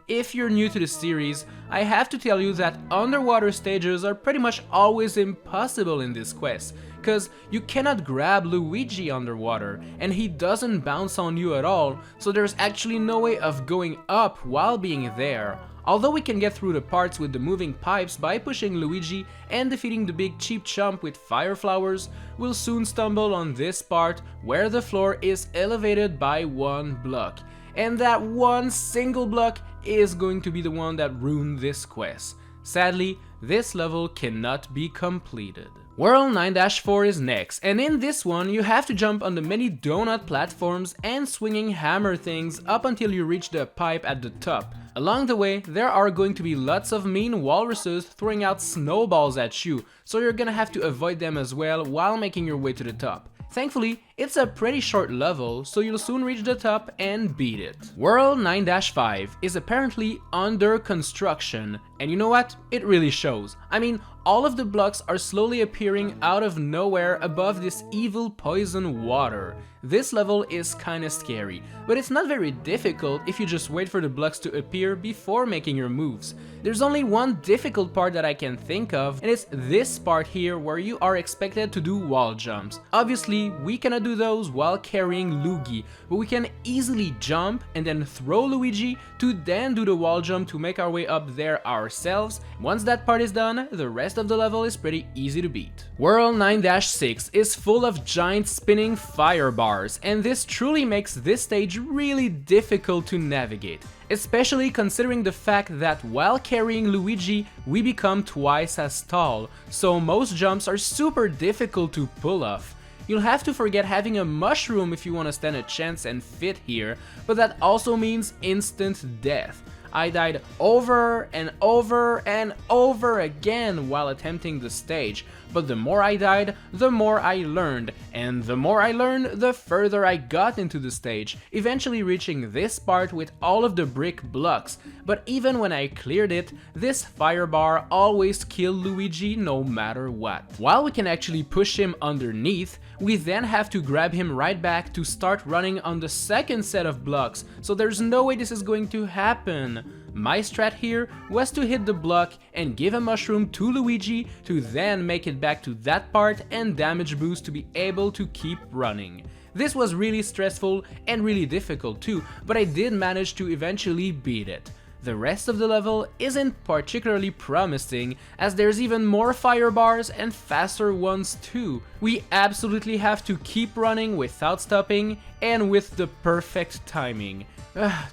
If you're new to the series, I have to tell you that underwater stages are pretty much always impossible in this quest, cause you cannot grab Luigi underwater, and he doesn't bounce on you at all, so there's actually no way of going up while being there. Although we can get through the parts with the moving pipes by pushing Luigi and defeating the big cheap chump with fire flowers, we'll soon stumble on this part where the floor is elevated by one block. And that one single block is going to be the one that ruined this quest. Sadly, this level cannot be completed. World 9-4 is next, and in this one you have to jump on the many donut platforms and swinging hammer things up until you reach the pipe at the top. Along the way, there are going to be lots of mean walruses throwing out snowballs at you, so you're gonna have to avoid them as well while making your way to the top. Thankfully, it's a pretty short level, so you'll soon reach the top and beat it. World 9-5 is apparently under construction, and you know what? It really shows. I mean, all of the blocks are slowly appearing out of nowhere above this evil poison water. This level is kinda scary, but it's not very difficult if you just wait for the blocks to appear before making your moves. There's only one difficult part that I can think of, and it's this part here where you are expected to do wall jumps. Obviously, we cannot do those while carrying Luigi, but we can easily jump and then throw Luigi to then do the wall jump to make our way up there ourselves. Once that part is done, the rest of the level is pretty easy to beat. World 9-6 is full of giant spinning fire bars, and this truly makes this stage really difficult to navigate, especially considering the fact that while carrying Luigi, we become twice as tall, so most jumps are super difficult to pull off. You'll have to forget having a mushroom if you want to stand a chance and fit here, but that also means instant death. I died over and over and over again while attempting the stage, but the more I died, the more I learned, and the more I learned, the further I got into the stage, eventually reaching this part with all of the brick blocks. But even when I cleared it, this fire bar always killed Luigi no matter what. While we can actually push him underneath, we then have to grab him right back to start running on the second set of blocks, so there's no way this is going to happen. My strat here was to hit the block and give a mushroom to Luigi to then make it back to that part and damage boost to be able to keep running. This was really stressful and really difficult too, but I did manage to eventually beat it. The rest of the level isn't particularly promising, as there's even more fire bars and faster ones too. We absolutely have to keep running without stopping and with the perfect timing.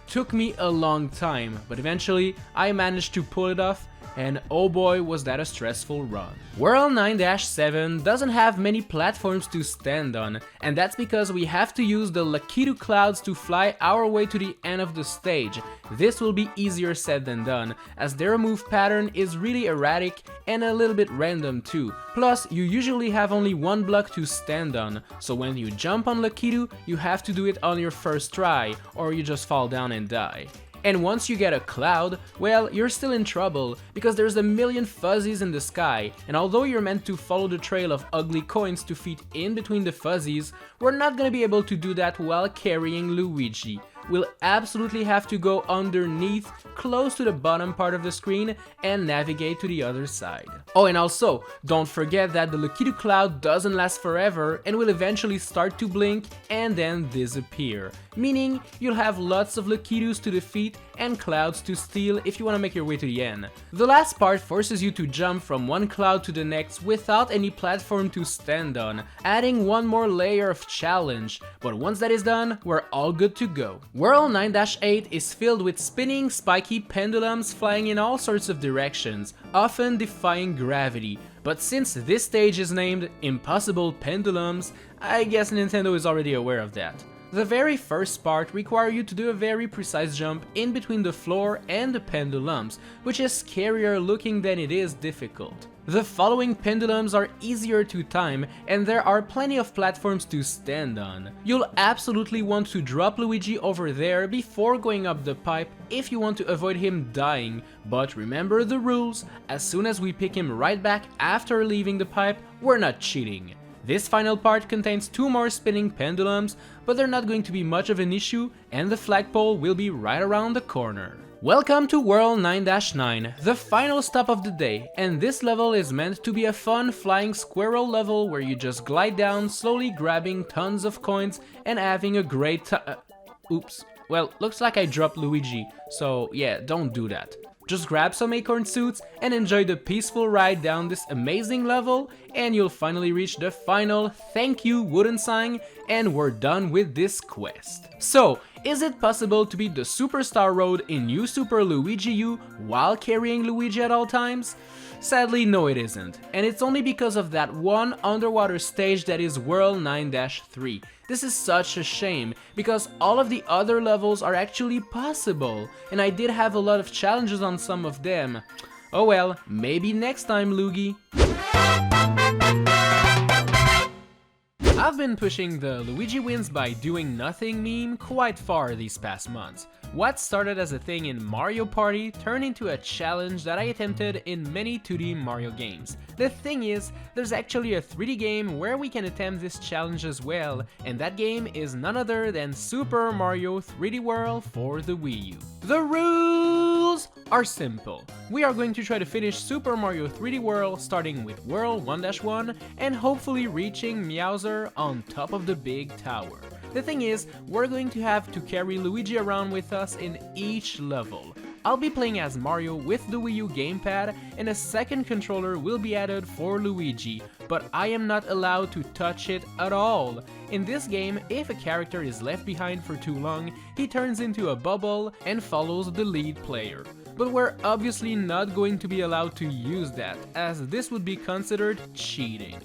Took me a long time, but eventually I managed to pull it off and oh boy was that a stressful run. World 9-7 doesn't have many platforms to stand on, and that's because we have to use the Nicobbq clouds to fly our way to the end of the stage. This will be easier said than done, as their move pattern is really erratic and a little bit random too. Plus, you usually have only one block to stand on, so when you jump on Nicobbq, you have to do it on your first try, or you just fall down and die. And once you get a cloud, well, you're still in trouble, because there's a million fuzzies in the sky, and although you're meant to follow the trail of ugly coins to fit in between the fuzzies, we're not gonna be able to do that while carrying Luigi. We'll absolutely have to go underneath, close to the bottom part of the screen, and navigate to the other side. Oh, and also, don't forget that the Nicobbq cloud doesn't last forever and will eventually start to blink and then disappear, meaning you'll have lots of Nicobbqs to defeat and clouds to steal if you want to make your way to the end. The last part forces you to jump from one cloud to the next without any platform to stand on, adding one more layer of challenge, but once that is done, we're all good to go. World 9-8 is filled with spinning, spiky pendulums flying in all sorts of directions, often defying gravity, but since this stage is named Impossible Pendulums, I guess Nintendo is already aware of that. The very first part requires you to do a very precise jump in between the floor and the pendulums, which is scarier looking than it is difficult. The following pendulums are easier to time, and there are plenty of platforms to stand on. You'll absolutely want to drop Luigi over there before going up the pipe if you want to avoid him dying, but remember the rules, as soon as we pick him right back after leaving the pipe, we're not cheating. This final part contains 2 more spinning pendulums, but they're not going to be much of an issue, and the flagpole will be right around the corner. Welcome to World 9-9, the final stop of the day, and this level is meant to be a fun flying squirrel level where you just glide down, slowly grabbing tons of coins and having a great time. Oops. Well, looks like I dropped Luigi, so yeah, don't do that. Just grab some acorn suits and enjoy the peaceful ride down this amazing level, and you'll finally reach the final thank you wooden sign, and we're done with this quest. So, is it possible to beat the Superstar Road in New Super Luigi U while carrying Luigi at all times? Sadly, no it isn't, and it's only because of that one underwater stage that is World 9-3. This is such a shame, because all of the other levels are actually possible, and I did have a lot of challenges on some of them. Oh well, maybe next time, Luigi. I've been pushing the Luigi wins by doing nothing meme quite far these past months. What started as a thing in Mario Party turned into a challenge that I attempted in many 2D Mario games. The thing is, there's actually a 3D game where we can attempt this challenge as well, and that game is none other than Super Mario 3D World for the Wii U. The rules are simple. We are going to try to finish Super Mario 3D World starting with World 1-1 and hopefully reaching Meowser on top of the big tower. The thing is, we're going to have to carry Luigi around with us in each level. I'll be playing as Mario with the Wii U gamepad, and a second controller will be added for Luigi, but I am not allowed to touch it at all. In this game, if a character is left behind for too long, he turns into a bubble and follows the lead player. But we're obviously not going to be allowed to use that, as this would be considered cheating.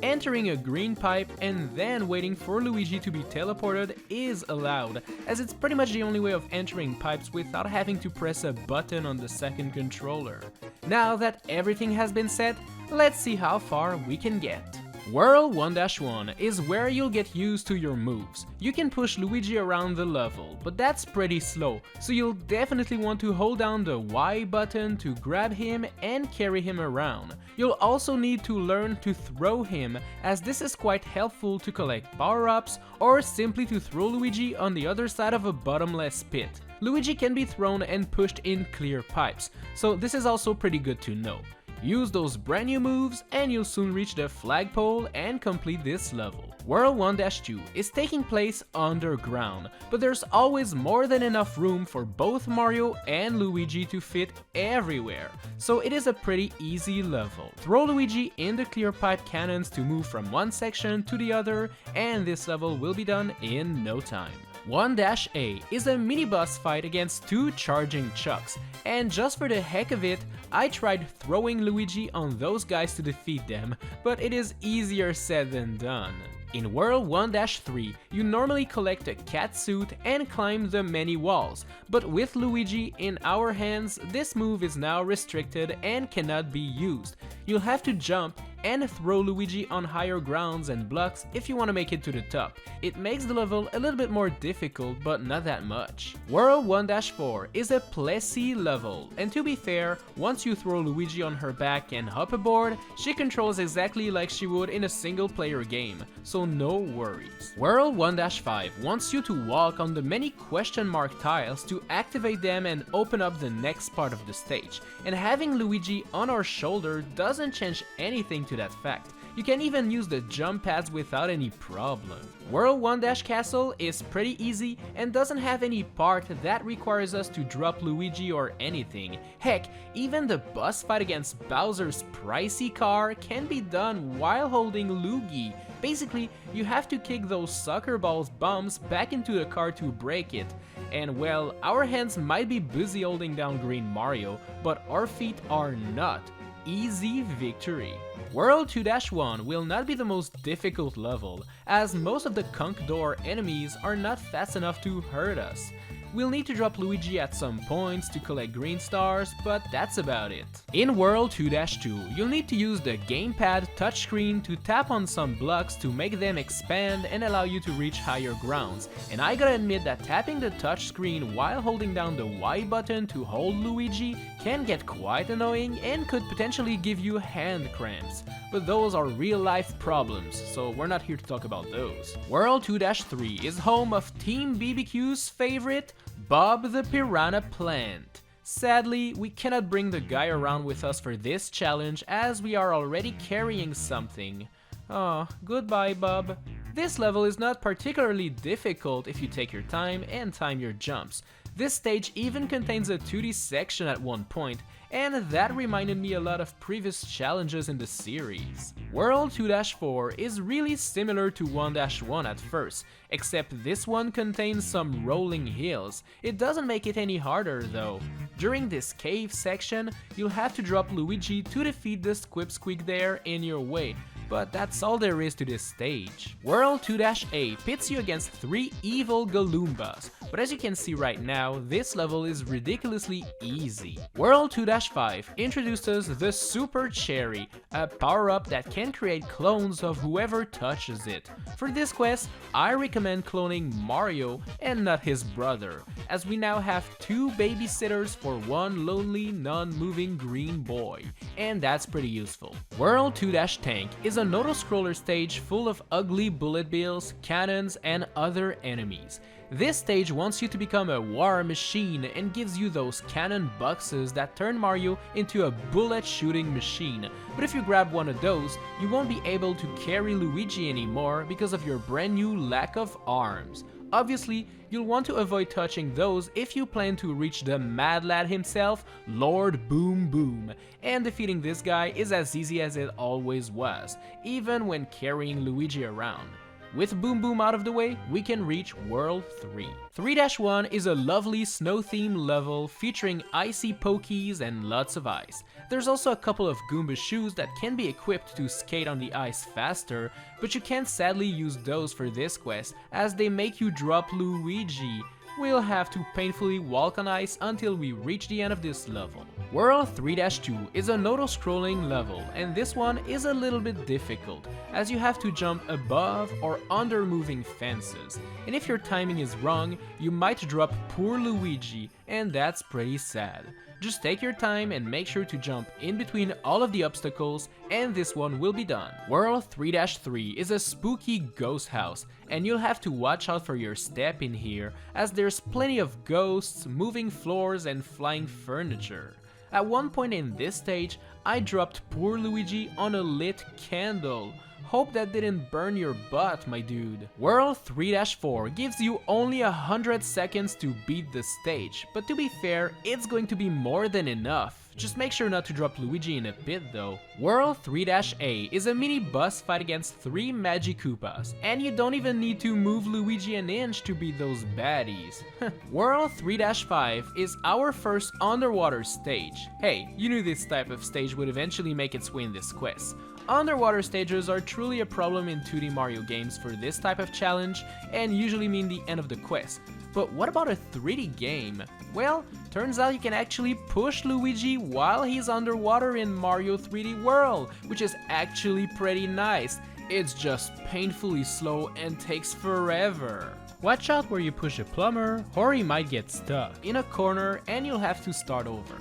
Entering a green pipe and then waiting for Luigi to be teleported is allowed, as it's pretty much the only way of entering pipes without having to press a button on the second controller. Now that everything has been set, let's see how far we can get. World 1-1 is where you'll get used to your moves. You can push Luigi around the level, but that's pretty slow, so you'll definitely want to hold down the Y button to grab him and carry him around. You'll also need to learn to throw him, as this is quite helpful to collect power-ups or simply to throw Luigi on the other side of a bottomless pit. Luigi can be thrown and pushed in clear pipes, so this is also pretty good to know. Use those brand new moves and you'll soon reach the flagpole and complete this level. World 1-2 is taking place underground, but there's always more than enough room for both Mario and Luigi to fit everywhere, so it is a pretty easy level. Throw Luigi in the clear pipe cannons to move from one section to the other, and this level will be done in no time. 1-A is a mini boss fight against two charging chucks, and just for the heck of it, I tried throwing Luigi on those guys to defeat them, but it is easier said than done. In World 1-3, you normally collect a cat suit and climb the many walls, but with Luigi in our hands, this move is now restricted and cannot be used. You'll have to jump and throw Luigi on higher grounds and blocks if you want to make it to the top. It makes the level a little bit more difficult, but not that much. World 1-4 is a Plessis level, and to be fair, once you throw Luigi on her back and hop aboard, she controls exactly like she would in a single player game, so no worries. World 1-5 wants you to walk on the many question mark tiles to activate them and open up the next part of the stage, and having Luigi on our shoulder doesn't change anything to that fact. You can even use the jump pads without any problem. World 1-Castle is pretty easy and doesn't have any part that requires us to drop Luigi or anything. Heck, even the boss fight against Bowser's pricey car can be done while holding Luigi. Basically, you have to kick those soccer balls bombs back into the car to break it. And well, our hands might be busy holding down Green Mario, but our feet are not. Easy victory. World 2-1 will not be the most difficult level, as most of the conch door enemies are not fast enough to hurt us. We'll need to drop Luigi at some points to collect green stars, but that's about it. In World 2-2, you'll need to use the gamepad touchscreen to tap on some blocks to make them expand and allow you to reach higher grounds. And I gotta admit that tapping the touchscreen while holding down the Y button to hold Luigi can get quite annoying and could potentially give you hand cramps. But those are real life problems, so we're not here to talk about those. World 2-3 is home of Team BBQ's favorite, Bob the Piranha Plant. Sadly, we cannot bring the guy around with us for this challenge as we are already carrying something. Oh, goodbye Bob. This level is not particularly difficult if you take your time and time your jumps. This stage even contains a 2D section at one point, and that reminded me a lot of previous challenges in the series. World 2-4 is really similar to 1-1 at first, except this one contains some rolling hills. It doesn't make it any harder though. During this cave section, you'll have to drop Luigi to defeat the Squipsqueak there in your way, but that's all there is to this stage. World 2-A pits you against 3 evil Galoombas, but as you can see right now, this level is ridiculously easy. World 2-5 introduces the Super Cherry, a power-up that can create clones of whoever touches it. For this quest, I recommend cloning Mario and not his brother, as we now have 2 babysitters for one lonely, non-moving green boy, and that's pretty useful. World 2-Tank is an auto-scroller stage full of ugly bullet bills, cannons, and other enemies. This stage wants you to become a war machine and gives you those cannon boxes that turn Mario into a bullet shooting machine. But if you grab one of those, you won't be able to carry Luigi anymore because of your brand new lack of arms. Obviously, you'll want to avoid touching those if you plan to reach the Mad Lad himself, Lord Boom Boom, and defeating this guy is as easy as it always was, even when carrying Luigi around. With Boom Boom out of the way, we can reach World 3. 3-1 is a lovely snow-themed level featuring icy pokies and lots of ice. There's also a couple of Goomba shoes that can be equipped to skate on the ice faster, but you can't sadly use those for this quest as they make you drop Luigi. We'll have to painfully walk on ice until we reach the end of this level. World 3-2 is an auto-scrolling level, and this one is a little bit difficult, as you have to jump above or under moving fences, and if your timing is wrong, you might drop poor Luigi, and that's pretty sad. Just take your time and make sure to jump in between all of the obstacles, and this one will be done. World 3-3 is a spooky ghost house, and you'll have to watch out for your step in here, as there's plenty of ghosts, moving floors, and flying furniture. At one point in this stage, I dropped poor Luigi on a lit candle. Hope that didn't burn your butt, my dude. World 3-4 gives you only 100 seconds to beat the stage, but to be fair, it's going to be more than enough. Just make sure not to drop Luigi in a pit though. World 3-A is a mini boss fight against 3 Magikoopas, and you don't even need to move Luigi an inch to beat those baddies. World 3-5 is our first underwater stage. Hey, you knew this type of stage would eventually make its way in this quest. Underwater stages are truly a problem in 2D Mario games for this type of challenge, and usually mean the end of the quest. But what about a 3D game? Well, turns out you can actually push Luigi while he's underwater in Mario 3D World, which is actually pretty nice. It's just painfully slow and takes forever. Watch out where you push a plumber, or he might get stuck in a corner and you'll have to start over.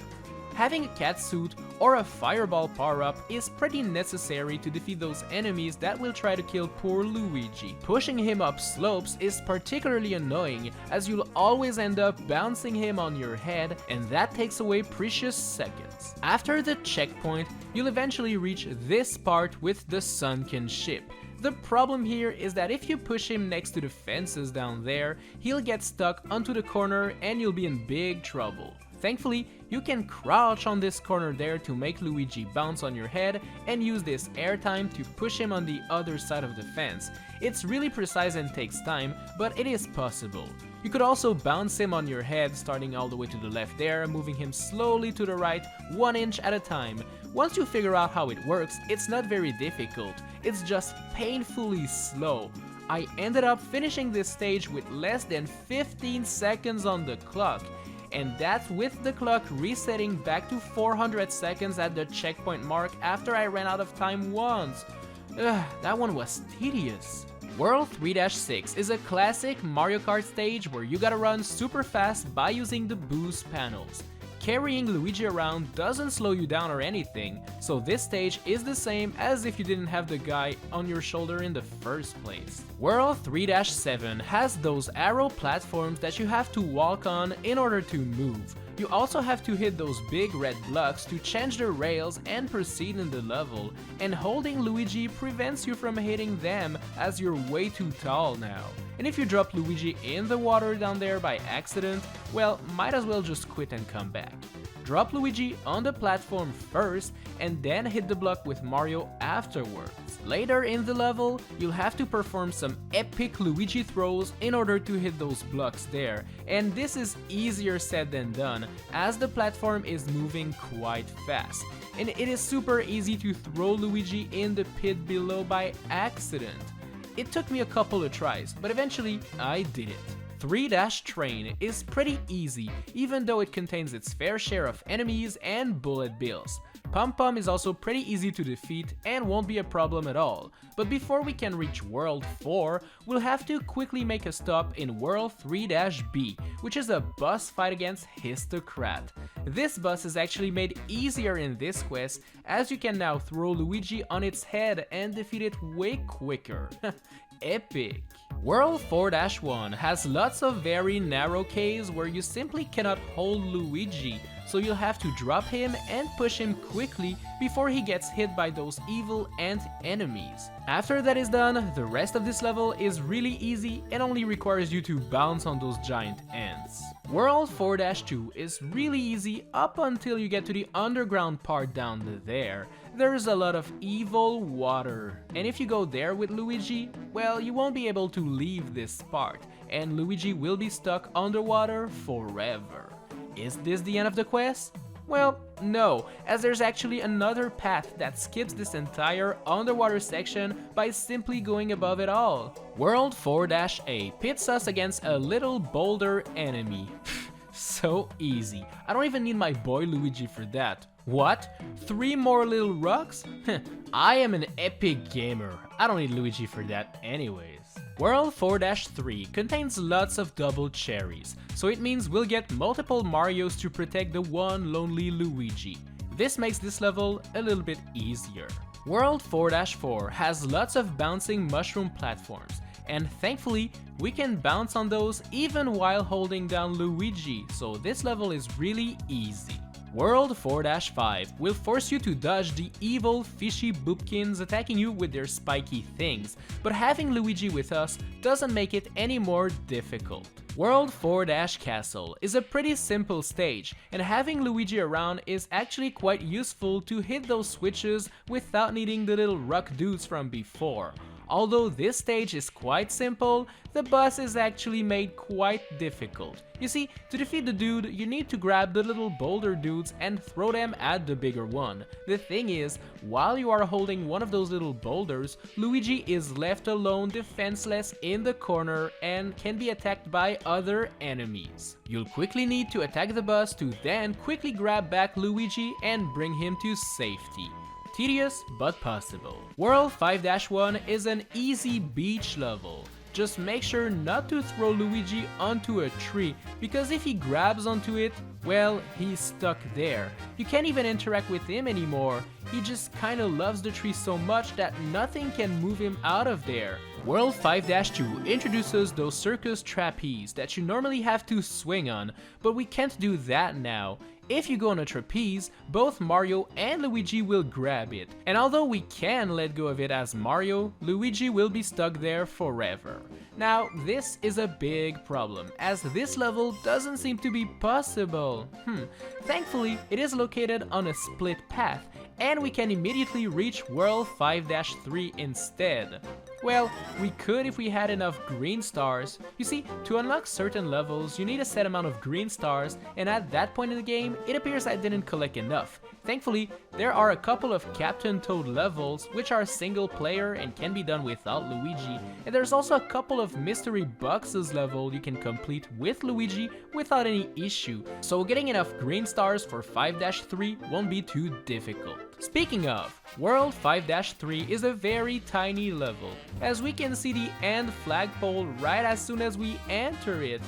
Having a cat suit or a fireball power-up is pretty necessary to defeat those enemies that will try to kill poor Luigi. Pushing him up slopes is particularly annoying, as you'll always end up bouncing him on your head, and that takes away precious seconds. After the checkpoint, you'll eventually reach this part with the sunken ship. The problem here is that if you push him next to the fences down there, he'll get stuck onto the corner and you'll be in big trouble. Thankfully, you can crouch on this corner there to make Luigi bounce on your head and use this airtime to push him on the other side of the fence. It's really precise and takes time, but it is possible. You could also bounce him on your head, starting all the way to the left there, moving him slowly to the right, 1 inch at a time. Once you figure out how it works, it's not very difficult, it's just painfully slow. I ended up finishing this stage with less than 15 seconds on the clock. And that's with the clock resetting back to 400 seconds at the checkpoint mark after I ran out of time once. That one was tedious. World 3-6 is a classic Mario Kart stage where you gotta run super fast by using the boost panels. Carrying Luigi around doesn't slow you down or anything, so this stage is the same as if you didn't have the guy on your shoulder in the first place. World 3-7 has those arrow platforms that you have to walk on in order to move. You also have to hit those big red blocks to change the rails and proceed in the level, and holding Luigi prevents you from hitting them as you're way too tall now. And if you drop Luigi in the water down there by accident, well, might as well just quit and come back. Drop Luigi on the platform first and then hit the block with Mario afterwards. Later in the level, you'll have to perform some epic Luigi throws in order to hit those blocks there, and this is easier said than done as the platform is moving quite fast. And it is super easy to throw Luigi in the pit below by accident. It took me a couple of tries, but eventually I did it. 3-Train is pretty easy, even though it contains its fair share of enemies and bullet bills. Pom Pom is also pretty easy to defeat and won't be a problem at all, but before we can reach World 4, we'll have to quickly make a stop in World 3-B, which is a boss fight against Histocrat. This boss is actually made easier in this quest, as you can now throw Luigi on its head and defeat it way quicker. Epic! World 4-1 has lots of very narrow caves where you simply cannot hold Luigi, so you'll have to drop him and push him quickly before he gets hit by those evil ant enemies. After that is done, the rest of this level is really easy and only requires you to bounce on those giant ants. World 4-2 is really easy up until you get to the underground part down there. There's a lot of evil water, and if you go there with Luigi, well, you won't be able to leave this part, and Luigi will be stuck underwater forever. Is this the end of the quest? Well, no, as there's actually another path that skips this entire underwater section by simply going above it all. World 4-A pits us against a little boulder enemy. So easy. I don't even need my boy Luigi for that. What? 3 more little rocks? I am an epic gamer. I don't need Luigi for that anyways. World 4-3 contains lots of double cherries, so it means we'll get multiple Marios to protect the one lonely Luigi. This makes this level a little bit easier. World 4-4 has lots of bouncing mushroom platforms, and thankfully we can bounce on those even while holding down Luigi, so this level is really easy. World 4-5 will force you to dodge the evil fishy boopkins attacking you with their spiky things, but having Luigi with us doesn't make it any more difficult. World 4-Castle is a pretty simple stage, and having Luigi around is actually quite useful to hit those switches without needing the little rock dudes from before. Although this stage is quite simple, the boss is actually made quite difficult. You see, to defeat the dude, you need to grab the little boulder dudes and throw them at the bigger one. The thing is, while you are holding one of those little boulders, Luigi is left alone defenseless in the corner and can be attacked by other enemies. You'll quickly need to attack the boss to then quickly grab back Luigi and bring him to safety. Tedious, but possible. World 5-1 is an easy beach level. Just make sure not to throw Luigi onto a tree, because if he grabs onto it, well, he's stuck there. You can't even interact with him anymore. He just kinda loves the tree so much that nothing can move him out of there. World 5-2 introduces those circus trapeze that you normally have to swing on, but we can't do that now. If you go on a trapeze, both Mario and Luigi will grab it, and although we can let go of it as Mario, Luigi will be stuck there forever. Now, this is a big problem, as this level doesn't seem to be possible. Thankfully, it is located on a split path, and we can immediately reach World 5-3 instead. Well, we could if we had enough green stars. You see, to unlock certain levels, you need a set amount of green stars, and at that point in the game, it appears I didn't collect enough. Thankfully, there are a couple of Captain Toad levels, which are single player and can be done without Luigi, and there's also a couple of mystery boxes level you can complete with Luigi without any issue, so getting enough green stars for 5-3 won't be too difficult. Speaking of, World 5-3 is a very tiny level, as we can see the end flagpole right as soon as we enter it.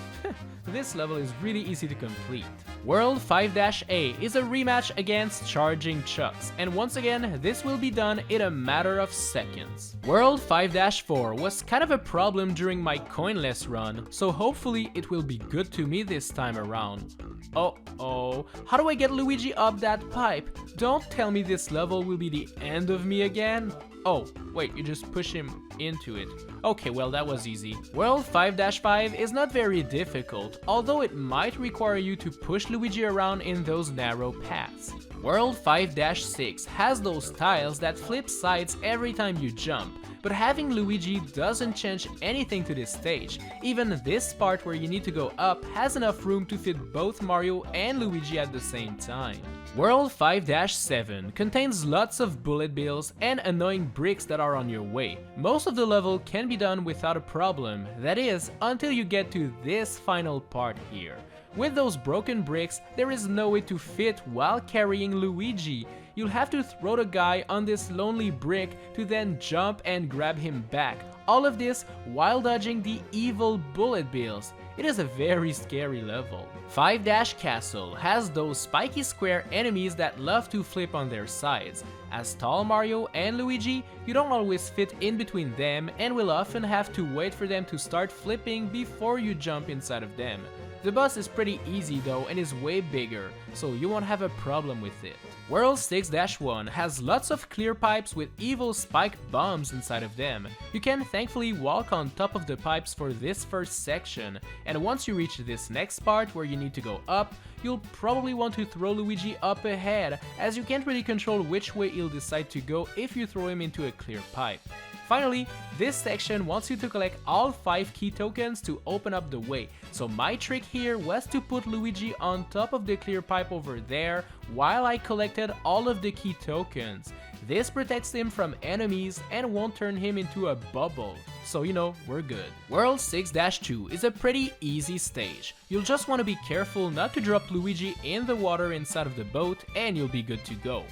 This level is really easy to complete. World 5-A is a rematch against Charging Chucks, and once again, this will be done in a matter of seconds. World 5-4 was kind of a problem during my coinless run, so hopefully it will be good to me this time around. Uh-oh, how do I get Luigi up that pipe? Don't tell me this level will be the end of me again. Oh, wait, you just push him into it. Okay, well that was easy. World 5-5 is not very difficult, although it might require you to push Luigi around in those narrow paths. World 5-6 has those tiles that flip sides every time you jump, but having Luigi doesn't change anything to this stage. Even this part where you need to go up has enough room to fit both Mario and Luigi at the same time. World 5-7 contains lots of bullet bills and annoying bricks that are on your way. Most of the level can be done without a problem, that is, until you get to this final part here. With those broken bricks, there is no way to fit while carrying Luigi. You'll have to throw the guy on this lonely brick to then jump and grab him back. All of this while dodging the evil bullet bills. It is a very scary level. 5-Castle has those spiky square enemies that love to flip on their sides. As tall Mario and Luigi, you don't always fit in between them and will often have to wait for them to start flipping before you jump inside of them. The boss is pretty easy though and is way bigger, so you won't have a problem with it. World 6-1 has lots of clear pipes with evil spike bombs inside of them. You can thankfully walk on top of the pipes for this first section, and once you reach this next part where you need to go up, you'll probably want to throw Luigi up ahead, as you can't really control which way he'll decide to go if you throw him into a clear pipe. Finally, this section wants you to collect all 5 key tokens to open up the way, so my trick here was to put Luigi on top of the clear pipe over there while I collected all of the key tokens. This protects him from enemies and won't turn him into a bubble, so you know, we're good. World 6-2 is a pretty easy stage. You'll just want to be careful not to drop Luigi in the water inside of the boat and you'll be good to go.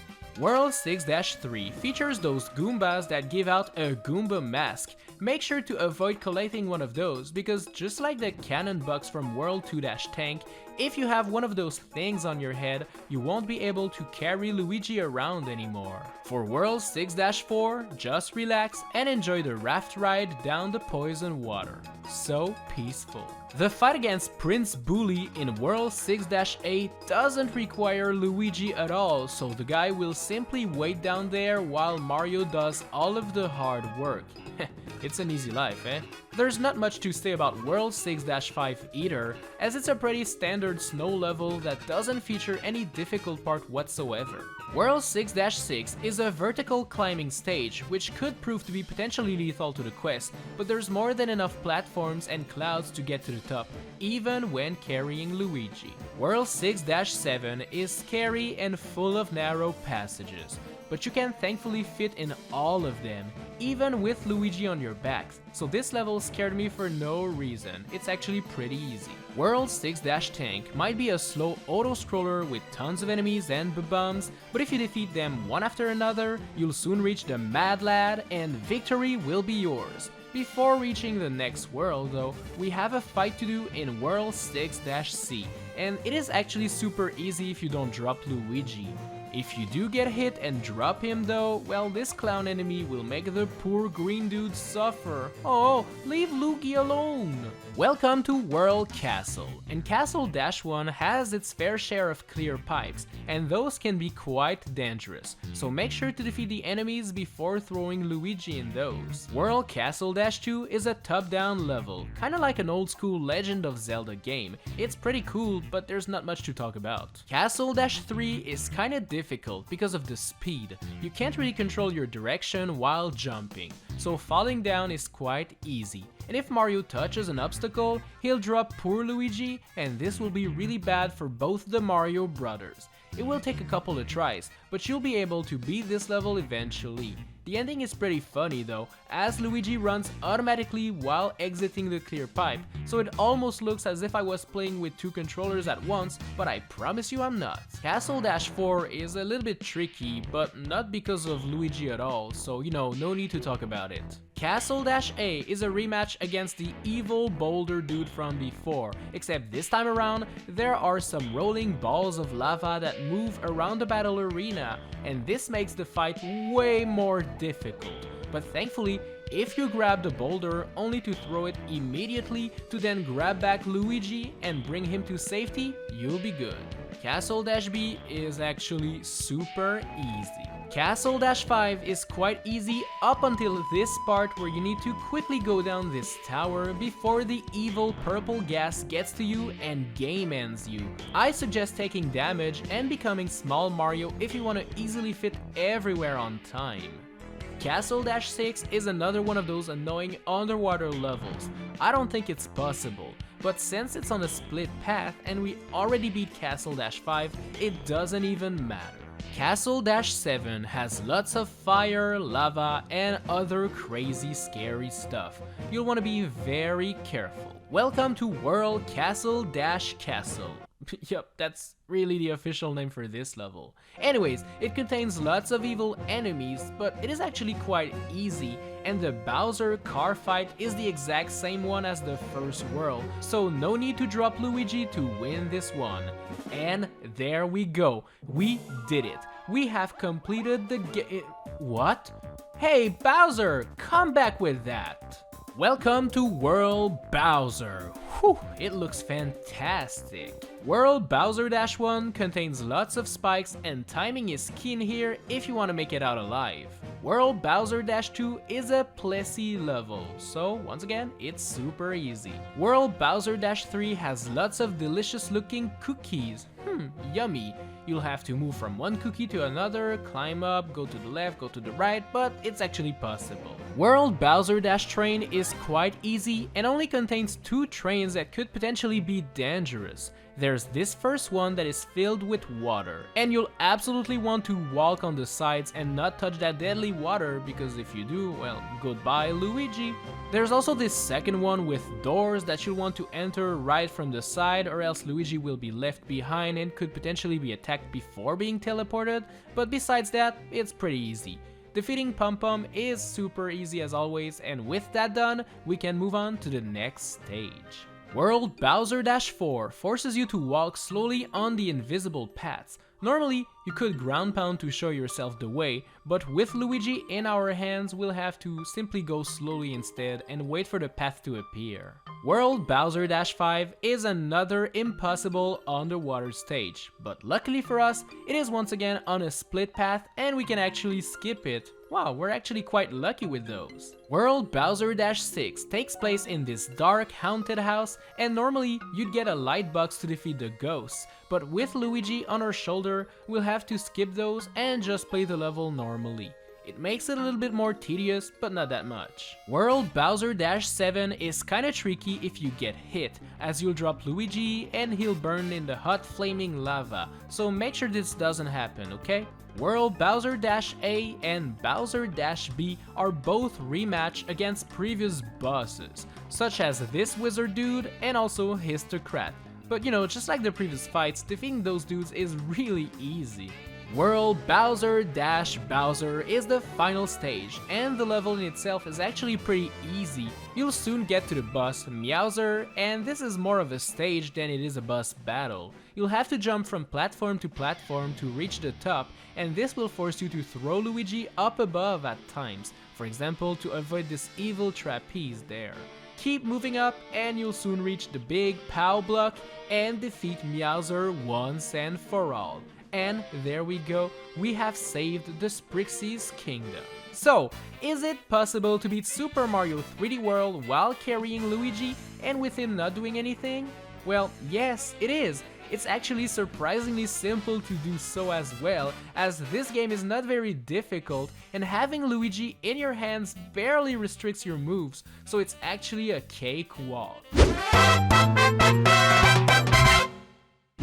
World 6-3 features those Goombas that give out a Goomba mask. Make sure to avoid collecting one of those, because just like the cannon bugs from World 2-Tank, if you have one of those things on your head, you won't be able to carry Luigi around anymore. For World 6-4, just relax and enjoy the raft ride down the poison water. So peaceful. The fight against Prince Bully in World 6-8 doesn't require Luigi at all, so the guy will simply wait down there while Mario does all of the hard work. it's an easy life, eh? There's not much to say about World 6-5 either, as it's a pretty standard snow level that doesn't feature any difficult part whatsoever. World 6-6 is a vertical climbing stage, which could prove to be potentially lethal to the quest, but there's more than enough platforms and clouds to get to the top, even when carrying Luigi. World 6-7 is scary and full of narrow passages, but you can thankfully fit in all of them, even with Luigi on your back, so this level scared me for no reason. It's actually pretty easy. World 6-Tank might be a slow auto-scroller with tons of enemies and bombs, but if you defeat them one after another, you'll soon reach the Mad Lad and victory will be yours. Before reaching the next world though, we have a fight to do in World 6-C, and it is actually super easy if you don't drop Luigi. If you do get hit and drop him though, well, this clown enemy will make the poor green dude suffer. Oh, leave Luigi alone! Welcome to World Castle, and Castle-1 has its fair share of clear pipes, and those can be quite dangerous, so make sure to defeat the enemies before throwing Luigi in those. World Castle-2 is a top-down level, kinda like an old-school Legend of Zelda game. It's pretty cool, but there's not much to talk about. Castle-3 is kinda difficult because of the speed. You can't really control your direction while jumping, so falling down is quite easy. And if Mario touches an obstacle, he'll drop poor Luigi, and this will be really bad for both the Mario brothers. It will take a couple of tries, but you'll be able to beat this level eventually. The ending is pretty funny though, as Luigi runs automatically while exiting the clear pipe, so it almost looks as if I was playing with two controllers at once, but I promise you I'm not. Castle-4 is a little bit tricky, but not because of Luigi at all, so no need to talk about it. Castle-A is a rematch against the evil boulder dude from before, except this time around, there are some rolling balls of lava that move around the battle arena, and this makes the fight way more difficult. But thankfully, if you grab the boulder only to throw it immediately to then grab back Luigi and bring him to safety, you'll be good. Castle-B is actually super easy. Castle-5 is quite easy up until this part where you need to quickly go down this tower before the evil purple gas gets to you and game ends you. I suggest taking damage and becoming Small Mario if you want to easily fit everywhere on time. Castle-6 is another one of those annoying underwater levels. I don't think it's possible, but since it's on a split path and we already beat Castle-5, it doesn't even matter. Castle-7 has lots of fire, lava, and other crazy scary stuff. You'll want to be very careful. Welcome to World Castle-Castle. Yup, that's really the official name for this level. Anyways, it contains lots of evil enemies, but it is actually quite easy, and the Bowser car fight is the exact same one as the first world, so no need to drop Luigi to win this one. And there we go, we did it. We have completed the What? Hey Bowser, come back with that! Welcome to World Bowser. Whew, it looks fantastic. World Bowser-1 contains lots of spikes and timing is key in here if you want to make it out alive. World Bowser-2 is a Plessy level, so once again, it's super easy. World Bowser-3 has lots of delicious looking cookies. Yummy. You'll have to move from one cookie to another, climb up, go to the left, go to the right, but it's actually possible. World Bowser-Train is quite easy and only contains two trains that could potentially be dangerous. There's this first one that is filled with water, and you'll absolutely want to walk on the sides and not touch that deadly water, because if you do, well, goodbye Luigi. There's also this second one with doors that you'll want to enter right from the side, or else Luigi will be left behind and could potentially be attacked before being teleported, but besides that, it's pretty easy. Defeating Pum Pum is super easy as always, and with that done, we can move on to the next stage. World Bowser-4 forces you to walk slowly on the invisible paths. Normally, you could ground pound to show yourself the way, but with Luigi in our hands, we'll have to simply go slowly instead and wait for the path to appear. World Bowser-5 is another impossible underwater stage, but luckily for us, it is once again on a split path and we can actually skip it. Wow, we're actually quite lucky with those. World Bowser-6 takes place in this dark haunted house, and normally you'd get a light box to defeat the ghosts, but with Luigi on our shoulder, we'll have to skip those and just play the level normally. It makes it a little bit more tedious, but not that much. World Bowser-7 is kinda tricky if you get hit, as you'll drop Luigi and he'll burn in the hot flaming lava, so make sure this doesn't happen, okay? World Bowser-A and Bowser-B are both rematch against previous bosses, such as this wizard dude and also Histocrat. But you know, just like the previous fights, defeating those dudes is really easy. World Bowser-Bowser is the final stage, and the level in itself is actually pretty easy. You'll soon get to the boss Meowser, and this is more of a stage than it is a boss battle. You'll have to jump from platform to platform to reach the top, and this will force you to throw Luigi up above at times, for example to avoid this evil trapeze there. Keep moving up and you'll soon reach the big POW block and defeat Meowser once and for all. And there we go, we have saved the Sprixie's kingdom. So, is it possible to beat Super Mario 3D World while carrying Luigi and with him not doing anything? Well, yes, it is. It's actually surprisingly simple to do so as well, as this game is not very difficult and having Luigi in your hands barely restricts your moves, so it's actually a cakewalk.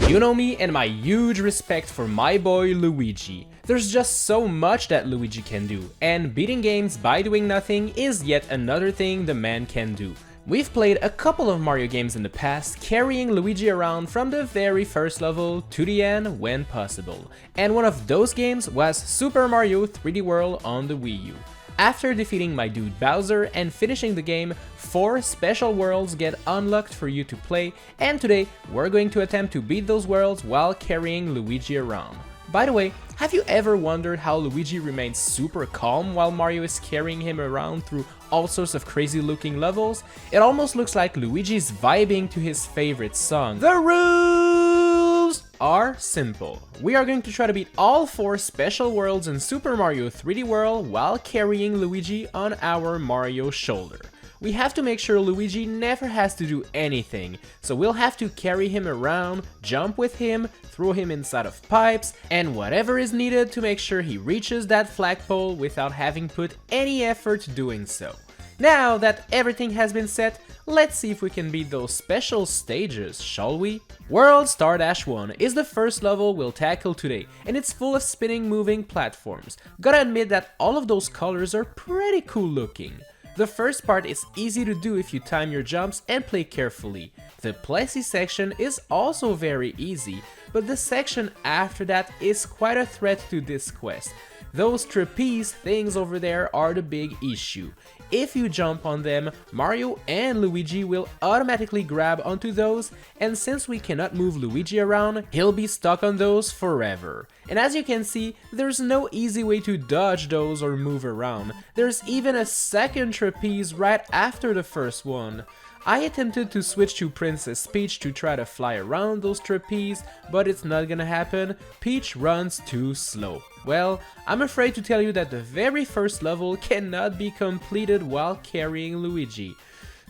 You know me and my huge respect for my boy Luigi. There's just so much that Luigi can do, and beating games by doing nothing is yet another thing the man can do. We've played a couple of Mario games in the past, carrying Luigi around from the very first level to the end when possible, and one of those games was Super Mario 3D World on the Wii U. After defeating my dude Bowser and finishing the game, 4 special worlds get unlocked for you to play, and today we're going to attempt to beat those worlds while carrying Luigi around. By the way, have you ever wondered how Luigi remains super calm while Mario is carrying him around through all sorts of crazy looking levels? It almost looks like Luigi's vibing to his favorite song. The rules are simple. We are going to try to beat all 4 special worlds in Super Mario 3D World while carrying Luigi on our Mario shoulder. We have to make sure Luigi never has to do anything, so we'll have to carry him around, jump with him, throw him inside of pipes, and whatever is needed to make sure he reaches that flagpole without having put any effort doing so. Now that everything has been set, let's see if we can beat those special stages, shall we? World Star-1 is the first level we'll tackle today, and it's full of spinning moving platforms. Gotta admit that all of those colors are pretty cool looking. The first part is easy to do if you time your jumps and play carefully. The Plessis section is also very easy, but the section after that is quite a threat to this quest. Those trapeze things over there are the big issue. If you jump on them, Mario and Luigi will automatically grab onto those, and since we cannot move Luigi around, he'll be stuck on those forever. And as you can see, there's no easy way to dodge those or move around. There's even a second trapeze right after the first one. I attempted to switch to Princess Peach to try to fly around those trapeze, but it's not gonna happen. Peach runs too slow. Well, I'm afraid to tell you that the very first level cannot be completed while carrying Luigi.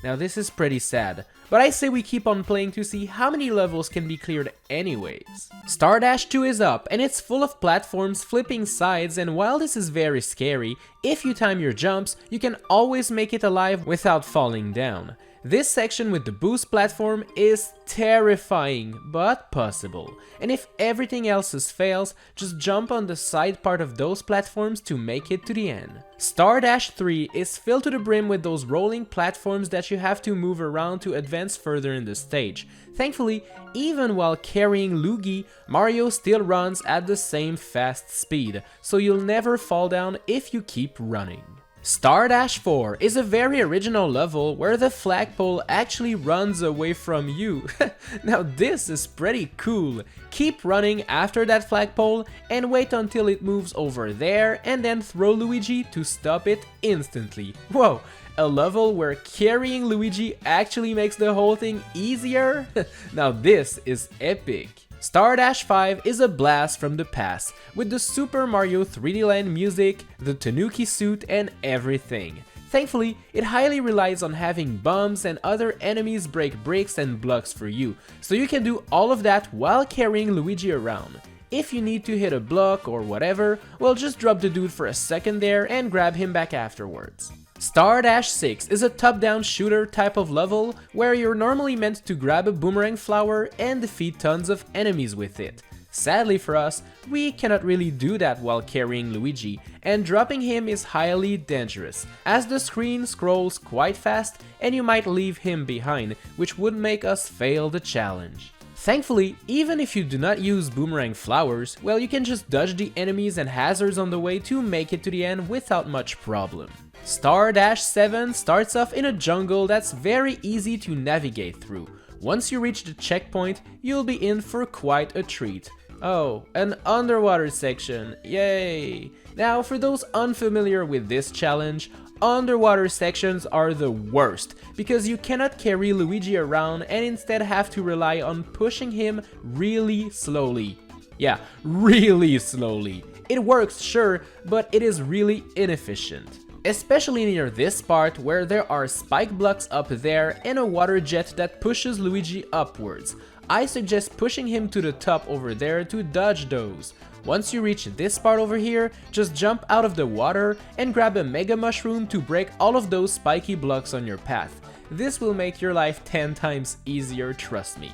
Now this is pretty sad, but I say we keep on playing to see how many levels can be cleared anyways. Star-2 is up, and it's full of platforms flipping sides, and while this is very scary, if you time your jumps, you can always make it alive without falling down. This section with the boost platform is terrifying, but possible. And if everything else fails, just jump on the side part of those platforms to make it to the end. Star-3 is filled to the brim with those rolling platforms that you have to move around to advance further in the stage. Thankfully, even while carrying Luigi, Mario still runs at the same fast speed, so you'll never fall down if you keep running. Star-4 is a very original level where the flagpole actually runs away from you. Now this is pretty cool. Keep running after that flagpole and wait until it moves over there and then throw Luigi to stop it instantly. Whoa, a level where carrying Luigi actually makes the whole thing easier? Now this is epic! Star Dash 5 is a blast from the past, with the Super Mario 3D Land music, the Tanuki suit, and everything. Thankfully, it highly relies on having bombs and other enemies break bricks and blocks for you, so you can do all of that while carrying Luigi around. If you need to hit a block or whatever, well, just drop the dude for a second there and grab him back afterwards. Star Dash 6 is a top-down shooter type of level where you're normally meant to grab a boomerang flower and defeat tons of enemies with it. Sadly for us, we cannot really do that while carrying Luigi, and dropping him is highly dangerous, as the screen scrolls quite fast and you might leave him behind, which would make us fail the challenge. Thankfully, even if you do not use boomerang flowers, well, you can just dodge the enemies and hazards on the way to make it to the end without much problem. Star Dash 7 starts off in a jungle that's very easy to navigate through. Once you reach the checkpoint, you'll be in for quite a treat. Oh, an underwater section, yay! Now, for those unfamiliar with this challenge, underwater sections are the worst, because you cannot carry Luigi around and instead have to rely on pushing him really slowly. Yeah, really slowly. It works, sure, but it is really inefficient. Especially near this part where there are spike blocks up there and a water jet that pushes Luigi upwards. I suggest pushing him to the top over there to dodge those. Once you reach this part over here, just jump out of the water and grab a Mega Mushroom to break all of those spiky blocks on your path. This will make your life 10 times easier, trust me.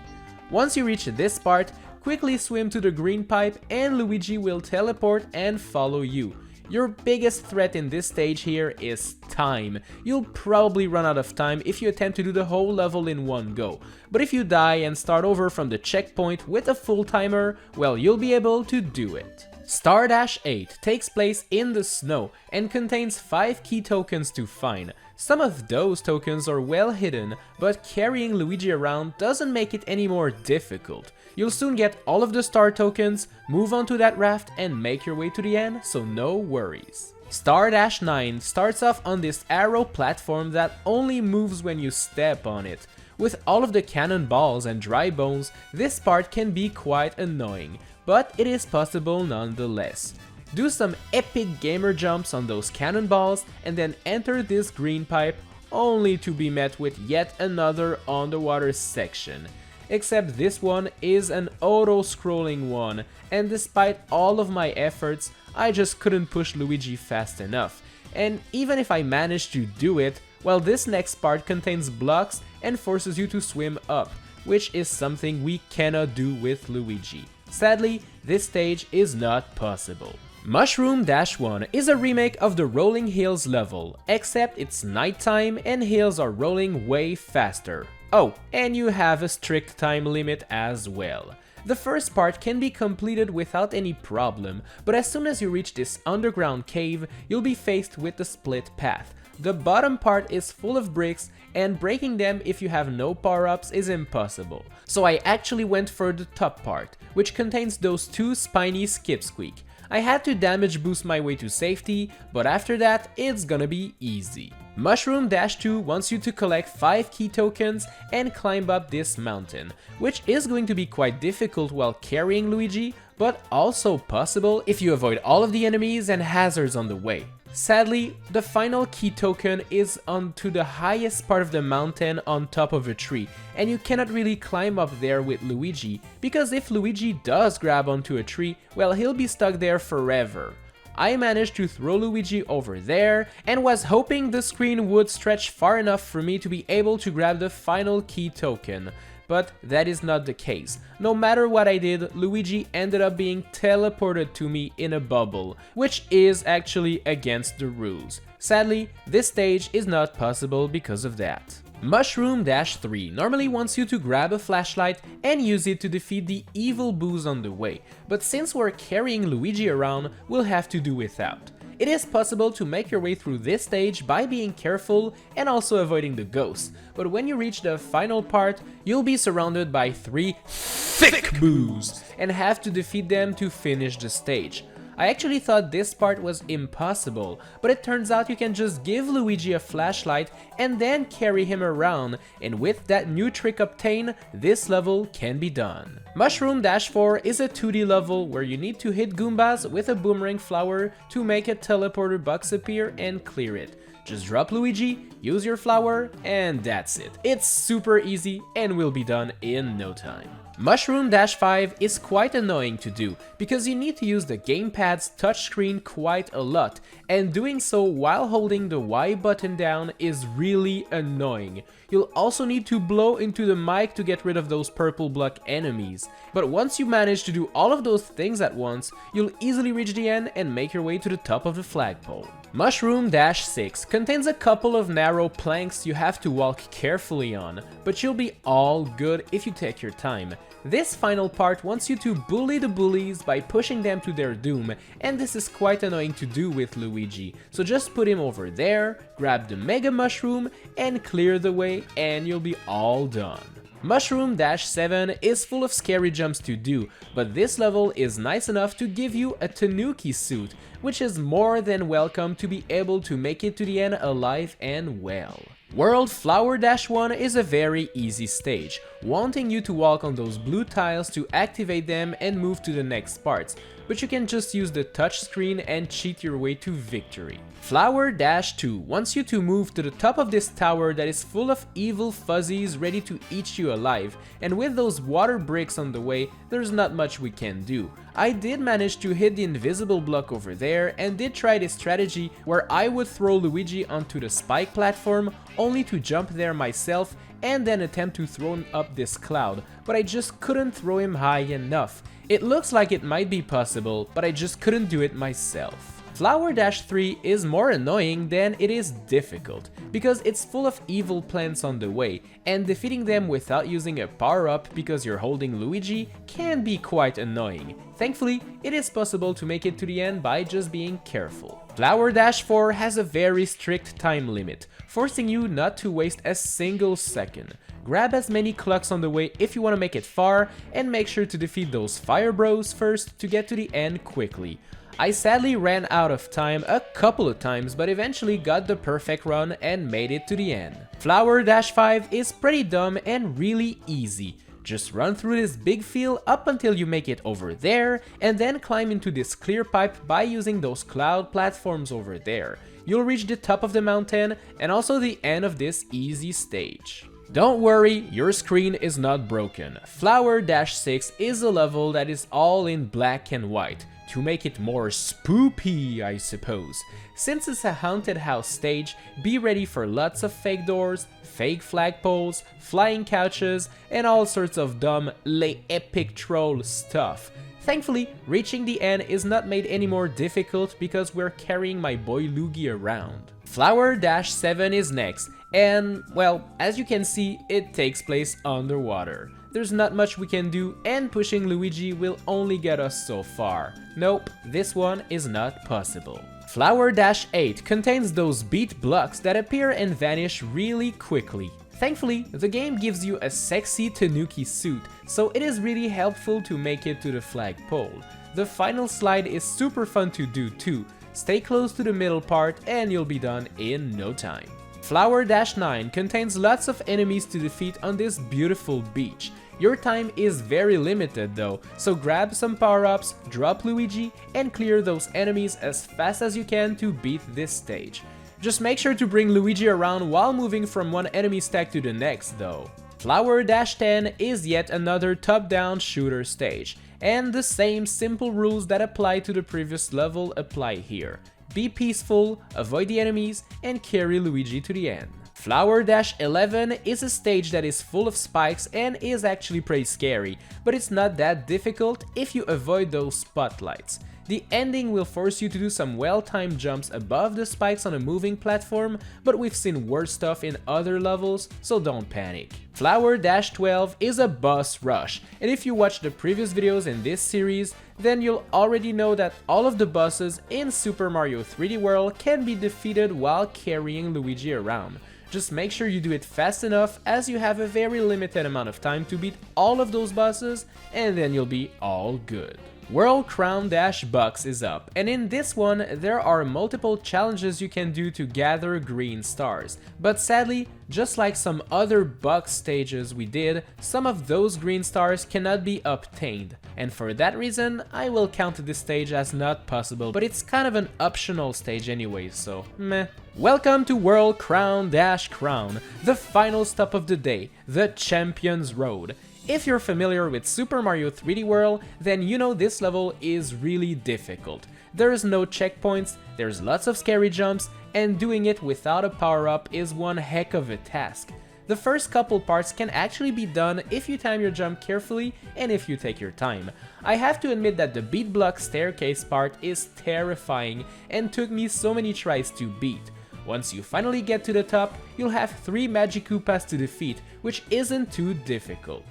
Once you reach this part, quickly swim to the green pipe and Luigi will teleport and follow you. Your biggest threat in this stage here is time. You'll probably run out of time if you attempt to do the whole level in one go, but if you die and start over from the checkpoint with a full timer, well, you'll be able to do it. Star Dash 8 takes place in the snow and contains 5 key tokens to find. Some of those tokens are well hidden, but carrying Luigi around doesn't make it any more difficult. You'll soon get all of the star tokens, move on to that raft and make your way to the end, so no worries. Star Dash 9 starts off on this arrow platform that only moves when you step on it. With all of the cannonballs and dry bones, this part can be quite annoying, but it is possible nonetheless. Do some epic gamer jumps on those cannonballs and then enter this green pipe, only to be met with yet another underwater section. Except this one is an auto-scrolling one, and despite all of my efforts, I just couldn't push Luigi fast enough. And even if I managed to do it, well, this next part contains blocks and forces you to swim up, which is something we cannot do with Luigi. Sadly, this stage is not possible. Mushroom Dash 1 is a remake of the Rolling Hills level, except it's nighttime and hills are rolling way faster. Oh, and you have a strict time limit as well. The first part can be completed without any problem, but as soon as you reach this underground cave, you'll be faced with a split path. The bottom part is full of bricks, and breaking them if you have no power-ups is impossible. So I actually went for the top part, which contains those 2 spiny skipsqueak. I had to damage boost my way to safety, but after that, it's gonna be easy. Mushroom Dash 2 wants you to collect 5 key tokens and climb up this mountain, which is going to be quite difficult while carrying Luigi, but also possible if you avoid all of the enemies and hazards on the way. Sadly, the final key token is onto the highest part of the mountain on top of a tree, and you cannot really climb up there with Luigi, because if Luigi does grab onto a tree, well, he'll be stuck there forever. I managed to throw Luigi over there and was hoping the screen would stretch far enough for me to be able to grab the final key token, but that is not the case. No matter what I did, Luigi ended up being teleported to me in a bubble, which is actually against the rules. Sadly, this stage is not possible because of that. Mushroom Dash 3 normally wants you to grab a flashlight and use it to defeat the evil boos on the way, but since we're carrying Luigi around, we'll have to do without. It is possible to make your way through this stage by being careful and also avoiding the ghosts, but when you reach the final part, you'll be surrounded by 3 thick boos and have to defeat them to finish the stage. I actually thought this part was impossible, but it turns out you can just give Luigi a flashlight and then carry him around, and with that new trick obtained, this level can be done. Mushroom Dash 4 is a 2D level where you need to hit Goombas with a boomerang flower to make a teleporter box appear and clear it. Just drop Luigi, use your flower, and that's it. It's super easy and will be done in no time. Mushroom Dash 5 is quite annoying to do because you need to use the gamepad's touchscreen quite a lot, and doing so while holding the Y button down is really annoying. You'll also need to blow into the mic to get rid of those purple block enemies. But once you manage to do all of those things at once, you'll easily reach the end and make your way to the top of the flagpole. Mushroom Dash 6 contains a couple of narrow planks you have to walk carefully on, but you'll be all good if you take your time. This final part wants you to bully the bullies by pushing them to their doom, and this is quite annoying to do with Luigi, so just put him over there, grab the Mega Mushroom, and clear the way, and you'll be all done. Mushroom Dash 7 is full of scary jumps to do, but this level is nice enough to give you a Tanuki suit, which is more than welcome to be able to make it to the end alive and well. World Flower Dash 1 is a very easy stage, wanting you to walk on those blue tiles to activate them and move to the next parts, but you can just use the touch screen and cheat your way to victory. Flower Dash 2 wants you to move to the top of this tower that is full of evil fuzzies ready to eat you alive, and with those water bricks on the way, there's not much we can do. I did manage to hit the invisible block over there and did try this strategy where I would throw Luigi onto the spike platform only to jump there myself and then attempt to throw him up this cloud, but I just couldn't throw him high enough. It looks like it might be possible, but I just couldn't do it myself. Flower Dash 3 is more annoying than it is difficult, because it's full of evil plants on the way, and defeating them without using a power-up because you're holding Luigi can be quite annoying. Thankfully, it is possible to make it to the end by just being careful. Flower Dash 4 has a very strict time limit, forcing you not to waste a single second. Grab as many clocks on the way if you want to make it far, and make sure to defeat those fire bros first to get to the end quickly. I sadly ran out of time a couple of times, but eventually got the perfect run and made it to the end. Flower Dash 5 is pretty dumb and really easy. Just run through this big field up until you make it over there, and then climb into this clear pipe by using those cloud platforms over there. You'll reach the top of the mountain and also the end of this easy stage. Don't worry, your screen is not broken. Flower Dash 6 is a level that is all in black and white, to make it more spoopy, I suppose. Since it's a haunted house stage, be ready for lots of fake doors, fake flagpoles, flying couches, and all sorts of dumb les epic troll stuff. Thankfully, reaching the end is not made any more difficult because we're carrying my boy Luigi around. Flower Dash 7 is next, and, well, as you can see, it takes place underwater. There's not much we can do, and pushing Luigi will only get us so far. Nope, this one is not possible. Flower Dash 8 contains those beat blocks that appear and vanish really quickly. Thankfully, the game gives you a sexy Tanuki suit, so it is really helpful to make it to the flagpole. The final slide is super fun to do too. Stay close to the middle part and you'll be done in no time. Flower Dash 9 contains lots of enemies to defeat on this beautiful beach. Your time is very limited though, so grab some power-ups, drop Luigi, and clear those enemies as fast as you can to beat this stage. Just make sure to bring Luigi around while moving from one enemy stack to the next though. Flower Dash 10 is yet another top-down shooter stage, and the same simple rules that apply to the previous level apply here. Be peaceful, avoid the enemies, and carry Luigi to the end. Flower Dash 11 is a stage that is full of spikes and is actually pretty scary, but it's not that difficult if you avoid those spotlights. The ending will force you to do some well-timed jumps above the spikes on a moving platform, but we've seen worse stuff in other levels, so don't panic. Flower Dash 12 is a boss rush, and if you watch the previous videos in this series, then you'll already know that all of the bosses in Super Mario 3D World can be defeated while carrying Luigi around. Just make sure you do it fast enough, as you have a very limited amount of time to beat all of those bosses, and then you'll be all good. World Crown Dash Box is up, and in this one there are multiple challenges you can do to gather green stars. But sadly, just like some other box stages we did, some of those green stars cannot be obtained. And for that reason, I will count this stage as not possible, but it's kind of an optional stage anyway, so meh. Welcome to World Crown Dash Crown, the final stop of the day, the Champion's Road. If you're familiar with Super Mario 3D World, then you know this level is really difficult. There's no checkpoints, there's lots of scary jumps, and doing it without a power-up is one heck of a task. The first couple parts can actually be done if you time your jump carefully and if you take your time. I have to admit that the beat block staircase part is terrifying and took me so many tries to beat. Once you finally get to the top, you'll have 3 Magic Koopas to defeat, which isn't too difficult.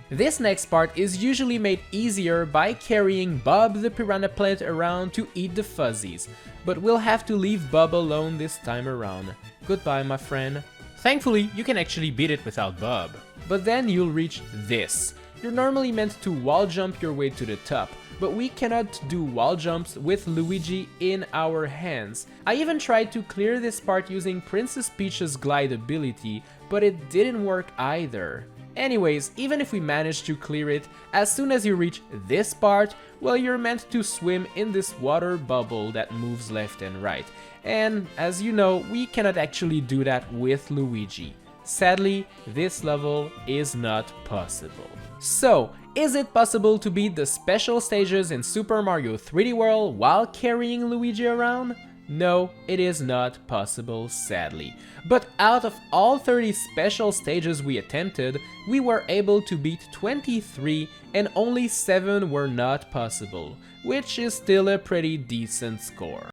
This next part is usually made easier by carrying Bob the Piranha Plant around to eat the fuzzies, but we'll have to leave Bob alone this time around. Goodbye, my friend. Thankfully, you can actually beat it without Bob. But then you'll reach this. You're normally meant to wall jump your way to the top, but we cannot do wall jumps with Luigi in our hands. I even tried to clear this part using Princess Peach's glide ability, but it didn't work either. Anyways, even if we manage to clear it, as soon as you reach this part, well, you're meant to swim in this water bubble that moves left and right. And as you know, we cannot actually do that with Luigi. Sadly, this level is not possible. So, is it possible to beat the special stages in Super Mario 3D World while carrying Luigi around? No, it is not possible, sadly. But out of all 30 special stages we attempted, we were able to beat 23 and only 7 were not possible, which is still a pretty decent score.